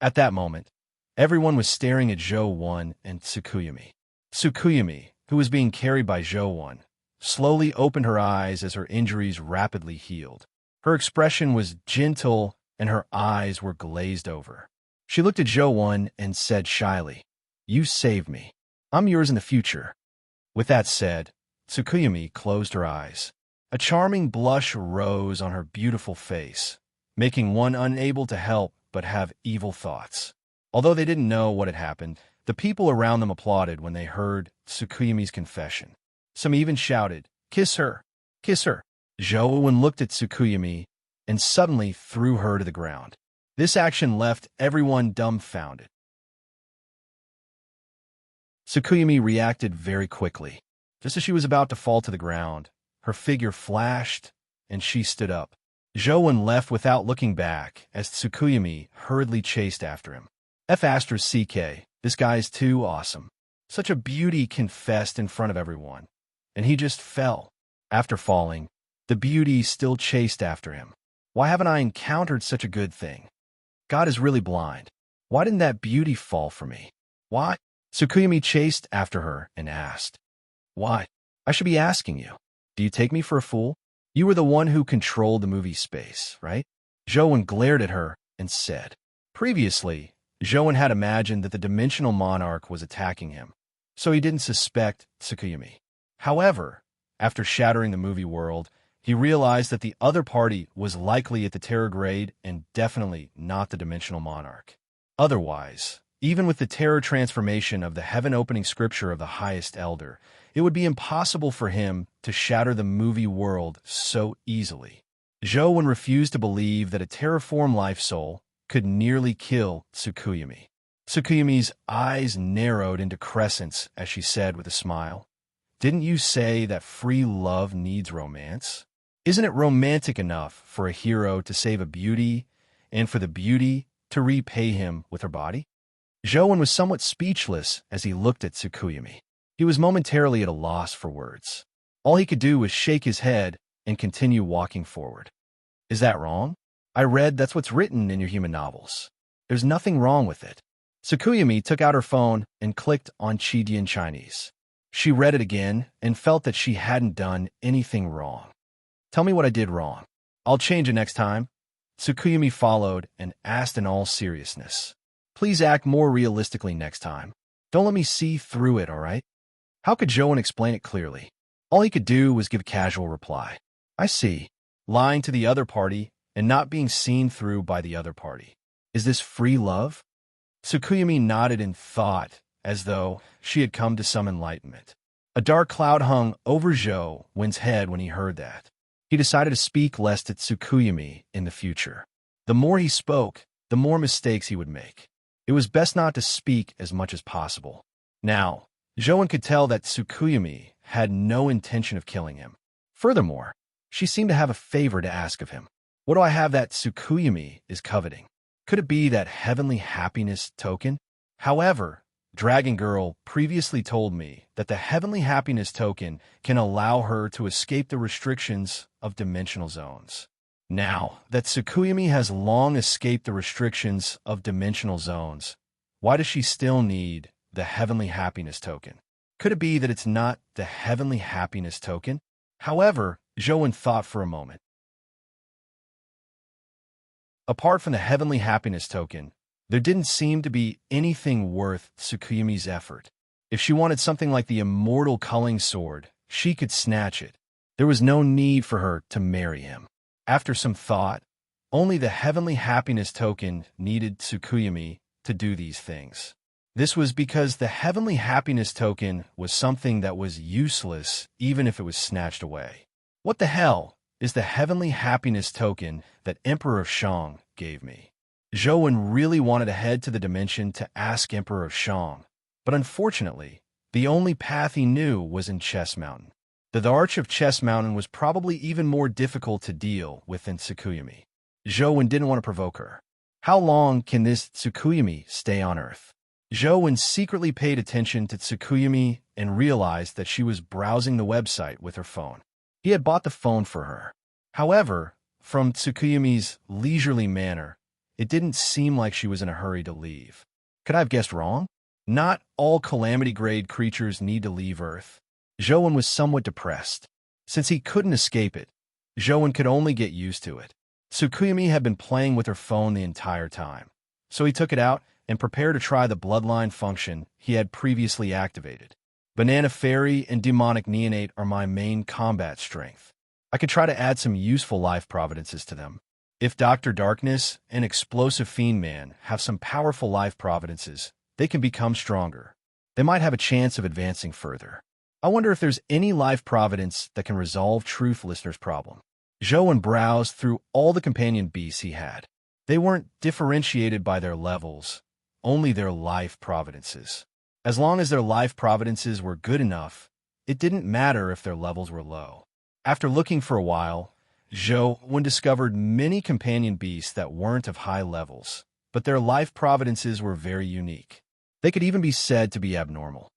At that moment, everyone was staring at Joan and Tsukuyami. Tsukuyami, who was being carried by Joan, slowly opened her eyes as her injuries rapidly healed. Her expression was gentle and her eyes were glazed over. She looked at Jo-won and said shyly, "You saved me. I'm yours in the future." With that said, Tsukuyumi closed her eyes. A charming blush rose on her beautiful face, making one unable to help but have evil thoughts. Although they didn't know what had happened, the people around them applauded when they heard Tsukuyumi's confession. Some even shouted, "Kiss her! Kiss her!" Jo-won looked at Tsukuyumi and suddenly threw her to the ground. This action left everyone dumbfounded. Tsukuyumi reacted very quickly. Just as she was about to fall to the ground, her figure flashed, and she stood up. Jo-won left without looking back as Tsukuyumi hurriedly chased after him. F***CK, this guy's too awesome. Such a beauty, confessed in front of everyone. And he just fell. After falling, the beauty still chased after him. Why haven't I encountered such a good thing? God is really blind. Why didn't that beauty fall for me? Why? Tsukuyumi chased after her and asked, "Why? I should be asking you. Do you take me for a fool? You were the one who controlled the movie space, right?" Jo-won glared at her and said. Previously, Jo-won had imagined that the dimensional monarch was attacking him, so he didn't suspect Tsukuyumi. However, after shattering the movie world, he realized that the other party was likely at the Terror Grade and definitely not the dimensional monarch. Otherwise, even with the terror transformation of the heaven-opening scripture of the highest elder, it would be impossible for him to shatter the movie world so easily. Jo-won refused to believe that a terraform life soul could nearly kill Tsukuyumi. Tsukuyumi's eyes narrowed into crescents as she said with a smile, "Didn't you say that free love needs romance? Isn't it romantic enough for a hero to save a beauty and for the beauty to repay him with her body?" Jo-won was somewhat speechless as he looked at Tsukuyumi. He was momentarily at a loss for words. All he could do was shake his head and continue walking forward. "Is that wrong? I read that's what's written in your human novels. There's nothing wrong with it." Tsukuyumi took out her phone and clicked on Chidian Chinese. She read it again and felt that she hadn't done anything wrong. "Tell me what I did wrong. I'll change it next time." Tsukuyumi followed and asked in all seriousness, "Please act more realistically next time. Don't let me see through it, all right?" How could Jo-won explain it clearly? All he could do was give a casual reply. "I see. Lying to the other party and not being seen through by the other party. Is this free love?" Tsukuyumi nodded in thought, as though she had come to some enlightenment. A dark cloud hung over Jo-won's head when he heard that. He decided to speak less to Tsukuyumi in the future. The more he spoke, the more mistakes he would make. It was best not to speak as much as possible. Now, Jo-won could tell that Tsukuyumi had no intention of killing him. Furthermore, she seemed to have a favor to ask of him. What do I have that Tsukuyumi is coveting? Could it be that heavenly happiness token? However, Dragon Girl previously told me that the heavenly happiness token can allow her to escape the restrictions of dimensional zones. Now that Tsukuyumi has long escaped the restrictions of dimensional zones, why does she still need the heavenly happiness token? Could it be that it's not the heavenly happiness token? However, Jo-won thought for a moment. Apart from the heavenly happiness token, there didn't seem to be anything worth Tsukuyumi's effort. If she wanted something like the immortal culling sword, she could snatch it. There was no need for her to marry him. After some thought, only the heavenly happiness token needed Tsukuyumi to do these things. This was because the heavenly happiness token was something that was useless even if it was snatched away. What the hell is the heavenly happiness token that Emperor of Shang gave me? Jo-won really wanted to head to the dimension to ask Emperor of Shang, but unfortunately, the only path he knew was in Chess Mountain. The Arch of Chess Mountain was probably even more difficult to deal with than Tsukuyumi. Jo-won didn't want to provoke her. How long can this Tsukuyumi stay on Earth? Jo-won secretly paid attention to Tsukuyumi and realized that she was browsing the website with her phone. He had bought the phone for her. However, from Tsukuyumi's leisurely manner, it didn't seem like she was in a hurry to leave. Could I have guessed wrong? Not all calamity-grade creatures need to leave Earth. Jo-won was somewhat depressed. Since he couldn't escape it, Zhouwen could only get used to it. Tsukuyami had been playing with her phone the entire time, so he took it out and prepared to try the bloodline function he had previously activated. Banana Fairy and Demonic Neonate are my main combat strength. I could try to add some useful life providences to them. If Dr. Darkness and Explosive Fiend Man have some powerful life providences, they can become stronger. They might have a chance of advancing further. I wonder if there's any life providence that can resolve Truth Listener's problem. Zhouwen browsed through all the companion beasts he had. They weren't differentiated by their levels, only their life providences. As long as their life providences were good enough, it didn't matter if their levels were low. After looking for a while, Zhouwen discovered many companion beasts that weren't of high levels, but their life providences were very unique. They could even be said to be abnormal.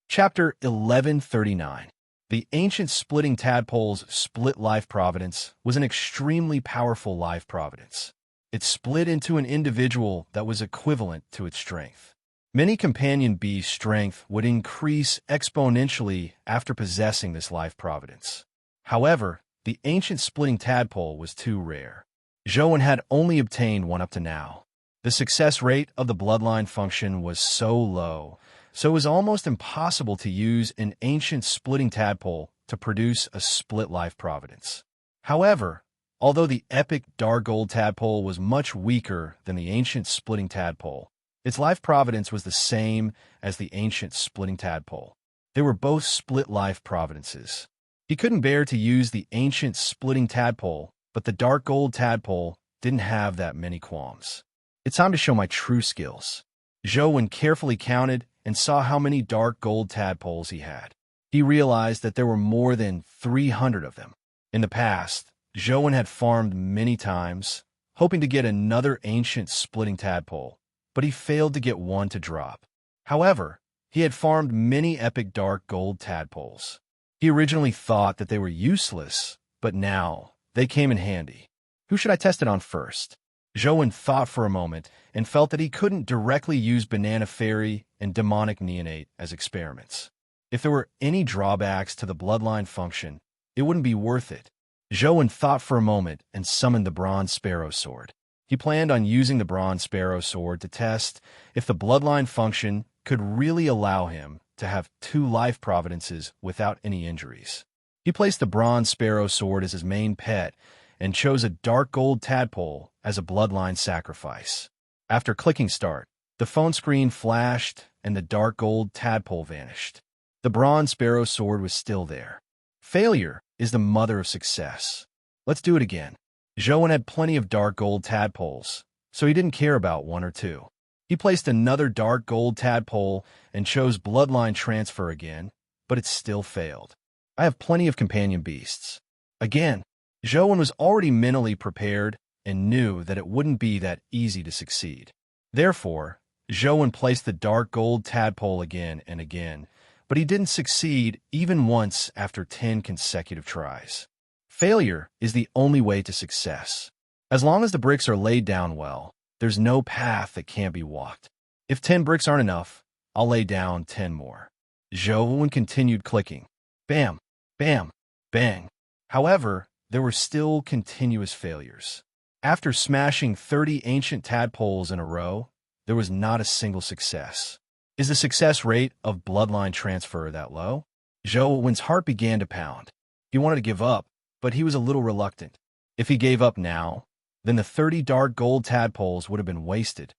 Chapter 1139. The ancient splitting tadpole's split life providence was an extremely powerful life providence. It split into an individual that was equivalent to its strength. Many companion beasts' strength would increase exponentially after possessing this life providence. However, the ancient splitting tadpole was too rare. Zhouwen had only obtained one up to now. The success rate of the bloodline function was so low, so it was almost impossible to use an ancient splitting tadpole to produce a split life providence. However, although the epic dark gold tadpole was much weaker than the ancient splitting tadpole, its life providence was the same as the ancient splitting tadpole. They were both split life providences. He couldn't bear to use the ancient splitting tadpole, but the dark gold tadpole didn't have that many qualms. It's time to show my true skills. Zhouwen carefully counted and saw how many dark gold tadpoles he had. He realized that there were more than 300 of them. In the past, Zhouwen had farmed many times, hoping to get another ancient splitting tadpole, but he failed to get one to drop. However, he had farmed many epic dark gold tadpoles. He originally thought that they were useless, but now they came in handy. Who should I test it on first? Zhouwen thought for a moment and felt that he couldn't directly use Banana Fairy and Demonic Neonate as experiments. If there were any drawbacks to the bloodline function, it wouldn't be worth it. Zhouwen thought for a moment and summoned the Bronze Sparrow Sword. He planned on using the Bronze Sparrow Sword to test if the bloodline function could really allow him to have 2 life providences without any injuries. He placed the Bronze Sparrow Sword as his main pet and chose a dark gold tadpole as a bloodline sacrifice. After clicking start, the phone screen flashed and the dark gold tadpole vanished. The Bronze Sparrow Sword was still there. Failure is the mother of success. Let's do it again. Zhouwen had plenty of dark gold tadpoles, so he didn't care about 1 or 2. He placed another dark gold tadpole and chose bloodline transfer again, but it still failed. I have plenty of companion beasts. Again, Zhouwen was already mentally prepared and knew that it wouldn't be that easy to succeed. Therefore, Zhouwen placed the dark gold tadpole again and again, but he didn't succeed even once after 10 consecutive tries. Failure is the only way to success. As long as the bricks are laid down well, there's no path that can't be walked. If 10 bricks aren't enough, I'll lay down 10 more. Zhouwen continued clicking. Bam, bam, bang. However, there were still continuous failures. After smashing 30 ancient tadpoles in a row, there was not a single success. Is the success rate of bloodline transfer that low? Zhouwen's heart began to pound. He wanted to give up, but he was a little reluctant. If he gave up now, then the 30 dark gold tadpoles would have been wasted.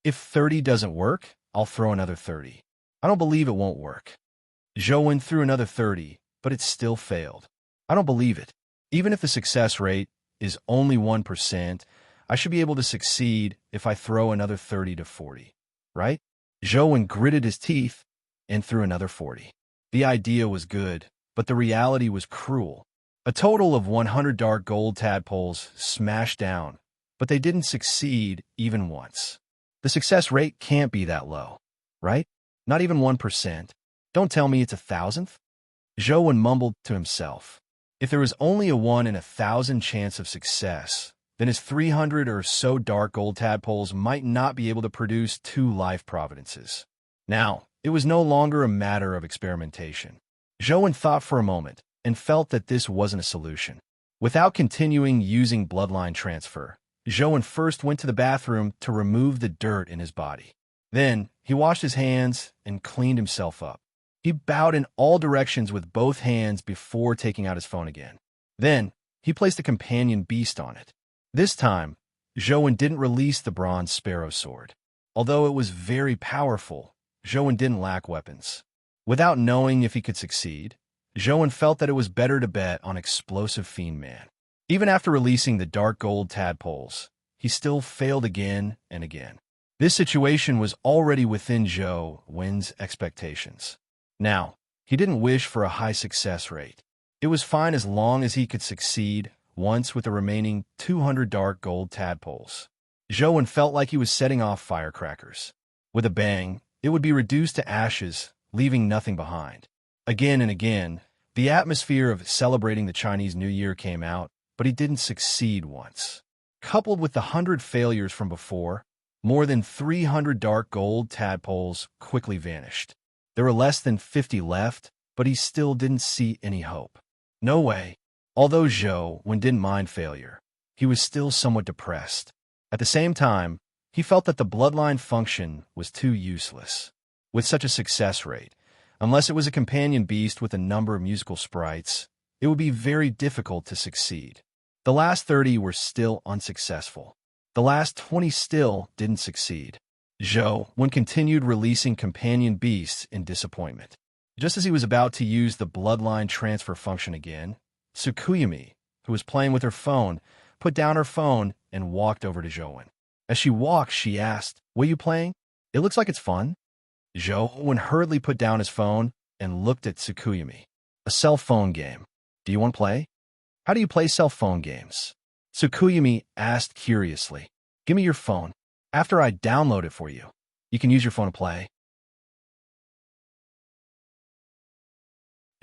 If 30 doesn't work, I'll throw another 30. I don't believe it won't work. Zhouwen threw another 30, but it still failed. I don't believe it. Even if the success rate is only 1%, I should be able to succeed if I throw another 30 to 40, right? Zhouwen gritted his teeth and threw another 40. The idea was good, but the reality was cruel. A total of 100 dark gold tadpoles smashed down, but they didn't succeed even once. The success rate can't be that low, right? Not even 1%. Don't tell me it's 1,000th. Zhouwen mumbled to himself. If there was only a 1 in 1,000 chance of success, then his 300 or so dark gold tadpoles might not be able to produce 2 life providences. Now, it was no longer a matter of experimentation. Zhou thought for a moment and felt that this wasn't a solution. Without continuing using bloodline transfer, Zhou first went to the bathroom to remove the dirt in his body. Then, he washed his hands and cleaned himself up. He bowed in all directions with both hands before taking out his phone again. Then, he placed a companion beast on it. This time, Zhou didn't release the bronze sparrow sword. Although it was very powerful, Zhou didn't lack weapons. Without knowing if he could succeed, Zhou felt that it was better to bet on explosive Fiend Man. Even after releasing the dark gold tadpoles, he still failed again and again. This situation was already within Zhou Wen's expectations. Now, he didn't wish for a high success rate. It was fine as long as he could succeed once with the remaining 200 dark gold tadpoles. Zhou felt like he was setting off firecrackers. With a bang, it would be reduced to ashes, leaving nothing behind. Again and again, the atmosphere of celebrating the Chinese New Year came out, but he didn't succeed once. Coupled with the 100 failures from before, more than 300 dark gold tadpoles quickly vanished. There were less than 50 left, but he still didn't see any hope. No way. Although Zhou didn't mind failure, he was still somewhat depressed. At the same time, he felt that the bloodline function was too useless. With such a success rate, unless it was a companion beast with a number of musical sprites, it would be very difficult to succeed. The last 30 were still unsuccessful. The last 20 still didn't succeed. Zhou continued releasing companion beasts in disappointment. Just as he was about to use the bloodline transfer function again, Tsukuyumi, who was playing with her phone, put down her phone and walked over to Zhou. As she walked, she asked, "What are you playing? It looks like it's fun." Zhou hurriedly put down his phone and looked at Tsukuyumi. "A cell phone game. Do you want to play?" "How do you play cell phone games?" Tsukuyumi asked curiously. "Give me your phone. After I download it for you, you can use your phone to play."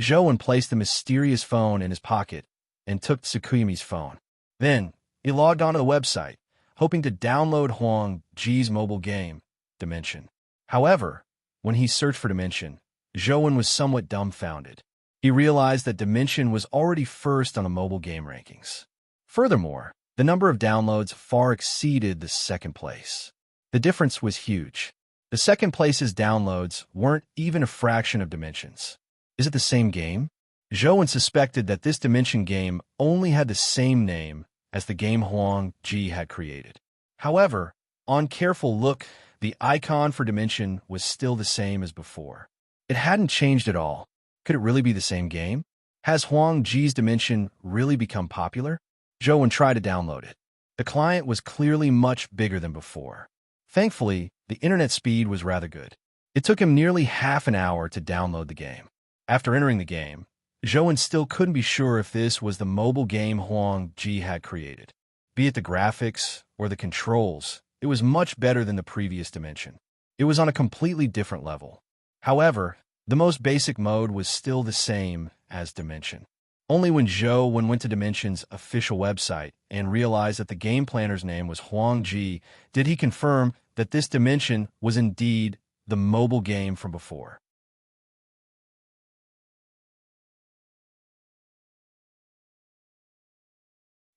Zhou placed the mysterious phone in his pocket and took Tsukuyumi's phone. Then, he logged onto the website, hoping to download Huang Ji's mobile game, Dimension. However, when he searched for Dimension, Zhou was somewhat dumbfounded. He realized that Dimension was already first on the mobile game rankings. Furthermore, the number of downloads far exceeded the second place. The difference was huge. The second place's downloads weren't even a fraction of Dimension's. Is it the same game? Zhou suspected that this Dimension game only had the same name as the game Huang Ji had created. However, on careful look, the icon for Dimension was still the same as before. It hadn't changed at all. Could it really be the same game? Has Huang Ji's Dimension really become popular? Zhou tried to download it. The client was clearly much bigger than before. Thankfully, the internet speed was rather good. It took him nearly half an hour to download the game. After entering the game, Zhou still couldn't be sure if this was the mobile game Huang Ji had created. Be it the graphics or the controls, it was much better than the previous Dimension. It was on a completely different level. However, the most basic mode was still the same as Dimension. Only when Zhou went to Dimension's official website and realized that the game planner's name was Huang Ji did he confirm that this Dimension was indeed the mobile game from before.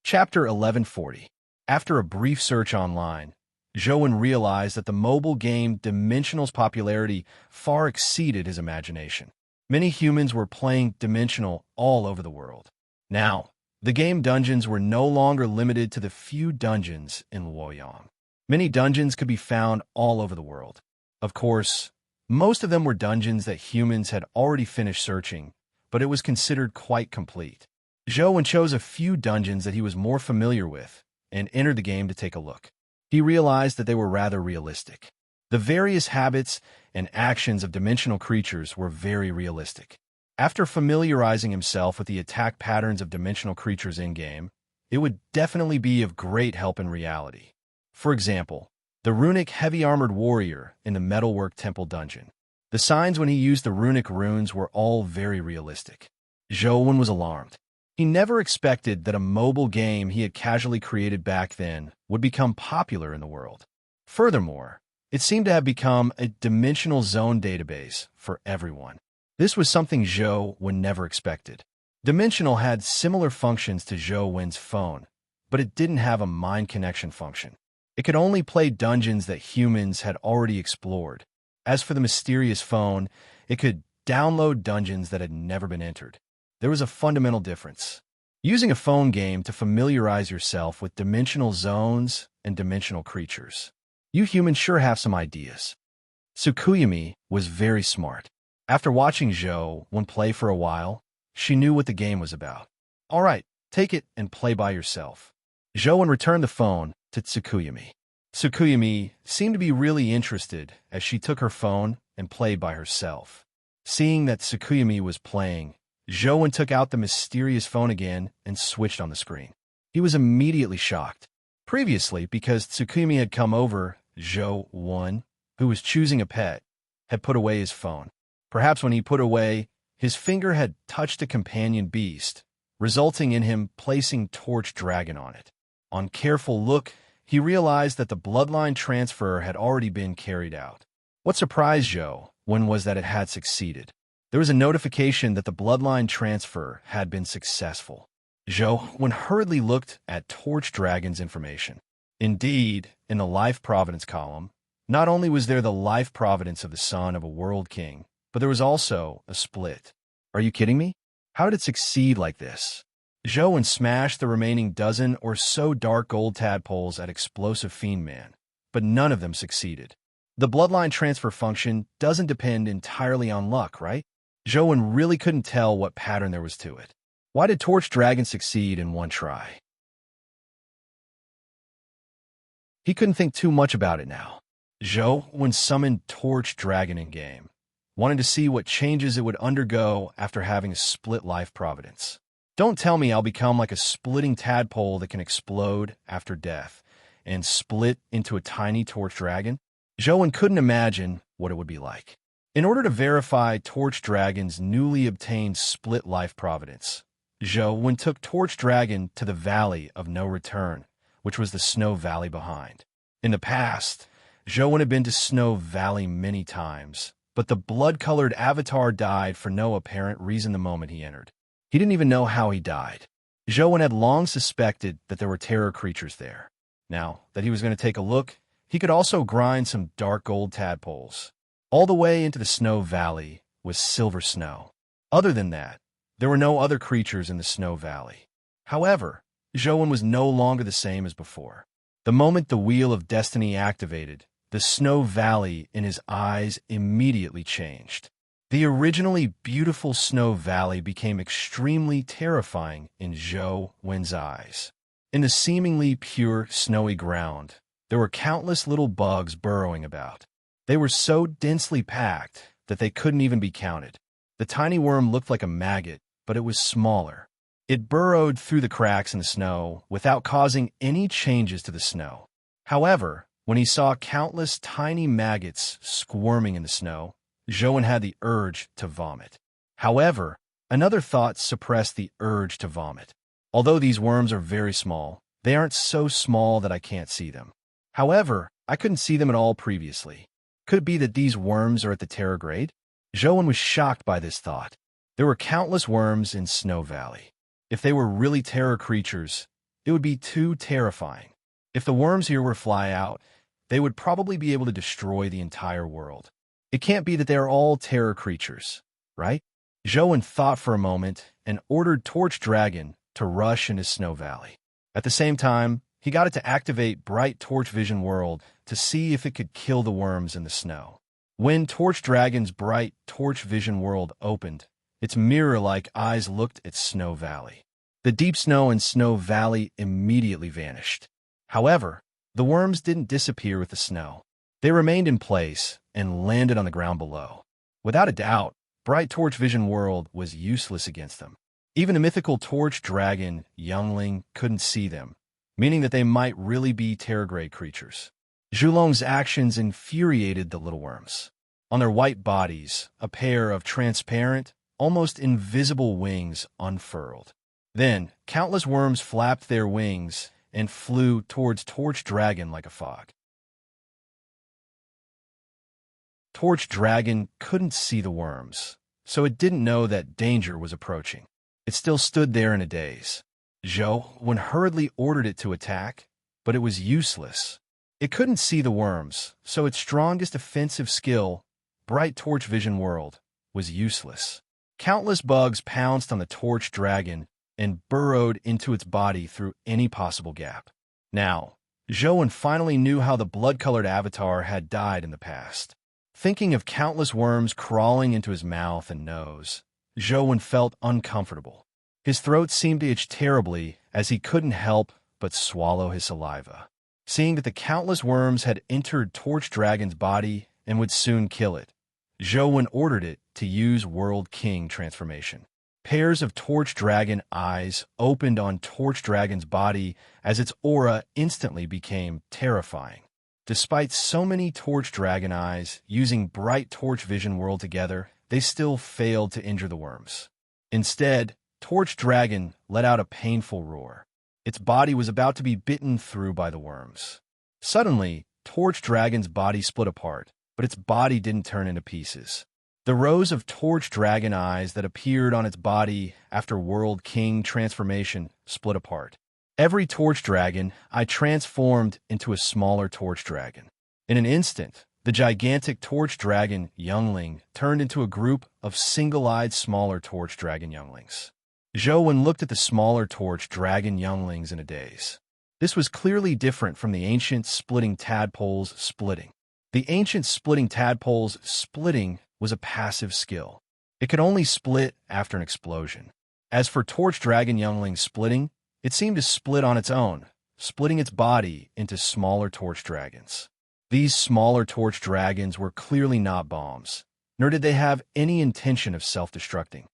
Chapter 1140. After a brief search online, Zhou realized that the mobile game Dimensional's popularity far exceeded his imagination. Many humans were playing Dimensional all over the world. Now, the game dungeons were no longer limited to the few dungeons in Luoyang. Many dungeons could be found all over the world. Of course, most of them were dungeons that humans had already finished searching, but it was considered quite complete. Zhou chose a few dungeons that he was more familiar with and entered the game to take a look. He realized that they were rather realistic. The various habits and actions of dimensional creatures were very realistic. After familiarizing himself with the attack patterns of dimensional creatures in-game, it would definitely be of great help in reality. For example, the runic heavy-armored warrior in the Metalwork Temple dungeon. The signs when he used the runic runes were all very realistic. Zhou was alarmed. He never expected that a mobile game he had casually created back then would become popular in the world. Furthermore, it seemed to have become a dimensional zone database for everyone. This was something Zhou Wen never expected. Dimensional had similar functions to Zhou Wen's phone, but it didn't have a mind connection function. It could only play dungeons that humans had already explored. As for the mysterious phone, it could download dungeons that had never been entered. There was a fundamental difference. Using a phone game to familiarize yourself with dimensional zones and dimensional creatures. You humans sure have some ideas. Tsukuyumi was very smart. After watching Zhou Wen play for a while, she knew what the game was about. All right, take it and play by yourself. Zhou Wen returned the phone to Tsukuyumi. Tsukuyumi seemed to be really interested as she took her phone and played by herself. Seeing that Tsukuyumi was playing, Zhou Wen took out the mysterious phone again and switched on the screen. He was immediately shocked. Previously, because Tsukuyumi had come over, Zhou Wen, who was choosing a pet, had put away his phone. Perhaps when he put away, his finger had touched a companion beast, resulting in him placing Torch Dragon on it. On careful look, he realized that the bloodline transfer had already been carried out. What surprised Zhou Wen was that it had succeeded. There was a notification that the bloodline transfer had been successful. Zhou Wen hurriedly looked at Torch Dragon's information. Indeed, in the Life Providence column, not only was there the life providence of the son of a world king, but there was also a split. Are you kidding me? How did it succeed like this? Zhou Wen smashed the remaining dozen or so dark gold tadpoles at Explosive Fiend Man, but none of them succeeded. The bloodline transfer function doesn't depend entirely on luck, right? Zhou Wen really couldn't tell what pattern there was to it. Why did Torch Dragon succeed in one try? He couldn't think too much about it now. Zhou Wen summoned Torch Dragon in-game, wanted to see what changes it would undergo after having a split life providence. Don't tell me I'll become like a splitting tadpole that can explode after death and split into a tiny Torch Dragon? Zhou Wen couldn't imagine what it would be like. In order to verify Torch Dragon's newly obtained split life providence, Zhou Wen took Torch Dragon to the Valley of No Return, which was the Snow Valley behind. In the past, Zhou Wen had been to Snow Valley many times, but the blood-colored avatar died for no apparent reason the moment he entered. He didn't even know how he died. Zhou Wen had long suspected that there were terror creatures there. Now that he was going to take a look, he could also grind some dark gold tadpoles. All the way into the Snow Valley was silver snow. Other than that, there were no other creatures in the Snow Valley. However, Zhou Wen was no longer the same as before. The moment the Wheel of Destiny activated, the Snow Valley in his eyes immediately changed. The originally beautiful Snow Valley became extremely terrifying in Zhou Wen's eyes. In the seemingly pure snowy ground, there were countless little bugs burrowing about. They were so densely packed that they couldn't even be counted. The tiny worm looked like a maggot, but it was smaller. It burrowed through the cracks in the snow without causing any changes to the snow. However, when he saw countless tiny maggots squirming in the snow, Zhou Wen had the urge to vomit. However, another thought suppressed the urge to vomit. Although these worms are very small, they aren't so small that I can't see them. However, I couldn't see them at all previously. Could it be that these worms are at the Terror Grade? Zhou Wen was shocked by this thought. There were countless worms in Snow Valley. If they were really terror creatures, it would be too terrifying. If the worms here were to fly out, they would probably be able to destroy the entire world. It can't be that they are all terror creatures, right? Zhou Wen thought for a moment and ordered Torch Dragon to rush into Snow Valley. At the same time, he got it to activate Bright Torch Vision World to see if it could kill the worms in the snow. When Torch Dragon's Bright Torch Vision World opened, its mirror-like eyes looked at Snow Valley. The deep snow in Snow Valley immediately vanished. However, the worms didn't disappear with the snow. They remained in place and landed on the ground below. Without a doubt, Bright Torch Vision World was useless against them. Even a mythical Torch Dragon youngling couldn't see them, meaning that they might really be terror-grade creatures. Zhulong's actions infuriated the little worms. On their white bodies, a pair of transparent, almost invisible wings unfurled. Then, countless worms flapped their wings and flew towards Torch Dragon like a fog. Torch Dragon couldn't see the worms, so it didn't know that danger was approaching. It still stood there in a daze. Zhou hurriedly ordered it to attack, but it was useless. It couldn't see the worms, so its strongest offensive skill, Bright Torch Vision World, was useless. Countless bugs pounced on the Torch Dragon and burrowed into its body through any possible gap. Now, Zhou finally knew how the blood-colored avatar had died in the past. Thinking of countless worms crawling into his mouth and nose, Zhou felt uncomfortable. His throat seemed to itch terribly as he couldn't help but swallow his saliva. Seeing that the countless worms had entered Torch Dragon's body and would soon kill it, Zhou ordered it to use World King transformation. Pairs of Torch Dragon eyes opened on Torch Dragon's body as its aura instantly became terrifying. Despite so many Torch Dragon eyes using Bright Torch Vision World together, they still failed to injure the worms. Instead, Torch Dragon let out a painful roar. Its body was about to be bitten through by the worms. Suddenly, Torch Dragon's body split apart, but its body didn't turn into pieces. The rows of Torch Dragon eyes that appeared on its body after World King transformation split apart. Every Torch Dragon eye transformed into a smaller Torch Dragon. In an instant, the gigantic Torch Dragon youngling turned into a group of single-eyed smaller Torch Dragon younglings. Zhou looked at the smaller Torch Dragon younglings in a daze. This was clearly different from the ancient splitting tadpoles splitting. The ancient splitting tadpoles splitting was a passive skill. It could only split after an explosion. As for Torch Dragon younglings splitting, it seemed to split on its own, splitting its body into smaller Torch Dragons. These smaller Torch Dragons were clearly not bombs, nor did they have any intention of self-destructing.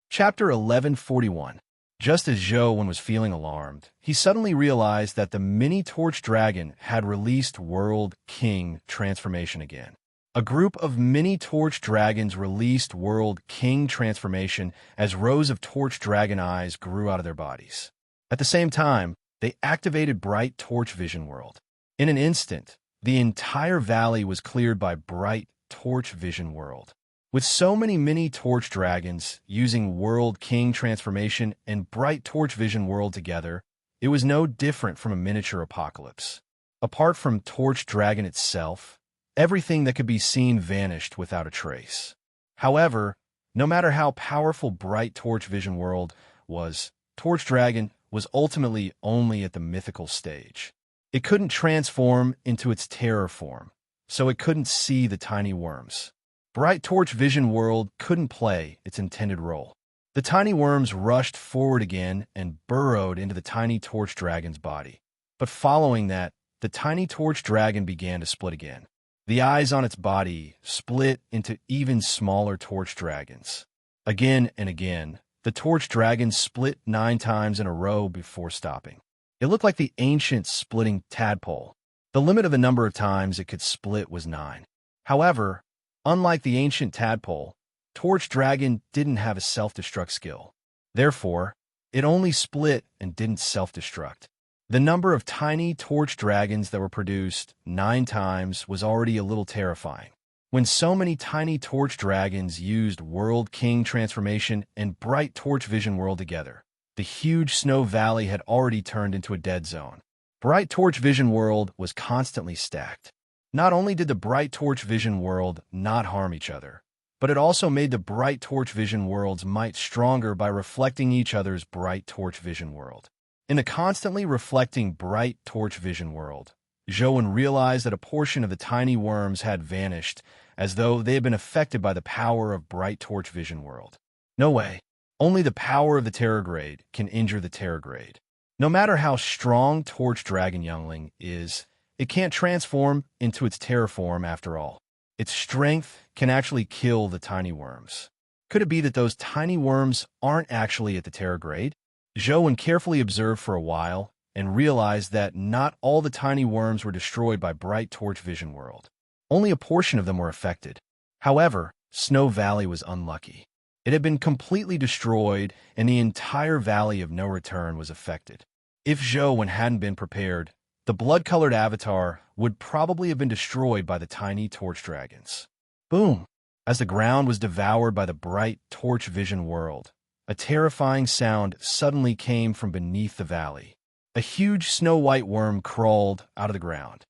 Chapter 1141. Just as Zhou was feeling alarmed, he suddenly realized that the mini Torch Dragon had released World King transformation again. A group of mini Torch Dragons released World King transformation as rows of Torch Dragon eyes grew out of their bodies. At the same time, they activated Bright Torch Vision World. In an instant, the entire valley was cleared by Bright Torch Vision World. With so many mini Torch Dragons using World King transformation and Bright Torch Vision World together, it was no different from a miniature apocalypse. Apart from Torch Dragon itself, everything that could be seen vanished without a trace. However, no matter how powerful Bright Torch Vision World was, Torch Dragon was ultimately only at the mythical stage. It couldn't transform into its terror form, so it couldn't see the tiny worms. Bright Torch Vision World couldn't play its intended role. The tiny worms rushed forward again and burrowed into the tiny Torch Dragon's body. But following that, the tiny Torch Dragon began to split again. The eyes on its body split into even smaller Torch Dragons. Again and again, the Torch Dragon split 9 times in a row before stopping. It looked like the ancient splitting tadpole. The limit of the number of times it could split was 9. However, unlike the ancient tadpole, Torch Dragon didn't have a self-destruct skill. Therefore, it only split and didn't self-destruct. The number of tiny Torch Dragons that were produced 9 times was already a little terrifying. When so many tiny Torch Dragons used World King transformation and Bright Torch Vision World together, the huge snow valley had already turned into a dead zone. Bright Torch Vision World was constantly stacked. Not only did the Bright Torch Vision World not harm each other, but it also made the Bright Torch Vision World's might stronger by reflecting each other's Bright Torch Vision World. In the constantly reflecting Bright Torch Vision World, Zhou realized that a portion of the tiny worms had vanished, as though they had been affected by the power of Bright Torch Vision World. No way. Only the power of the Terrorgrade can injure the Terrorgrade. No matter how strong Torch Dragon Youngling is, it can't transform into its terror form after all. Its strength can actually kill the tiny worms. Could it be that those tiny worms aren't actually at the Terrorgrade? Zhou carefully observed for a while and realized that not all the tiny worms were destroyed by Bright Torch Vision World. Only a portion of them were affected. However, Snow Valley was unlucky. It had been completely destroyed, and the entire Valley of No Return was affected. If Zhou hadn't been prepared, the blood-colored avatar would probably have been destroyed by the tiny torch dragons. Boom! As the ground was devoured by the bright torch vision world, a terrifying sound suddenly came from beneath the valley. A huge snow-white worm crawled out of the ground.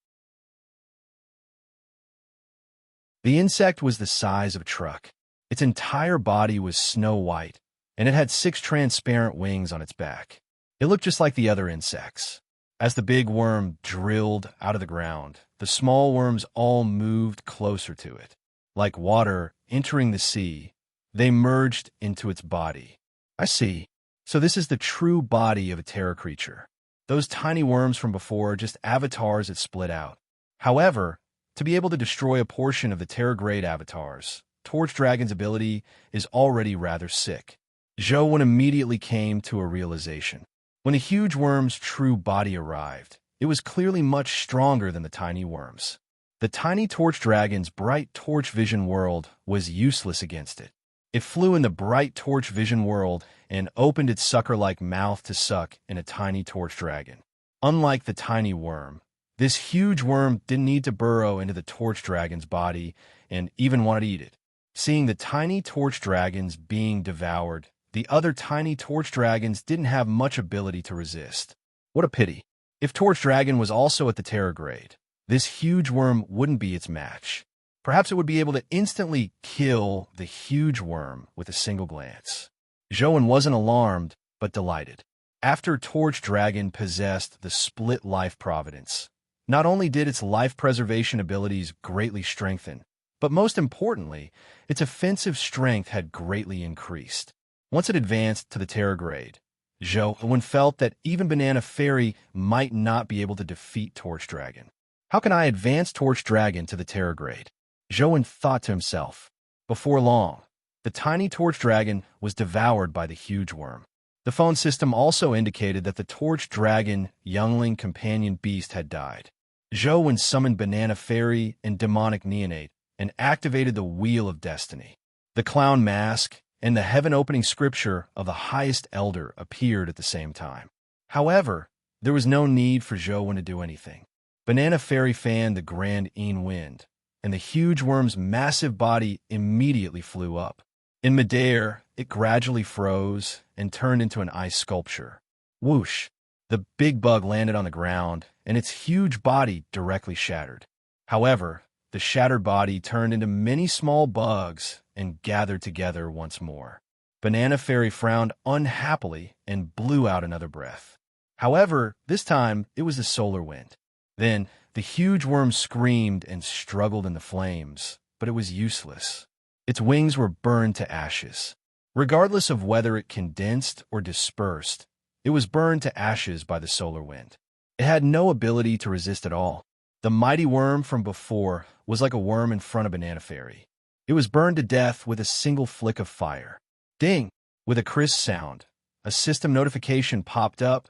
The insect was the size of a truck. Its entire body was snow-white, and it had 6 transparent wings on its back. It looked just like the other insects. As the big worm drilled out of the ground, the small worms all moved closer to it. Like water entering the sea, they merged into its body. I see. So this is the true body of a terror creature. Those tiny worms from before are just avatars that split out. However, to be able to destroy a portion of the terror-grade avatars, Torch Dragon's ability is already rather sick. Zhou immediately came to a realization. When the huge worm's true body arrived, it was clearly much stronger than the tiny worms. The tiny torch dragon's bright torch vision world was useless against it. It flew in the bright torch vision world and opened its sucker-like mouth to suck in a tiny torch dragon. Unlike the tiny worm, this huge worm didn't need to burrow into the torch dragon's body and even want to eat it. Seeing the tiny torch dragons being devoured, the other tiny torch dragons didn't have much ability to resist. What a pity. If Torch Dragon was also at the terror grade, this huge worm wouldn't be its match. Perhaps it would be able to instantly kill the huge worm with a single glance. Zhou wasn't alarmed, but delighted. After Torch Dragon possessed the Split Life Providence, not only did its life preservation abilities greatly strengthen, but most importantly, its offensive strength had greatly increased. Once it advanced to the terror grade, Zhou felt that even Banana Fairy might not be able to defeat Torch Dragon. How can I advance Torch Dragon to the terror grade? Zhou thought to himself. Before long, the tiny Torch Dragon was devoured by the huge worm. The phone system also indicated that the Torch Dragon youngling companion beast had died. Zhou summoned Banana Fairy and Demonic Neonate and activated the Wheel of Destiny. The clown mask and the heaven-opening scripture of the highest elder appeared at the same time. However, there was no need for Zhou to do anything. Banana Fairy fanned the Grand Een wind, and the huge worm's massive body immediately flew up. In midair, it gradually froze and turned into an ice sculpture. Whoosh! The big bug landed on the ground, and its huge body directly shattered. However, the shattered body turned into many small bugs and gathered together once more. Banana Fairy frowned unhappily and blew out another breath. However, this time it was the solar wind. Then the huge worm screamed and struggled in the flames, but it was useless. Its wings were burned to ashes. Regardless of whether it condensed or dispersed, it was burned to ashes by the solar wind. It had no ability to resist at all. The mighty worm from before was like a worm in front of Banana Fairy. It was burned to death with a single flick of fire. Ding! With a crisp sound, a system notification popped up.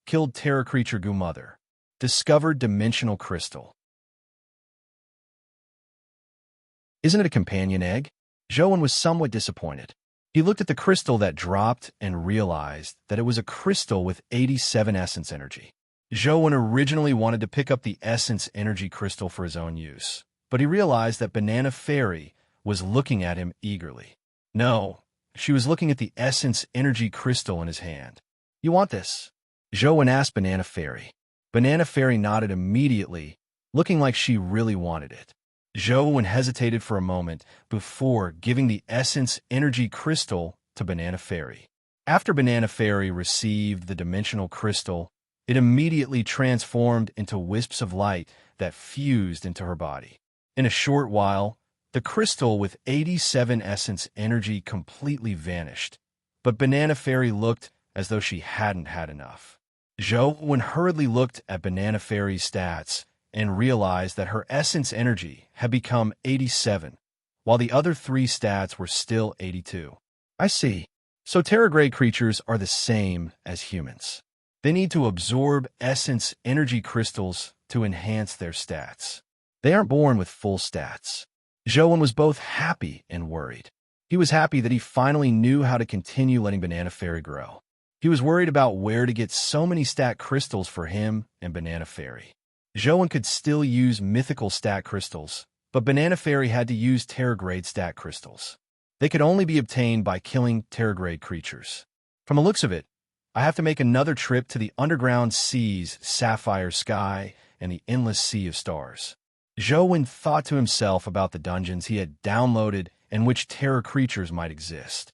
Killed terror creature Goo Mother. Discovered dimensional crystal. Isn't it a companion egg? Zhou was somewhat disappointed. He looked at the crystal that dropped and realized that it was a crystal with 87 essence energy. Zhou originally wanted to pick up the essence energy crystal for his own use, but he realized that Banana Fairy was looking at him eagerly. No, she was looking at the essence energy crystal in his hand. You want this? Zhou asked Banana Fairy. Banana Fairy nodded immediately, looking like she really wanted it. Zhou hesitated for a moment before giving the essence energy crystal to Banana Fairy. After Banana Fairy received the dimensional crystal, it immediately transformed into wisps of light that fused into her body. In a short while, the crystal with 87 essence energy completely vanished, but Banana Fairy looked as though she hadn't had enough. Zhou hurriedly looked at Banana Fairy's stats and realized that her essence energy had become 87, while the other 3 stats were still 82. I see. So terror-grade creatures are the same as humans. They need to absorb essence energy crystals to enhance their stats. They aren't born with full stats. Zhou was both happy and worried. He was happy that he finally knew how to continue letting Banana Fairy grow. He was worried about where to get so many stat crystals for him and Banana Fairy. Zhou could still use mythical stat crystals, but Banana Fairy had to use Terrorgrade stat crystals. They could only be obtained by killing Terrorgrade creatures. From the looks of it, I have to make another trip to the underground seas, sapphire sky, and the endless sea of stars. Zhou thought to himself about the dungeons he had downloaded and which terror creatures might exist.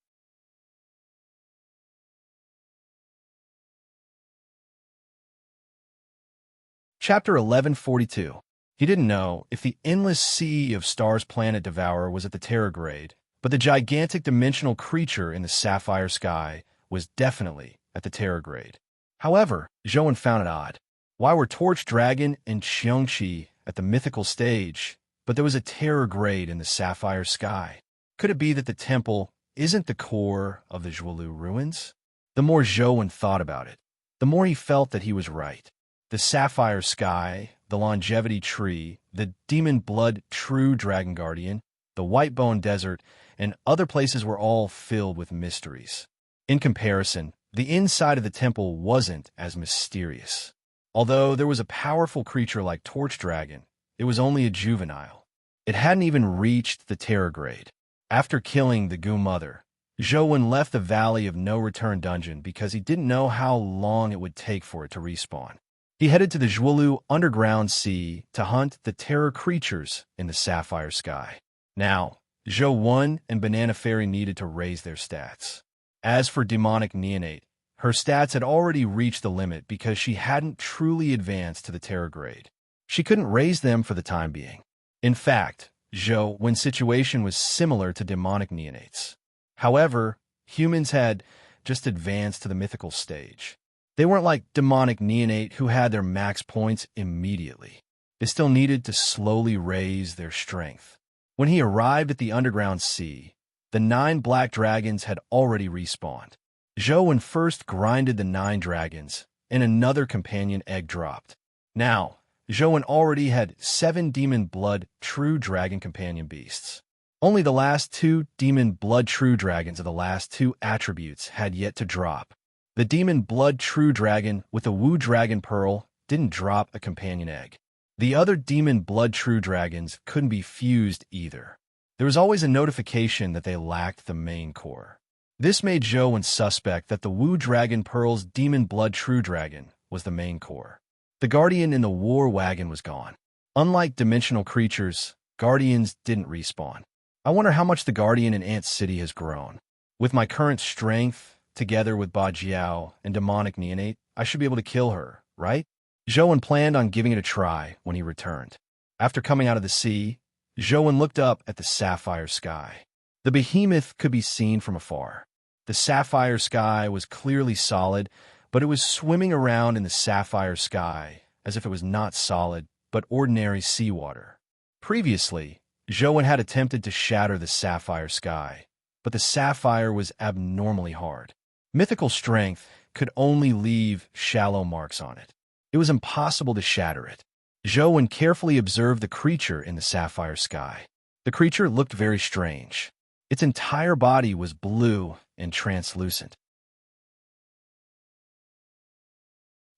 Chapter 1142. He didn't know if the endless sea of stars planet Devourer was at the Terrorgrade, but the gigantic dimensional creature in the sapphire sky was definitely at the Terrorgrade. However, Zhou found it odd. Why were Torch Dragon and Xiongqi at the mythical stage, but there was a Terrorgrade in the sapphire sky? Could it be that the temple isn't the core of the Zhuolu ruins? The more Zhou thought about it, the more he felt that he was right. The sapphire sky, the longevity tree, the demon blood true dragon guardian, the white bone desert, and other places were all filled with mysteries. In comparison, the inside of the temple wasn't as mysterious. Although there was a powerful creature like Torch Dragon, it was only a juvenile. It hadn't even reached the Terrorgrade. After killing the Goo Mother, Zhou left the Valley of No Return dungeon because he didn't know how long it would take for it to respawn. He headed to the Zhuolu underground sea to hunt the terror creatures in the sapphire sky. Now, Zhou and Banana Fairy needed to raise their stats. As for demonic neonate, her stats had already reached the limit because she hadn't truly advanced to the Terrorgrade. She couldn't raise them for the time being. In fact, Zhou's situation was similar to demonic neonates. However, humans had just advanced to the mythical stage. They weren't like demonic neonate who had their max points immediately. They still needed to slowly raise their strength. When he arrived at the underground sea, the 9 black dragons had already respawned. Zhou first grinded the 9 dragons, and another companion egg dropped. Now, Zhou already had 7 demon blood true dragon companion beasts. Only the last 2 demon blood true dragons of the last 2 attributes had yet to drop. The demon blood true dragon with the Wu Dragon Pearl didn't drop a companion egg. The other demon blood true dragons couldn't be fused either. There was always a notification that they lacked the main core. This made Zhou suspect that the Wu Dragon Pearl's demon blood true dragon was the main core. The guardian in the war wagon was gone. Unlike dimensional creatures, guardians didn't respawn. I wonder how much the guardian in Ant City has grown. With my current strength, together with Ba Jiao and demonic neonate, I should be able to kill her, right? Zhou planned on giving it a try when he returned. After coming out of the sea, Zhou looked up at the sapphire sky. The behemoth could be seen from afar. The sapphire sky was clearly solid, but it was swimming around in the sapphire sky as if it was not solid, but ordinary seawater. Previously, Zhou had attempted to shatter the sapphire sky, but the sapphire was abnormally hard. Mythical strength could only leave shallow marks on it. It was impossible to shatter it. Zhou carefully observed the creature in the sapphire sky. The creature looked very strange. Its entire body was blue and translucent.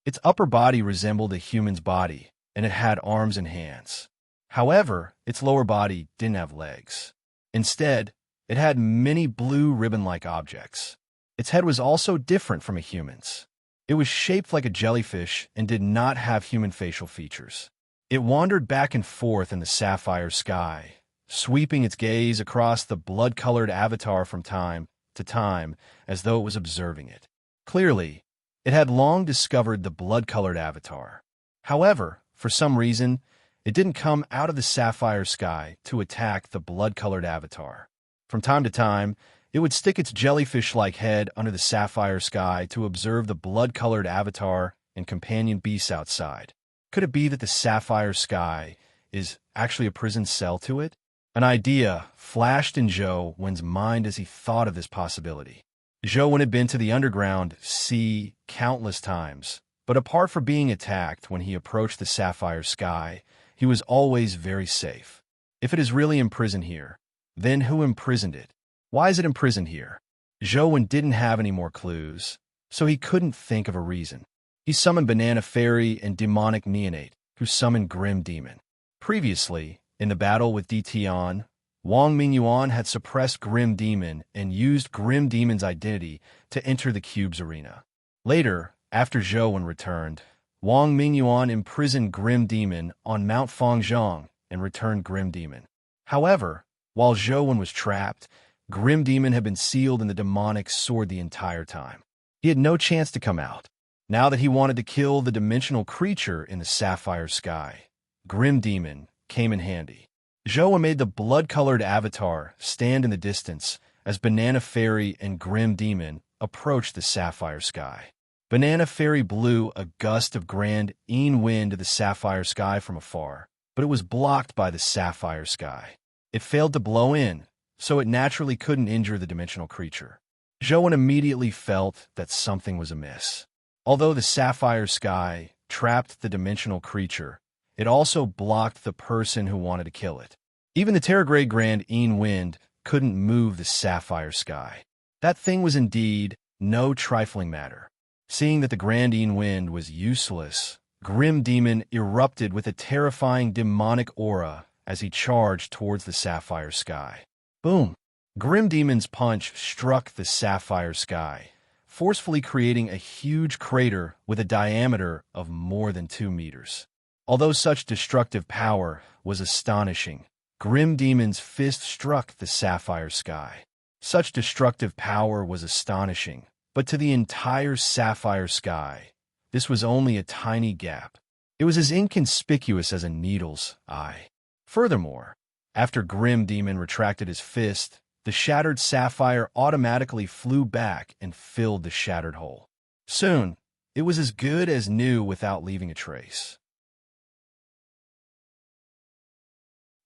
Its upper body resembled a human's body, and it had arms and hands. However, its lower body didn't have legs. Instead, it had many blue ribbon-like objects. Its head was also different from a human's. It was shaped like a jellyfish and did not have human facial features. It wandered back and forth in the sapphire sky, sweeping its gaze across the blood-colored avatar from time to time as though it was observing it. Clearly, it had long discovered the blood-colored avatar. However, for some reason, it didn't come out of the sapphire sky to attack the blood-colored avatar. From time to time, it would stick its jellyfish-like head under the sapphire sky to observe the blood-colored avatar and companion beasts outside. Could it be that the sapphire sky is actually a prison cell to it? An idea flashed in Zhou's mind as he thought of this possibility. Zhou had been to the underground sea countless times, but apart from being attacked when he approached the sapphire sky, he was always very safe. If it is really imprisoned here, then who imprisoned it? Why is it imprisoned here? Zhou didn't have any more clues, so he couldn't think of a reason. He summoned Banana Fairy and Demonic Neonate, who summoned Grim Demon. Previously, in the battle with Tian, Wang Mingyuan had suppressed Grim Demon and used Grim Demon's identity to enter the cube's arena. Later, after Zhou returned, Wang Mingyuan imprisoned Grim Demon on Mount Fangzhong and returned Grim Demon. However, while Zhou was trapped, Grim Demon had been sealed in the demonic sword the entire time. He had no chance to come out. Now that he wanted to kill the dimensional creature in the sapphire sky, Grim Demon came in handy. Zhou made the blood-colored avatar stand in the distance as Banana Fairy and Grim Demon approached the sapphire sky. Banana Fairy blew a gust of grand wind to the sapphire sky from afar, but it was blocked by the sapphire sky. It failed to blow in, so it naturally couldn't injure the dimensional creature. Zhou immediately felt that something was amiss. Although the sapphire sky trapped the dimensional creature, it also blocked the person who wanted to kill it. Even the Terragrade Grand Wind couldn't move the sapphire sky. That thing was indeed no trifling matter. Seeing that the Grand Wind was useless, Grim Demon erupted with a terrifying demonic aura as he charged towards the sapphire sky. Boom! Grim Demon's punch struck the sapphire sky, forcefully creating a huge crater with a diameter of more than 2 meters. Although such destructive power was astonishing, Grim Demon's fist struck the sapphire sky. Such destructive power was astonishing, but to the entire sapphire sky, this was only a tiny gap. It was as inconspicuous as a needle's eye. Furthermore, after Grim Demon retracted his fist, the shattered sapphire automatically flew back and filled the shattered hole. Soon, it was as good as new without leaving a trace.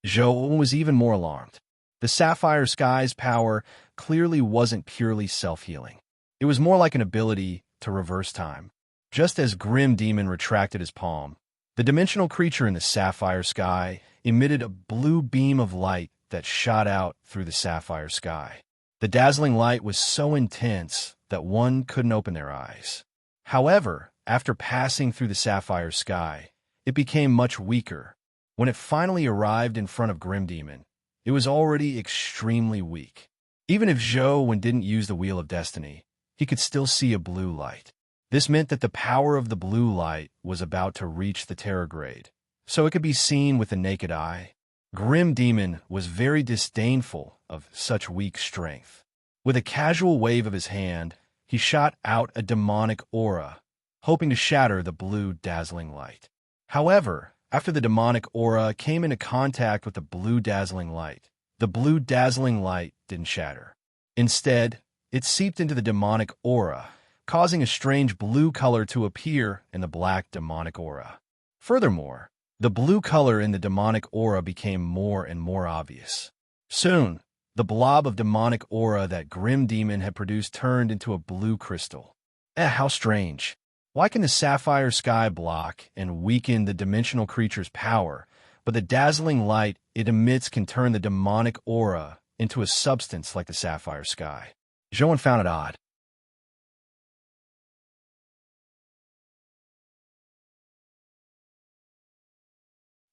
Zhou was even more alarmed. The sapphire sky's power clearly wasn't purely self-healing. It was more like an ability to reverse time. Just as Grim Demon retracted his palm, the dimensional creature in the sapphire sky emitted a blue beam of light that shot out through the sapphire sky. The dazzling light was so intense that one couldn't open their eyes. However, after passing through the sapphire sky, it became much weaker. When it finally arrived in front of Grim Demon, it was already extremely weak. Even if Zhou didn't use the Wheel of Destiny, he could still see a blue light. This meant that the power of the blue light was about to reach the Terragrade, so it could be seen with the naked eye. Grim Demon was very disdainful of such weak strength. With a casual wave of his hand, he shot out a demonic aura, hoping to shatter the blue dazzling light. However, after the demonic aura came into contact with the blue dazzling light, the blue dazzling light didn't shatter. Instead, it seeped into the demonic aura, causing a strange blue color to appear in the black demonic aura. Furthermore, the blue color in the demonic aura became more and more obvious. Soon, the blob of demonic aura that Grim Demon had produced turned into a blue crystal. How strange. Why can the sapphire sky block and weaken the dimensional creature's power, but the dazzling light it emits can turn the demonic aura into a substance like the sapphire sky? Zhou found it odd.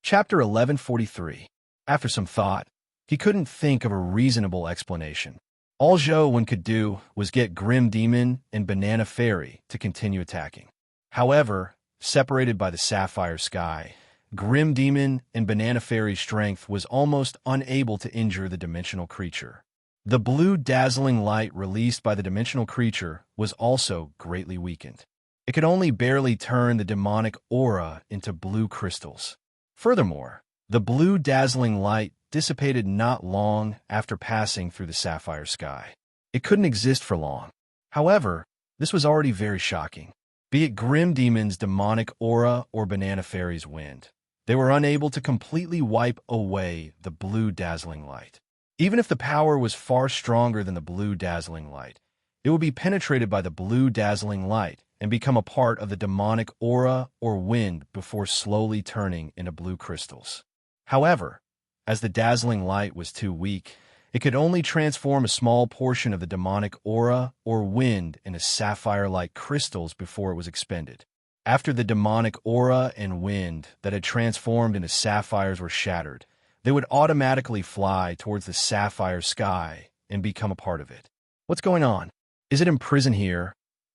Chapter 1143. After some thought, he couldn't think of a reasonable explanation. All Zhou could do was get Grim Demon and Banana Fairy to continue attacking. However, separated by the sapphire sky, Grim Demon and Banana Fairy's strength was almost unable to injure the dimensional creature. The blue dazzling light released by the dimensional creature was also greatly weakened. It could only barely turn the demonic aura into blue crystals. Furthermore, the blue dazzling light dissipated not long after passing through the sapphire sky. It couldn't exist for long. However, this was already very shocking. Be it Grim Demon's demonic aura or Banana Fairy's wind, they were unable to completely wipe away the blue dazzling light. Even if the power was far stronger than the blue dazzling light, it would be penetrated by the blue dazzling light and become a part of the demonic aura or wind before slowly turning into blue crystals. However, as the dazzling light was too weak, it could only transform a small portion of the demonic aura or wind into sapphire-like crystals before it was expended. After the demonic aura and wind that had transformed into sapphires were shattered, they would automatically fly towards the sapphire sky and become a part of it. What's going on? Is it imprisoned here,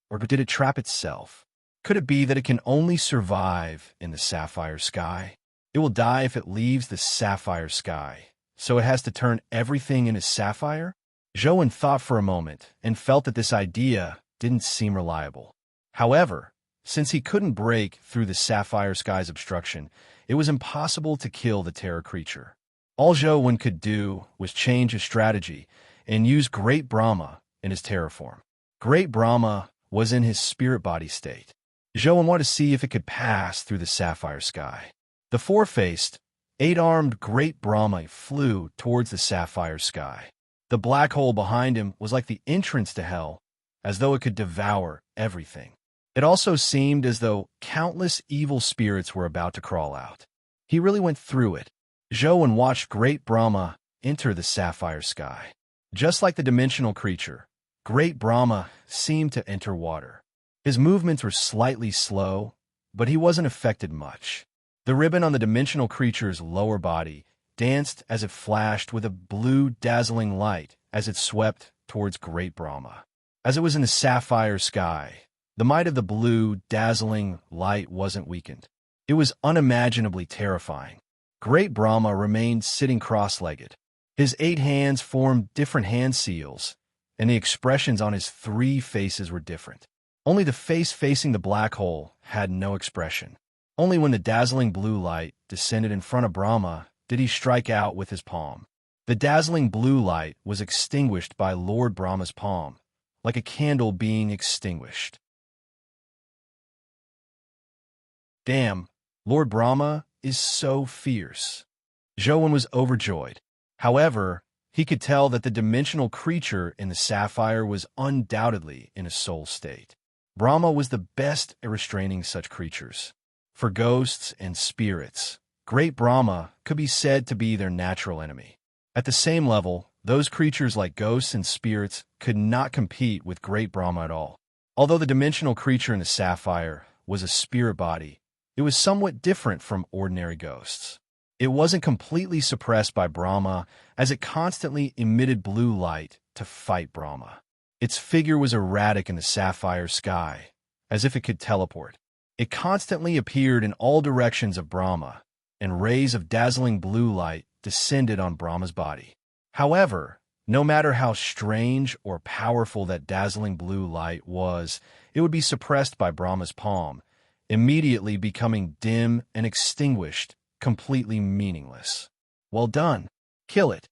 or did it trap itself? Could it be that it can only survive in the sapphire sky? It will die if it leaves the sapphire sky, so it has to turn everything into sapphire? Zhou thought for a moment and felt that this idea didn't seem reliable. However, since he couldn't break through the sapphire sky's obstruction, it was impossible to kill the terror creature. All Zhou could do was change his strategy and use Great Brahma in his terror form. Great Brahma was in his spirit body state. Zhou wanted to see if it could pass through the sapphire sky. The four-faced, eight-armed Great Brahma flew towards the sapphire sky. The black hole behind him was like the entrance to hell, as though it could devour everything. It also seemed as though countless evil spirits were about to crawl out. He really went through it. Zhou watched Great Brahma enter the sapphire sky. Just like the dimensional creature, Great Brahma seemed to enter water. His movements were slightly slow, but he wasn't affected much. The ribbon on the dimensional creature's lower body danced as it flashed with a blue, dazzling light as it swept towards Great Brahma. As it was in the sapphire sky, the might of the blue, dazzling light wasn't weakened. It was unimaginably terrifying. Great Brahma remained sitting cross-legged. His 8 hands formed different hand seals, and the expressions on his 3 faces were different. Only the face facing the black hole had no expression. Only when the dazzling blue light descended in front of Brahma did he strike out with his palm. The dazzling blue light was extinguished by Lord Brahma's palm, like a candle being extinguished. Damn, Lord Brahma is so fierce. Zhou was overjoyed. However, he could tell that the dimensional creature in the sapphire was undoubtedly in a soul state. Brahma was the best at restraining such creatures. For ghosts and spirits, Great Brahma could be said to be their natural enemy. At the same level, those creatures like ghosts and spirits could not compete with Great Brahma at all. Although the dimensional creature in the sapphire was a spirit body, it was somewhat different from ordinary ghosts. It wasn't completely suppressed by Brahma, as it constantly emitted blue light to fight Brahma. Its figure was erratic in the sapphire sky, as if it could teleport. It constantly appeared in all directions of Brahma, and rays of dazzling blue light descended on Brahma's body. However, no matter how strange or powerful that dazzling blue light was, it would be suppressed by Brahma's palm, immediately becoming dim and extinguished, completely meaningless. Well done. Kill it.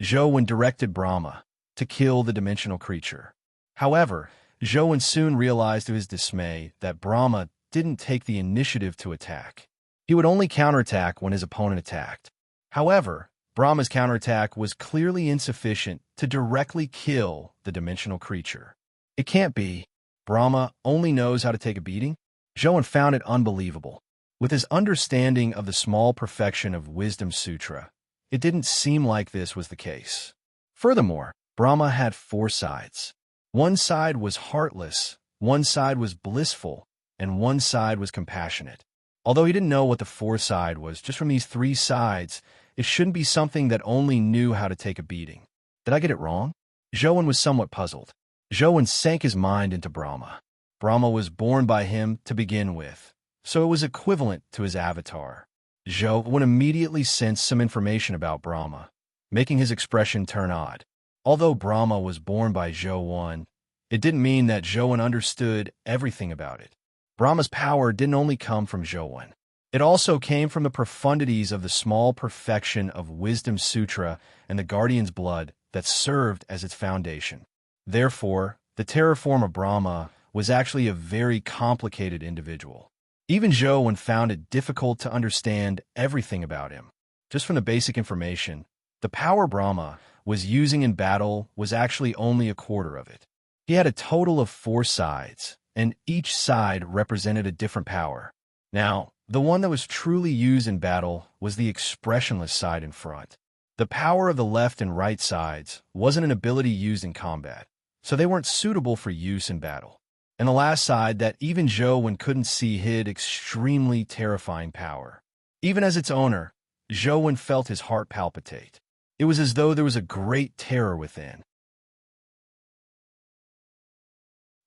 Zhou directed Brahma to kill the dimensional creature. However, Zhou soon realized to his dismay that Brahma didn't take the initiative to attack. He would only counterattack when his opponent attacked. However, Brahma's counterattack was clearly insufficient to directly kill the dimensional creature. It can't be. Brahma only knows how to take a beating? Zhou found it unbelievable. With his understanding of the small perfection of Wisdom Sutra, it didn't seem like this was the case. Furthermore, Brahma had 4 sides. One side was heartless, one side was blissful, and one side was compassionate. Although he didn't know what the 4th side was, just from these 3 sides, it shouldn't be something that only knew how to take a beating. Did I get it wrong? Zhou was somewhat puzzled. Zhou sank his mind into Brahma. Brahma was born by him to begin with, so it was equivalent to his avatar. Zhou would immediately sense some information about Brahma, making his expression turn odd. Although Brahma was born by Zhou, it didn't mean that Zhou understood everything about it. Brahma's power didn't only come from Zhou. It also came from the profundities of the small perfection of Wisdom Sutra and the Guardian's blood that served as its foundation. Therefore, the terraform of Brahma was actually a very complicated individual. Even Zhou found it difficult to understand everything about him. Just from the basic information, the power Brahma was using in battle was actually only a quarter of it. He had a total of 4 sides, and each side represented a different power. Now, the one that was truly used in battle was the expressionless side in front. The power of the left and right sides wasn't an ability used in combat, so they weren't suitable for use in battle. And the last side that even Zhou couldn't see hid extremely terrifying power. Even as its owner, Zhou felt his heart palpitate. It was as though there was a great terror within.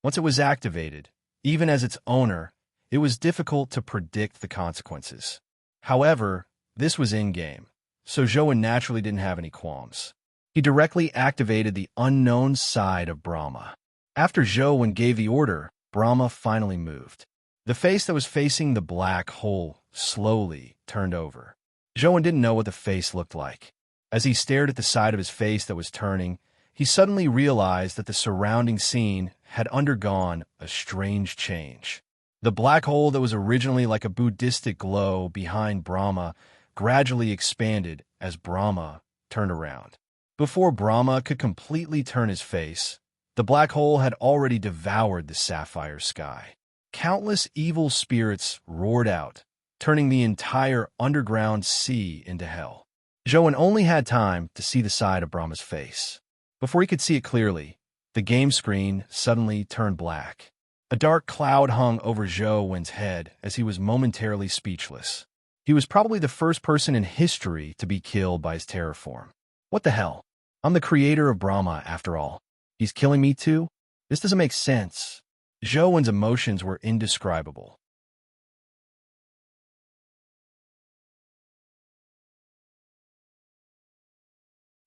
Once it was activated, even as its owner, it was difficult to predict the consequences. However, this was in-game, so Zhou naturally didn't have any qualms. He directly activated the unknown side of Brahma. After Zhou gave the order, Brahma finally moved. The face that was facing the black hole slowly turned over. Zhou didn't know what the face looked like. As he stared at the side of his face that was turning, he suddenly realized that the surrounding scene had undergone a strange change. The black hole that was originally like a Buddhistic glow behind Brahma gradually expanded as Brahma turned around. Before Brahma could completely turn his face, the black hole had already devoured the sapphire sky. Countless evil spirits roared out, turning the entire underground sea into hell. Zhou only had time to see the side of Brahma's face. Before he could see it clearly, the game screen suddenly turned black. A dark cloud hung over Zhou's head as he was momentarily speechless. He was probably the first person in history to be killed by his terror form. What the hell? I'm the creator of Brahma, after all. He's killing me too? This doesn't make sense. Zhou's emotions were indescribable.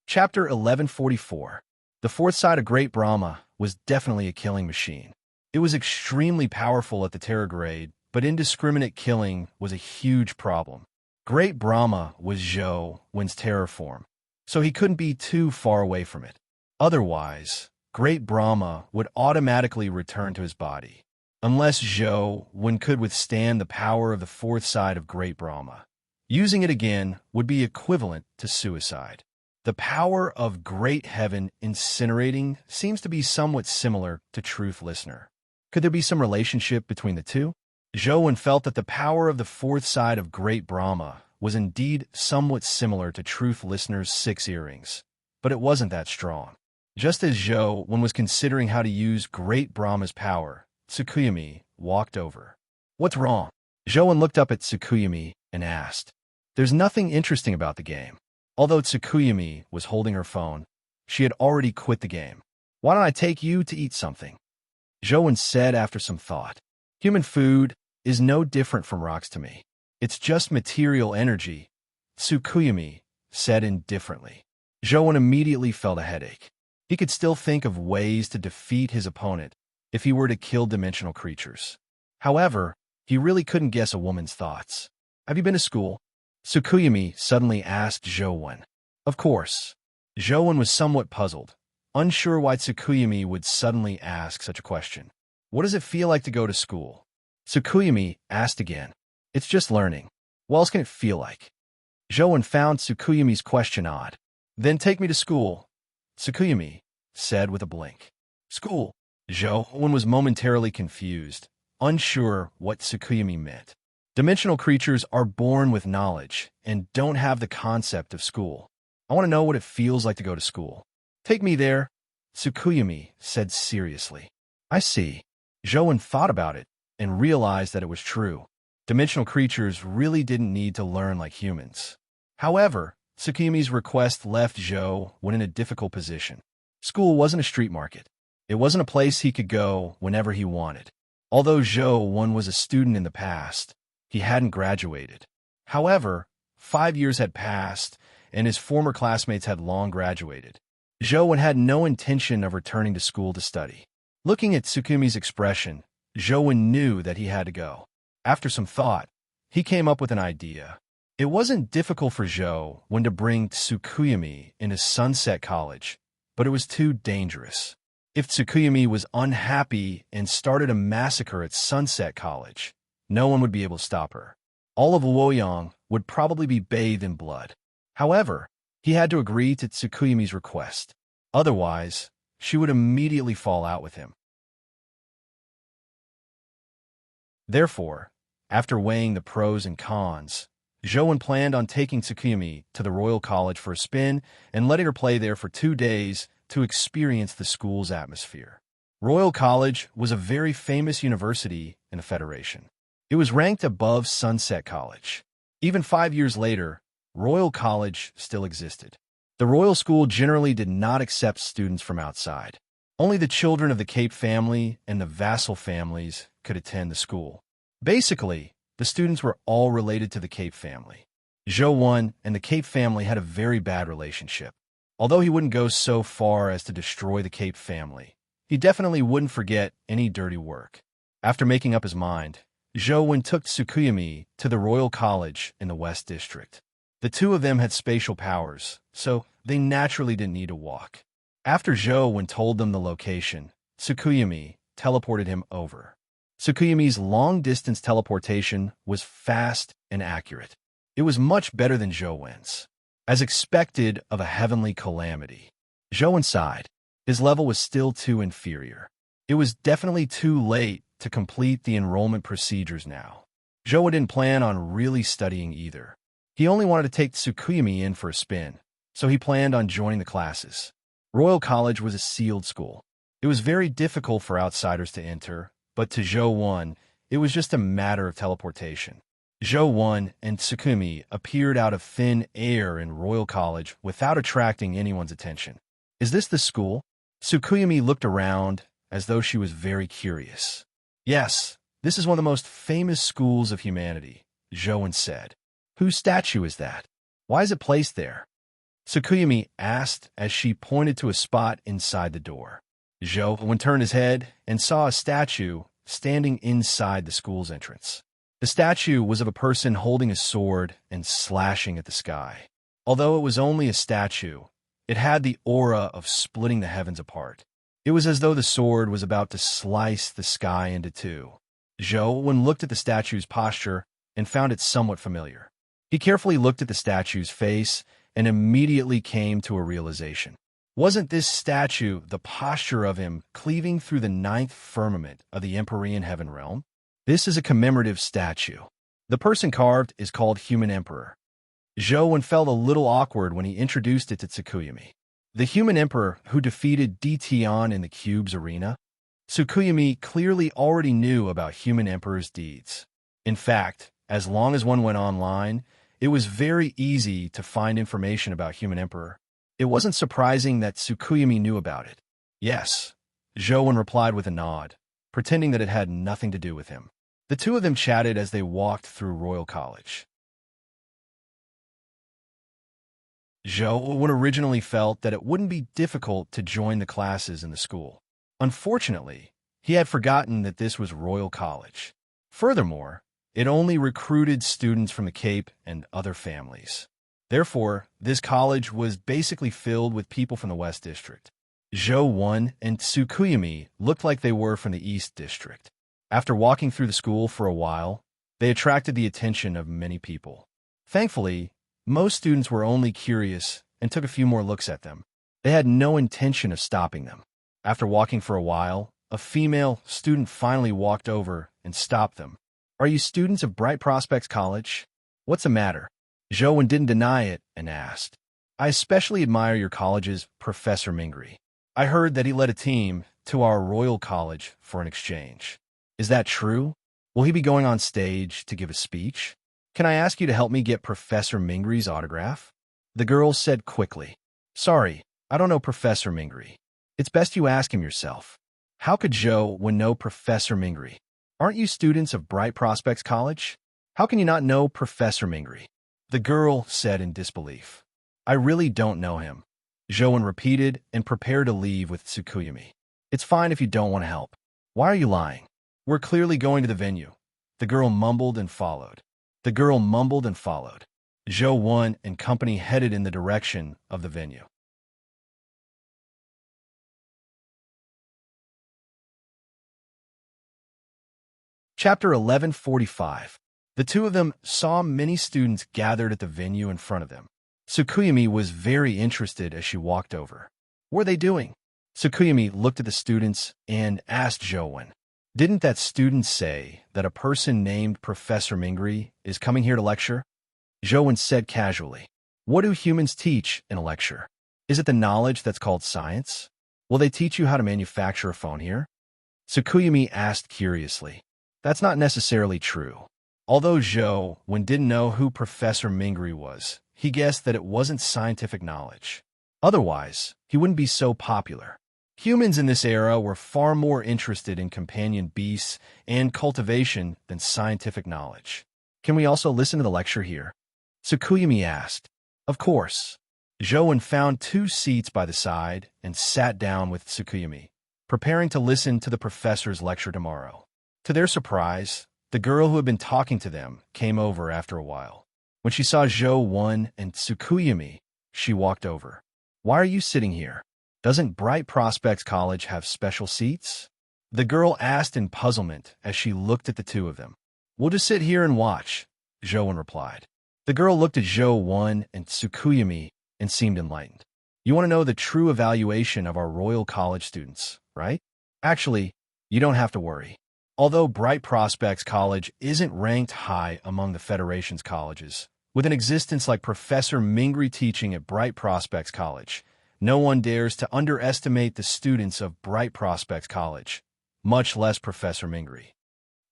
Chapter 1144. The fourth side of Great Brahma was definitely a killing machine. It was extremely powerful at the terror grade, but indiscriminate killing was a huge problem. Great Brahma was Zhou's terror form, so he couldn't be too far away from it. Otherwise, Great Brahma would automatically return to his body. Unless Zhou could withstand the power of the fourth side of Great Brahma, using it again would be equivalent to suicide. The power of Great Heaven incinerating seems to be somewhat similar to Truth Listener. Could there be some relationship between the two? Zhou felt that the power of the fourth side of Great Brahma was indeed somewhat similar to Truth Listener's 6 earrings, but it wasn't that strong. Just as Zhou was considering how to use Great Brahma's power, Tsukuyami walked over. What's wrong? Zhou looked up at Tsukuyami and asked. There's nothing interesting about the game. Although Tsukuyami was holding her phone, she had already quit the game. Why don't I take you to eat something? Zhou said after some thought. Human food is no different from rocks to me. It's just material energy, Tsukuyami said indifferently. Zhou immediately felt a headache. He could still think of ways to defeat his opponent if he were to kill dimensional creatures. However, he really couldn't guess a woman's thoughts. Have you been to school? Tsukuyami suddenly asked Zhou. Of course. Zhou was somewhat puzzled, unsure why Tsukuyami would suddenly ask such a question. What does it feel like to go to school? Tsukuyami asked again. It's just learning. What else can it feel like? Zhou found Tsukuyami's question odd. Then take me to school, Tsukuyami said with a blink. School? Zhou was momentarily confused, unsure what Tsukuyami meant. Dimensional creatures are born with knowledge and don't have the concept of school. I want to know what it feels like to go to school. Take me there, Tsukuyami said seriously. I see. Zhou thought about it and realized that it was true. Dimensional creatures really didn't need to learn like humans. However, Tsukuyami's request left Zhou in a difficult position. School wasn't a street market. It wasn't a place he could go whenever he wanted. Although Zhou was a student in the past, he hadn't graduated. However, 5 years had passed, and his former classmates had long graduated. Zhou had no intention of returning to school to study. Looking at Tsukuyami's expression, Zhou knew that he had to go. After some thought, he came up with an idea. It wasn't difficult for Zhou to bring Tsukuyami into Sunset College, but it was too dangerous. If Tsukuyami was unhappy and started a massacre at Sunset College, no one would be able to stop her. All of Luoyang would probably be bathed in blood. However, he had to agree to Tsukuyami's request. Otherwise, she would immediately fall out with him. Therefore, after weighing the pros and cons, Joan planned on taking Tsukuyumi to the Royal College for a spin and letting her play there for 2 days to experience the school's atmosphere. Royal College was a very famous university in the Federation. It was ranked above Sunset College. Even 5 years later, Royal College still existed. The Royal School generally did not accept students from outside. Only the children of the Cape family and the vassal families could attend the school. Basically, the students were all related to the Cape family. Zhou and the Cape family had a very bad relationship. Although he wouldn't go so far as to destroy the Cape family, he definitely wouldn't forget any dirty work. After making up his mind, Zhou took Tsukuyumi to the Royal College in the West District. The two of them had spatial powers, so they naturally didn't need to walk. After Zhou told them the location, Tsukuyumi teleported him over. Tsukuyumi's long-distance teleportation was fast and accurate. It was much better than Zhou's. As expected of a heavenly calamity, Zhou sighed. His level was still too inferior. It was definitely too late to complete the enrollment procedures now. Zhou didn't plan on really studying either. He only wanted to take Tsukuyumi in for a spin, so he planned on joining the classes. Royal College was a sealed school. It was very difficult for outsiders to enter, but to Zhou, it was just a matter of teleportation. Zhou and Tsukuyumi appeared out of thin air in Royal College without attracting anyone's attention. Is this the school? Tsukuyumi looked around as though she was very curious. Yes, this is one of the most famous schools of humanity, Zhou said. Whose statue is that? Why is it placed there? Tsukuyumi asked as she pointed to a spot inside the door. Zhou turned his head and saw a statue standing inside the school's entrance. The statue was of a person holding a sword and slashing at the sky. Although it was only a statue, it had the aura of splitting the heavens apart. It was as though the sword was about to slice the sky into two. Zhou looked at the statue's posture and found it somewhat familiar. He carefully looked at the statue's face and immediately came to a realization. Wasn't this statue the posture of him cleaving through the ninth firmament of the Empyrean heaven realm? This is a commemorative statue. The person carved is called Human Emperor. Zhou felt a little awkward when he introduced it to Tsukuyumi. The Human Emperor who defeated Dition in the Cube's arena? Tsukuyumi clearly already knew about Human Emperor's deeds. In fact, as long as one went online, it was very easy to find information about Human Emperor. It wasn't surprising that Tsukuyumi knew about it. Yes, Zhou replied with a nod, pretending that it had nothing to do with him. The two of them chatted as they walked through Royal College. Zhou originally felt that it wouldn't be difficult to join the classes in the school. Unfortunately, he had forgotten that this was Royal College. Furthermore, it only recruited students from the Cape and other families. Therefore, this college was basically filled with people from the West District. Zhou and Tsukuyumi looked like they were from the East District. After walking through the school for a while, they attracted the attention of many people. Thankfully, most students were only curious and took a few more looks at them. They had no intention of stopping them. After walking for a while, a female student finally walked over and stopped them. "Are you students of Bright Prospects College? What's the matter?" Zhou didn't deny it and asked. "I especially admire your college's Professor Mingri. I heard that he led a team to our Royal College for an exchange. Is that true? Will he be going on stage to give a speech? Can I ask you to help me get Professor Mingri's autograph?" The girl said quickly. "Sorry, I don't know Professor Mingri. It's best you ask him yourself." How could Zhou know Professor Mingri? Aren't you students of Bright Prospects College? How can you not know Professor Mingri? The girl said in disbelief. "I really don't know him." Zhou repeated and prepared to leave with Tsukuyumi. "It's fine if you don't want to help. Why are you lying? We're clearly going to the venue." The girl mumbled and followed. Zhou and company headed in the direction of the venue. Chapter 1145. The two of them saw many students gathered at the venue in front of them. Tsukuyumi was very interested as she walked over. What were they doing? Tsukuyumi looked at the students and asked Zhou, "Didn't that student say that a person named Professor Mingri is coming here to lecture? Zhou said casually. What do humans teach in a lecture? Is it the knowledge that's called science? Will they teach you how to manufacture a phone here? Tsukuyumi asked curiously. That's not necessarily true. Although Zhou didn't know who Professor Mingri was, he guessed that it wasn't scientific knowledge. Otherwise, he wouldn't be so popular. Humans in this era were far more interested in companion beasts and cultivation than scientific knowledge. Can we also listen to the lecture here? Tsukuyumi asked. Of course. Zhou found 2 seats by the side and sat down with Tsukuyumi, preparing to listen to the professor's lecture tomorrow. To their surprise, the girl who had been talking to them came over after a while. When she saw Zhou and Tsukuyumi, she walked over. Why are you sitting here? Doesn't Bright Prospects College have special seats? The girl asked in puzzlement as she looked at the 2 of them. We'll just sit here and watch, Zhou replied. The girl looked at Zhou and Tsukuyumi and seemed enlightened. You want to know the true evaluation of our Royal College students, right? Actually, you don't have to worry. Although Bright Prospects College isn't ranked high among the Federation's colleges, with an existence like Professor Mingri teaching at Bright Prospects College, no one dares to underestimate the students of Bright Prospects College, much less Professor Mingri.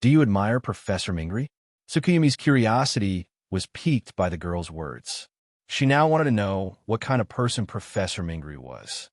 Do you admire Professor Mingri? Tsukuyumi's curiosity was piqued by the girl's words. She now wanted to know what kind of person Professor Mingri was.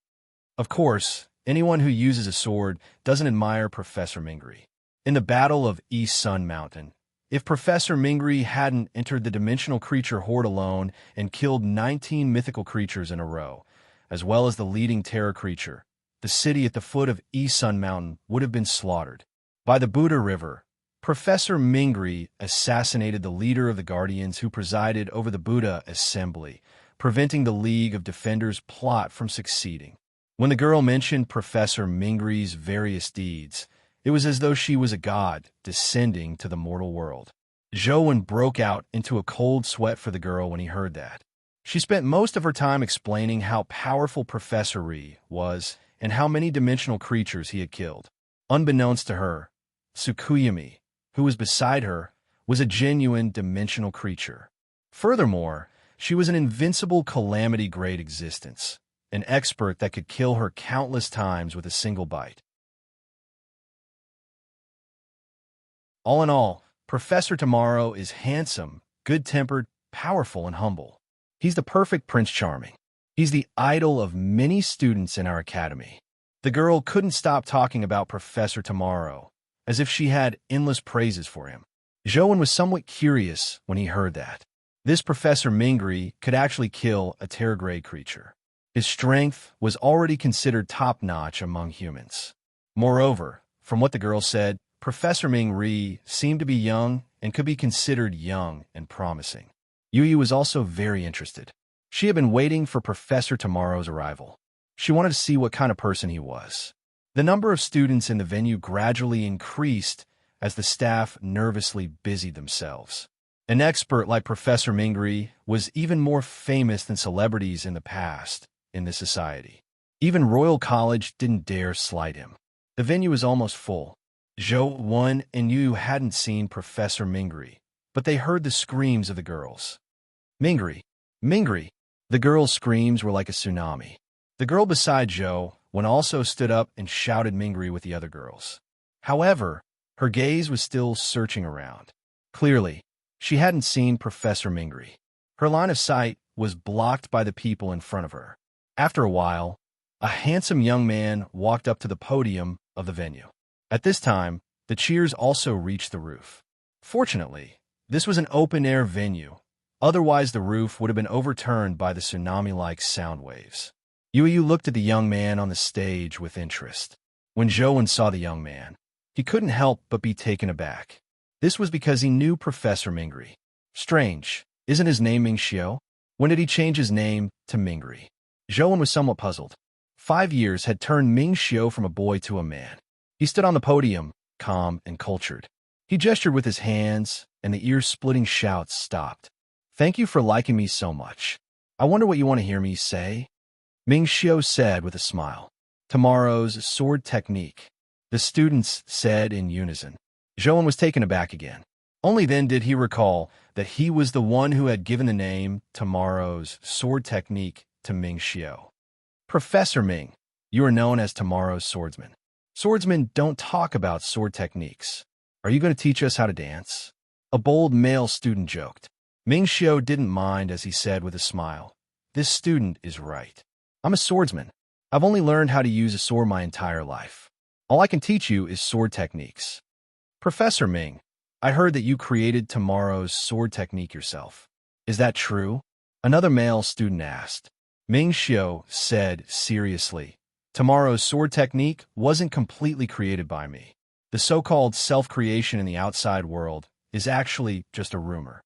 Of course, anyone who uses a sword doesn't admire Professor Mingri. In the Battle of East Sun Mountain, if Professor Mingri hadn't entered the dimensional creature horde alone and killed 19 mythical creatures in a row, as well as the leading terror creature, the city at the foot of East Sun Mountain would have been slaughtered. By the Buddha River, Professor Mingri assassinated the leader of the Guardians who presided over the Buddha Assembly, preventing the League of Defenders' plot from succeeding. When the girl mentioned Professor Mingri's various deeds, it was as though she was a god descending to the mortal world. Zhou broke out into a cold sweat for the girl when he heard that. She spent most of her time explaining how powerful Professor Ri was and how many dimensional creatures he had killed. Unbeknownst to her, Tsukuyumi, who was beside her, was a genuine dimensional creature. Furthermore, she was an invincible calamity-grade existence, an expert that could kill her countless times with a single bite. All in all, Professor Tomorrow is handsome, good-tempered, powerful, and humble. He's the perfect Prince Charming. He's the idol of many students in our academy. The girl couldn't stop talking about Professor Tomorrow, as if she had endless praises for him. Zhou was somewhat curious when he heard that. This Professor Mingri could actually kill a terror-grade creature. His strength was already considered top-notch among humans. Moreover, from what the girl said, Professor Mingri seemed to be young and could be considered young and promising. Yu was also very interested. She had been waiting for Professor Tomorrow's arrival. She wanted to see what kind of person he was. The number of students in the venue gradually increased as the staff nervously busied themselves. An expert like Professor Mingri was even more famous than celebrities in the past in this society. Even Royal College didn't dare slight him. The venue was almost full. Zhou and Yu hadn't seen Professor Mingri, but they heard the screams of the girls. Mingri! Mingri! The girls' screams were like a tsunami. The girl beside Zhou also stood up and shouted Mingri with the other girls. However, her gaze was still searching around. Clearly, she hadn't seen Professor Mingri. Her line of sight was blocked by the people in front of her. After a while, a handsome young man walked up to the podium of the venue. At this time, the cheers also reached the roof. Fortunately, this was an open-air venue. Otherwise, the roof would have been overturned by the tsunami-like sound waves. Yu looked at the young man on the stage with interest. When Zhou saw the young man, he couldn't help but be taken aback. This was because he knew Professor Mingri. Strange, isn't his name Ming Xiao? When did he change his name to Mingri? Zhou was somewhat puzzled. 5 years had turned Ming Xiao from a boy to a man. He stood on the podium, calm and cultured. He gestured with his hands, and the ear-splitting shouts stopped. Thank you for liking me so much. I wonder what you want to hear me say? Ming Xiao said with a smile. Tomorrow's sword technique. The students said in unison. Joan was taken aback again. Only then did he recall that he was the one who had given the name Tomorrow's sword technique to Ming Xiao. Professor Ming, you are known as Tomorrow's swordsman. Swordsmen don't talk about sword techniques. Are you going to teach us how to dance? A bold male student joked. Ming Xiao didn't mind as he said with a smile, this student is right. I'm a swordsman. I've only learned how to use a sword my entire life. All I can teach you is sword techniques. Professor Ming, I heard that you created Tomorrow's sword technique yourself. Is that true? Another male student asked. Ming Xiao said seriously, Tomorrow's sword technique wasn't completely created by me. The so-called self-creation in the outside world is actually just a rumor.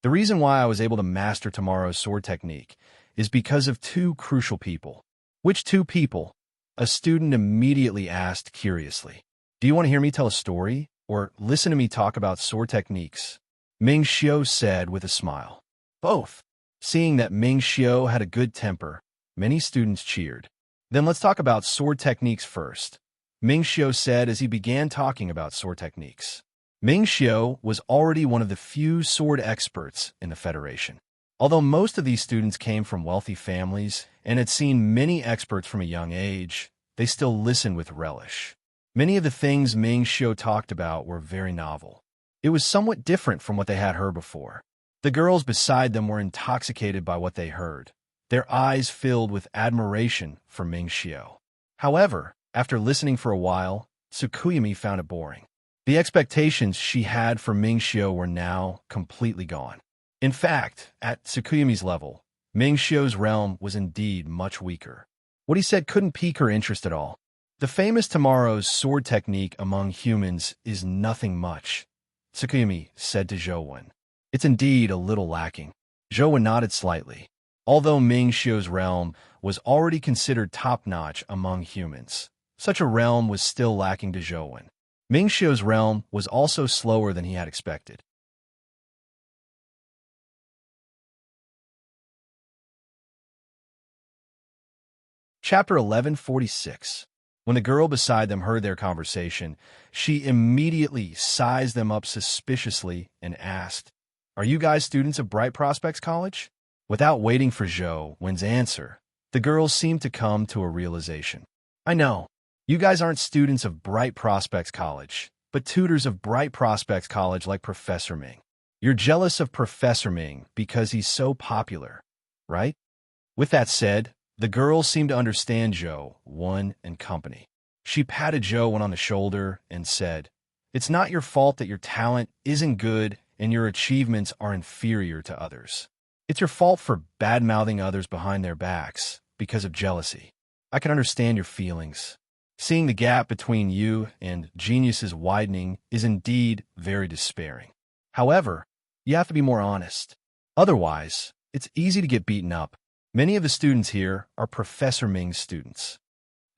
The reason why I was able to master Tomorrow's sword technique is because of two crucial people. Which two people? A student immediately asked curiously. Do you want to hear me tell a story, or listen to me talk about sword techniques? Ming Xiao said with a smile. Both. Seeing that Ming Xiao had a good temper, many students cheered. Then let's talk about sword techniques first, Ming Xiao said as he began talking about sword techniques. Ming Xiao was already one of the few sword experts in the Federation. Although most of these students came from wealthy families and had seen many experts from a young age, they still listened with relish. Many of the things Ming Xiao talked about were very novel. It was somewhat different from what they had heard before. The girls beside them were intoxicated by what they heard, their eyes filled with admiration for Ming Xiao. However, after listening for a while, Tsukuyumi found it boring. The expectations she had for Ming Xiao were now completely gone. In fact, at Tsukuyumi's level, Ming Xiao's realm was indeed much weaker. What he said couldn't pique her interest at all. The famous Tomorrow's sword technique among humans is nothing much, Tsukuyumi said to Zhouwen. It's indeed a little lacking. Zhouwen nodded slightly. Although Ming Xiao's realm was already considered top-notch among humans, such a realm was still lacking to Zhouwen. Ming Xiao's realm was also slower than he had expected. Chapter 1146. When the girl beside them heard their conversation, she immediately sized them up suspiciously and asked, Are you guys students of Bright Prospects College? Without waiting for Zhouwen's answer, the girls seemed to come to a realization. I know, you guys aren't students of Bright Prospects College, but tutors of Bright Prospects College like Professor Ming. You're jealous of Professor Ming because he's so popular, right? With that said, the girls seemed to understand Zhouwen and company. She patted Zhouwen on the shoulder and said, It's not your fault that your talent isn't good and your achievements are inferior to others. It's your fault for bad-mouthing others behind their backs because of jealousy. I can understand your feelings. Seeing the gap between you and geniuses widening is indeed very despairing. However, you have to be more honest. Otherwise, it's easy to get beaten up. Many of the students here are Professor Ming's students.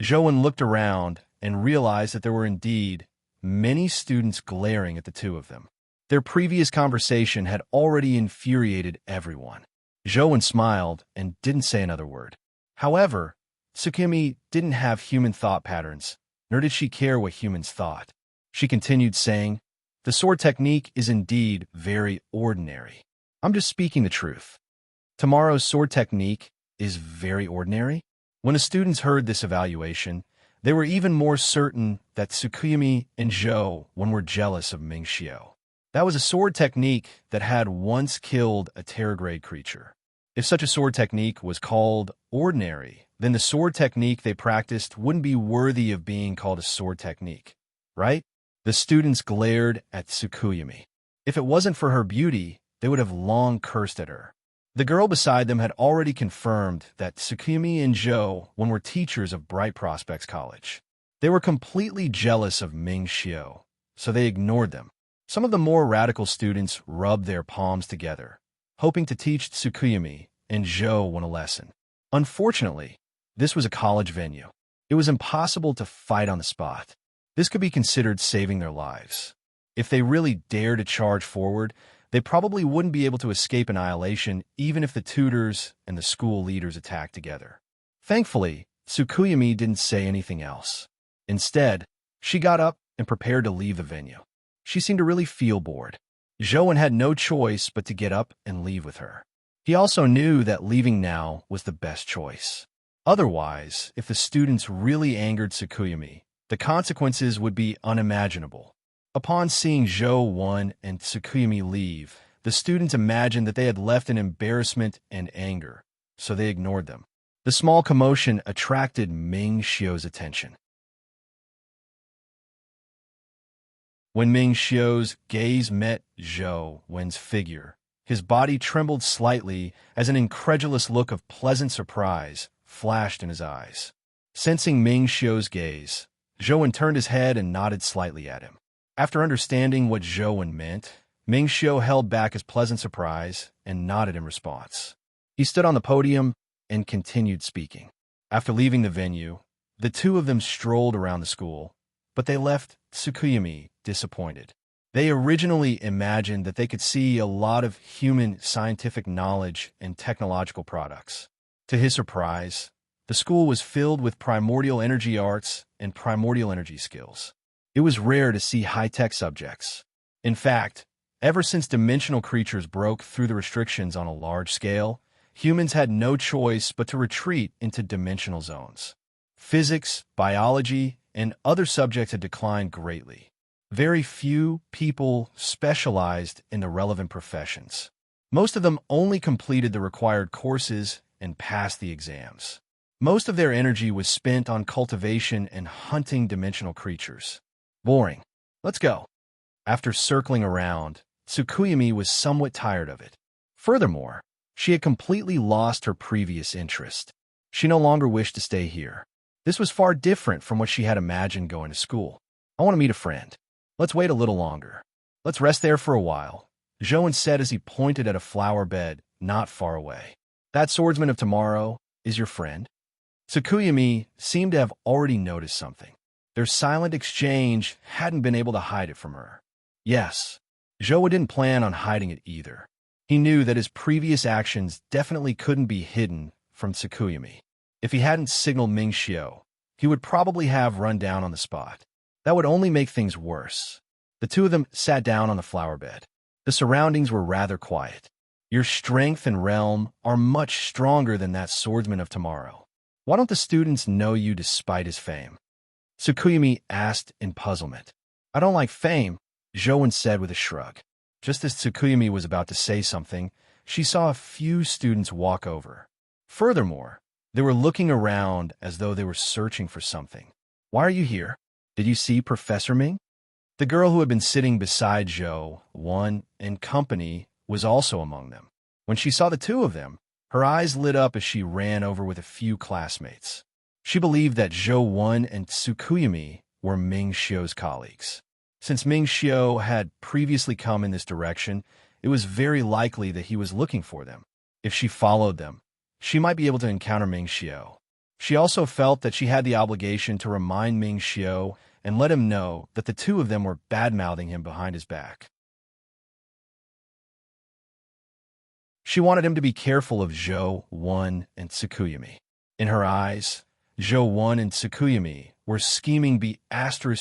Zhouwen looked around and realized that there were indeed many students glaring at the two of them. Their previous conversation had already infuriated everyone. Zhouwen smiled and didn't say another word. However, Tsukuyumi didn't have human thought patterns, nor did she care what humans thought. She continued saying, The sword technique is indeed very ordinary. I'm just speaking the truth. Tomorrow's sword technique is very ordinary. When the students heard this evaluation, they were even more certain that Tsukuyumi and Zhouwen were jealous of Ming Xiao. That was a sword technique that had once killed a Terrorgrade creature. If such a sword technique was called ordinary, then the sword technique they practiced wouldn't be worthy of being called a sword technique, right? The students glared at Tsukuyumi. If it wasn't for her beauty, they would have long cursed at her. The girl beside them had already confirmed that Tsukuyumi and Zhouwen were teachers of Bright Prospects College. They were completely jealous of Ming Xiao, so they ignored them. Some of the more radical students rubbed their palms together, hoping to teach Tsukuyumi and Zhouwen a lesson. Unfortunately, this was a college venue. It was impossible to fight on the spot. This could be considered saving their lives. If they really dared to charge forward, they probably wouldn't be able to escape annihilation even if the tutors and the school leaders attacked together. Thankfully, Tsukuyumi didn't say anything else. Instead, she got up and prepared to leave the venue. She seemed to really feel bored. Zhou had no choice but to get up and leave with her. He also knew that leaving now was the best choice. Otherwise, if the students really angered Tsukuyumi, the consequences would be unimaginable. Upon seeing Zhou and Tsukuyumi leave, the students imagined that they had left in embarrassment and anger, so they ignored them. The small commotion attracted Ming Xiu's attention. When Ming Xiu's gaze met Zhou figure, his body trembled slightly as an incredulous look of pleasant surprise flashed in his eyes. Sensing Ming Xiu's gaze, Zhou turned his head and nodded slightly at him. After understanding what Zhou meant, Ming Xiu held back his pleasant surprise and nodded in response. He stood on the podium and continued speaking. After leaving the venue, the two of them strolled around the school, but they left Tsukuyumi disappointed. They originally imagined that they could see a lot of human scientific knowledge and technological products. To his surprise, the school was filled with primordial energy arts and primordial energy skills. It was rare to see high-tech subjects. In fact, ever since dimensional creatures broke through the restrictions on a large scale, humans had no choice but to retreat into dimensional zones. Physics, biology, and other subjects had declined greatly. Very few people specialized in the relevant professions. Most of them only completed the required courses and passed the exams. Most of their energy was spent on cultivation and hunting dimensional creatures. Boring. Let's go. After circling around, Tsukuyumi was somewhat tired of it. Furthermore, she had completely lost her previous interest. She no longer wished to stay here. This was far different from what she had imagined going to school. I want to meet a friend. Let's wait a little longer. Let's rest there for a while, Zhou said as he pointed at a flower bed not far away. That swordsman of tomorrow is your friend? Tsukuyumi seemed to have already noticed something. Their silent exchange hadn't been able to hide it from her. Yes, Zhou didn't plan on hiding it either. He knew that his previous actions definitely couldn't be hidden from Tsukuyumi. If he hadn't signaled Ming Xiu, he would probably have run down on the spot. That would only make things worse. The two of them sat down on the flower bed. The surroundings were rather quiet. Your strength and realm are much stronger than that swordsman of tomorrow. Why don't the students know you despite his fame? Tsukuyumi asked in puzzlement. I don't like fame, Zhou said with a shrug. Just as Tsukuyumi was about to say something, she saw a few students walk over. Furthermore, they were looking around as though they were searching for something. Why are you here? Did you see Professor Ming? The girl who had been sitting beside Zhou and company was also among them. When she saw the two of them, her eyes lit up as she ran over with a few classmates. She believed that Zhou and Tsukuyumi were Ming Xiu's colleagues. Since Ming Xiu had previously come in this direction, it was very likely that he was looking for them. If she followed them, she might be able to encounter Ming Xiu. She also felt that she had the obligation to remind Ming Xiu and let him know that the two of them were bad-mouthing him behind his back. She wanted him to be careful of Zhou and Tsukuyumi. In her eyes, Zhou and Tsukuyumi were scheming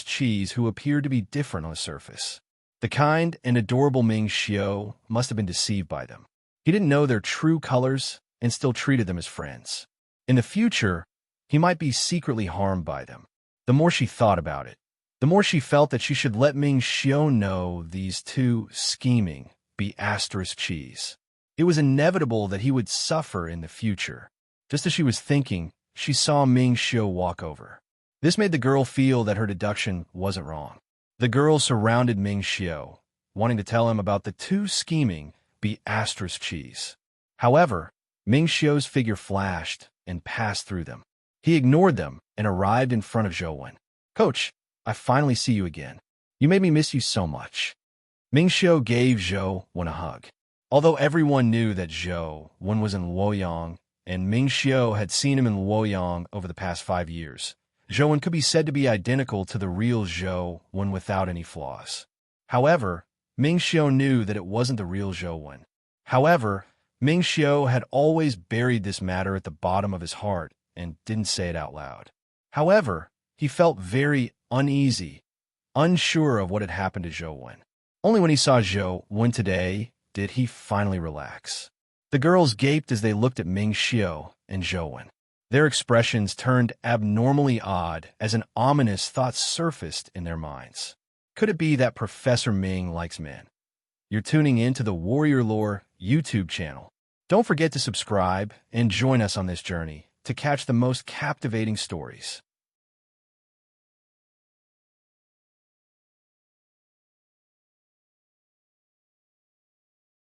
cheese who appeared to be different on the surface. The kind and adorable Ming Xiu must have been deceived by them. He didn't know their true colors and still treated them as friends. In the future, he might be secretly harmed by them. The more she thought about it, the more she felt that she should let Ming Xiu know these two scheming cheese. It was inevitable that he would suffer in the future. Just as she was thinking, she saw Ming Xiu walk over. This made the girl feel that her deduction wasn't wrong. The girl surrounded Ming Xiu, wanting to tell him about the two scheming cheese. However, Ming Xiu's figure flashed and passed through them. He ignored them and arrived in front of Zhou. Coach, I finally see you again. You made me miss you so much. Ming Xiu gave Zhou a hug. Although everyone knew that Zhou was in Luoyang, and Ming Xiu had seen him in Luoyang over the past 5 years, Zhou could be said to be identical to the real Zhou without any flaws. However, Ming Xiu knew that it wasn't the real Zhou. However, Ming Xiu had always buried this matter at the bottom of his heart and didn't say it out loud. However, He felt very uneasy, unsure of what had happened to Zhou Wen. Only when he saw Zhou Wen today did he finally relax. The girls gaped as they looked at Ming Xiao and Zhou Wen. Their expressions turned abnormally odd as an ominous thought surfaced in their minds. Could it be that Professor Ming likes men? You're tuning in to the Warrior Lore YouTube channel. Don't forget to subscribe and join us on this journey to catch the most captivating stories.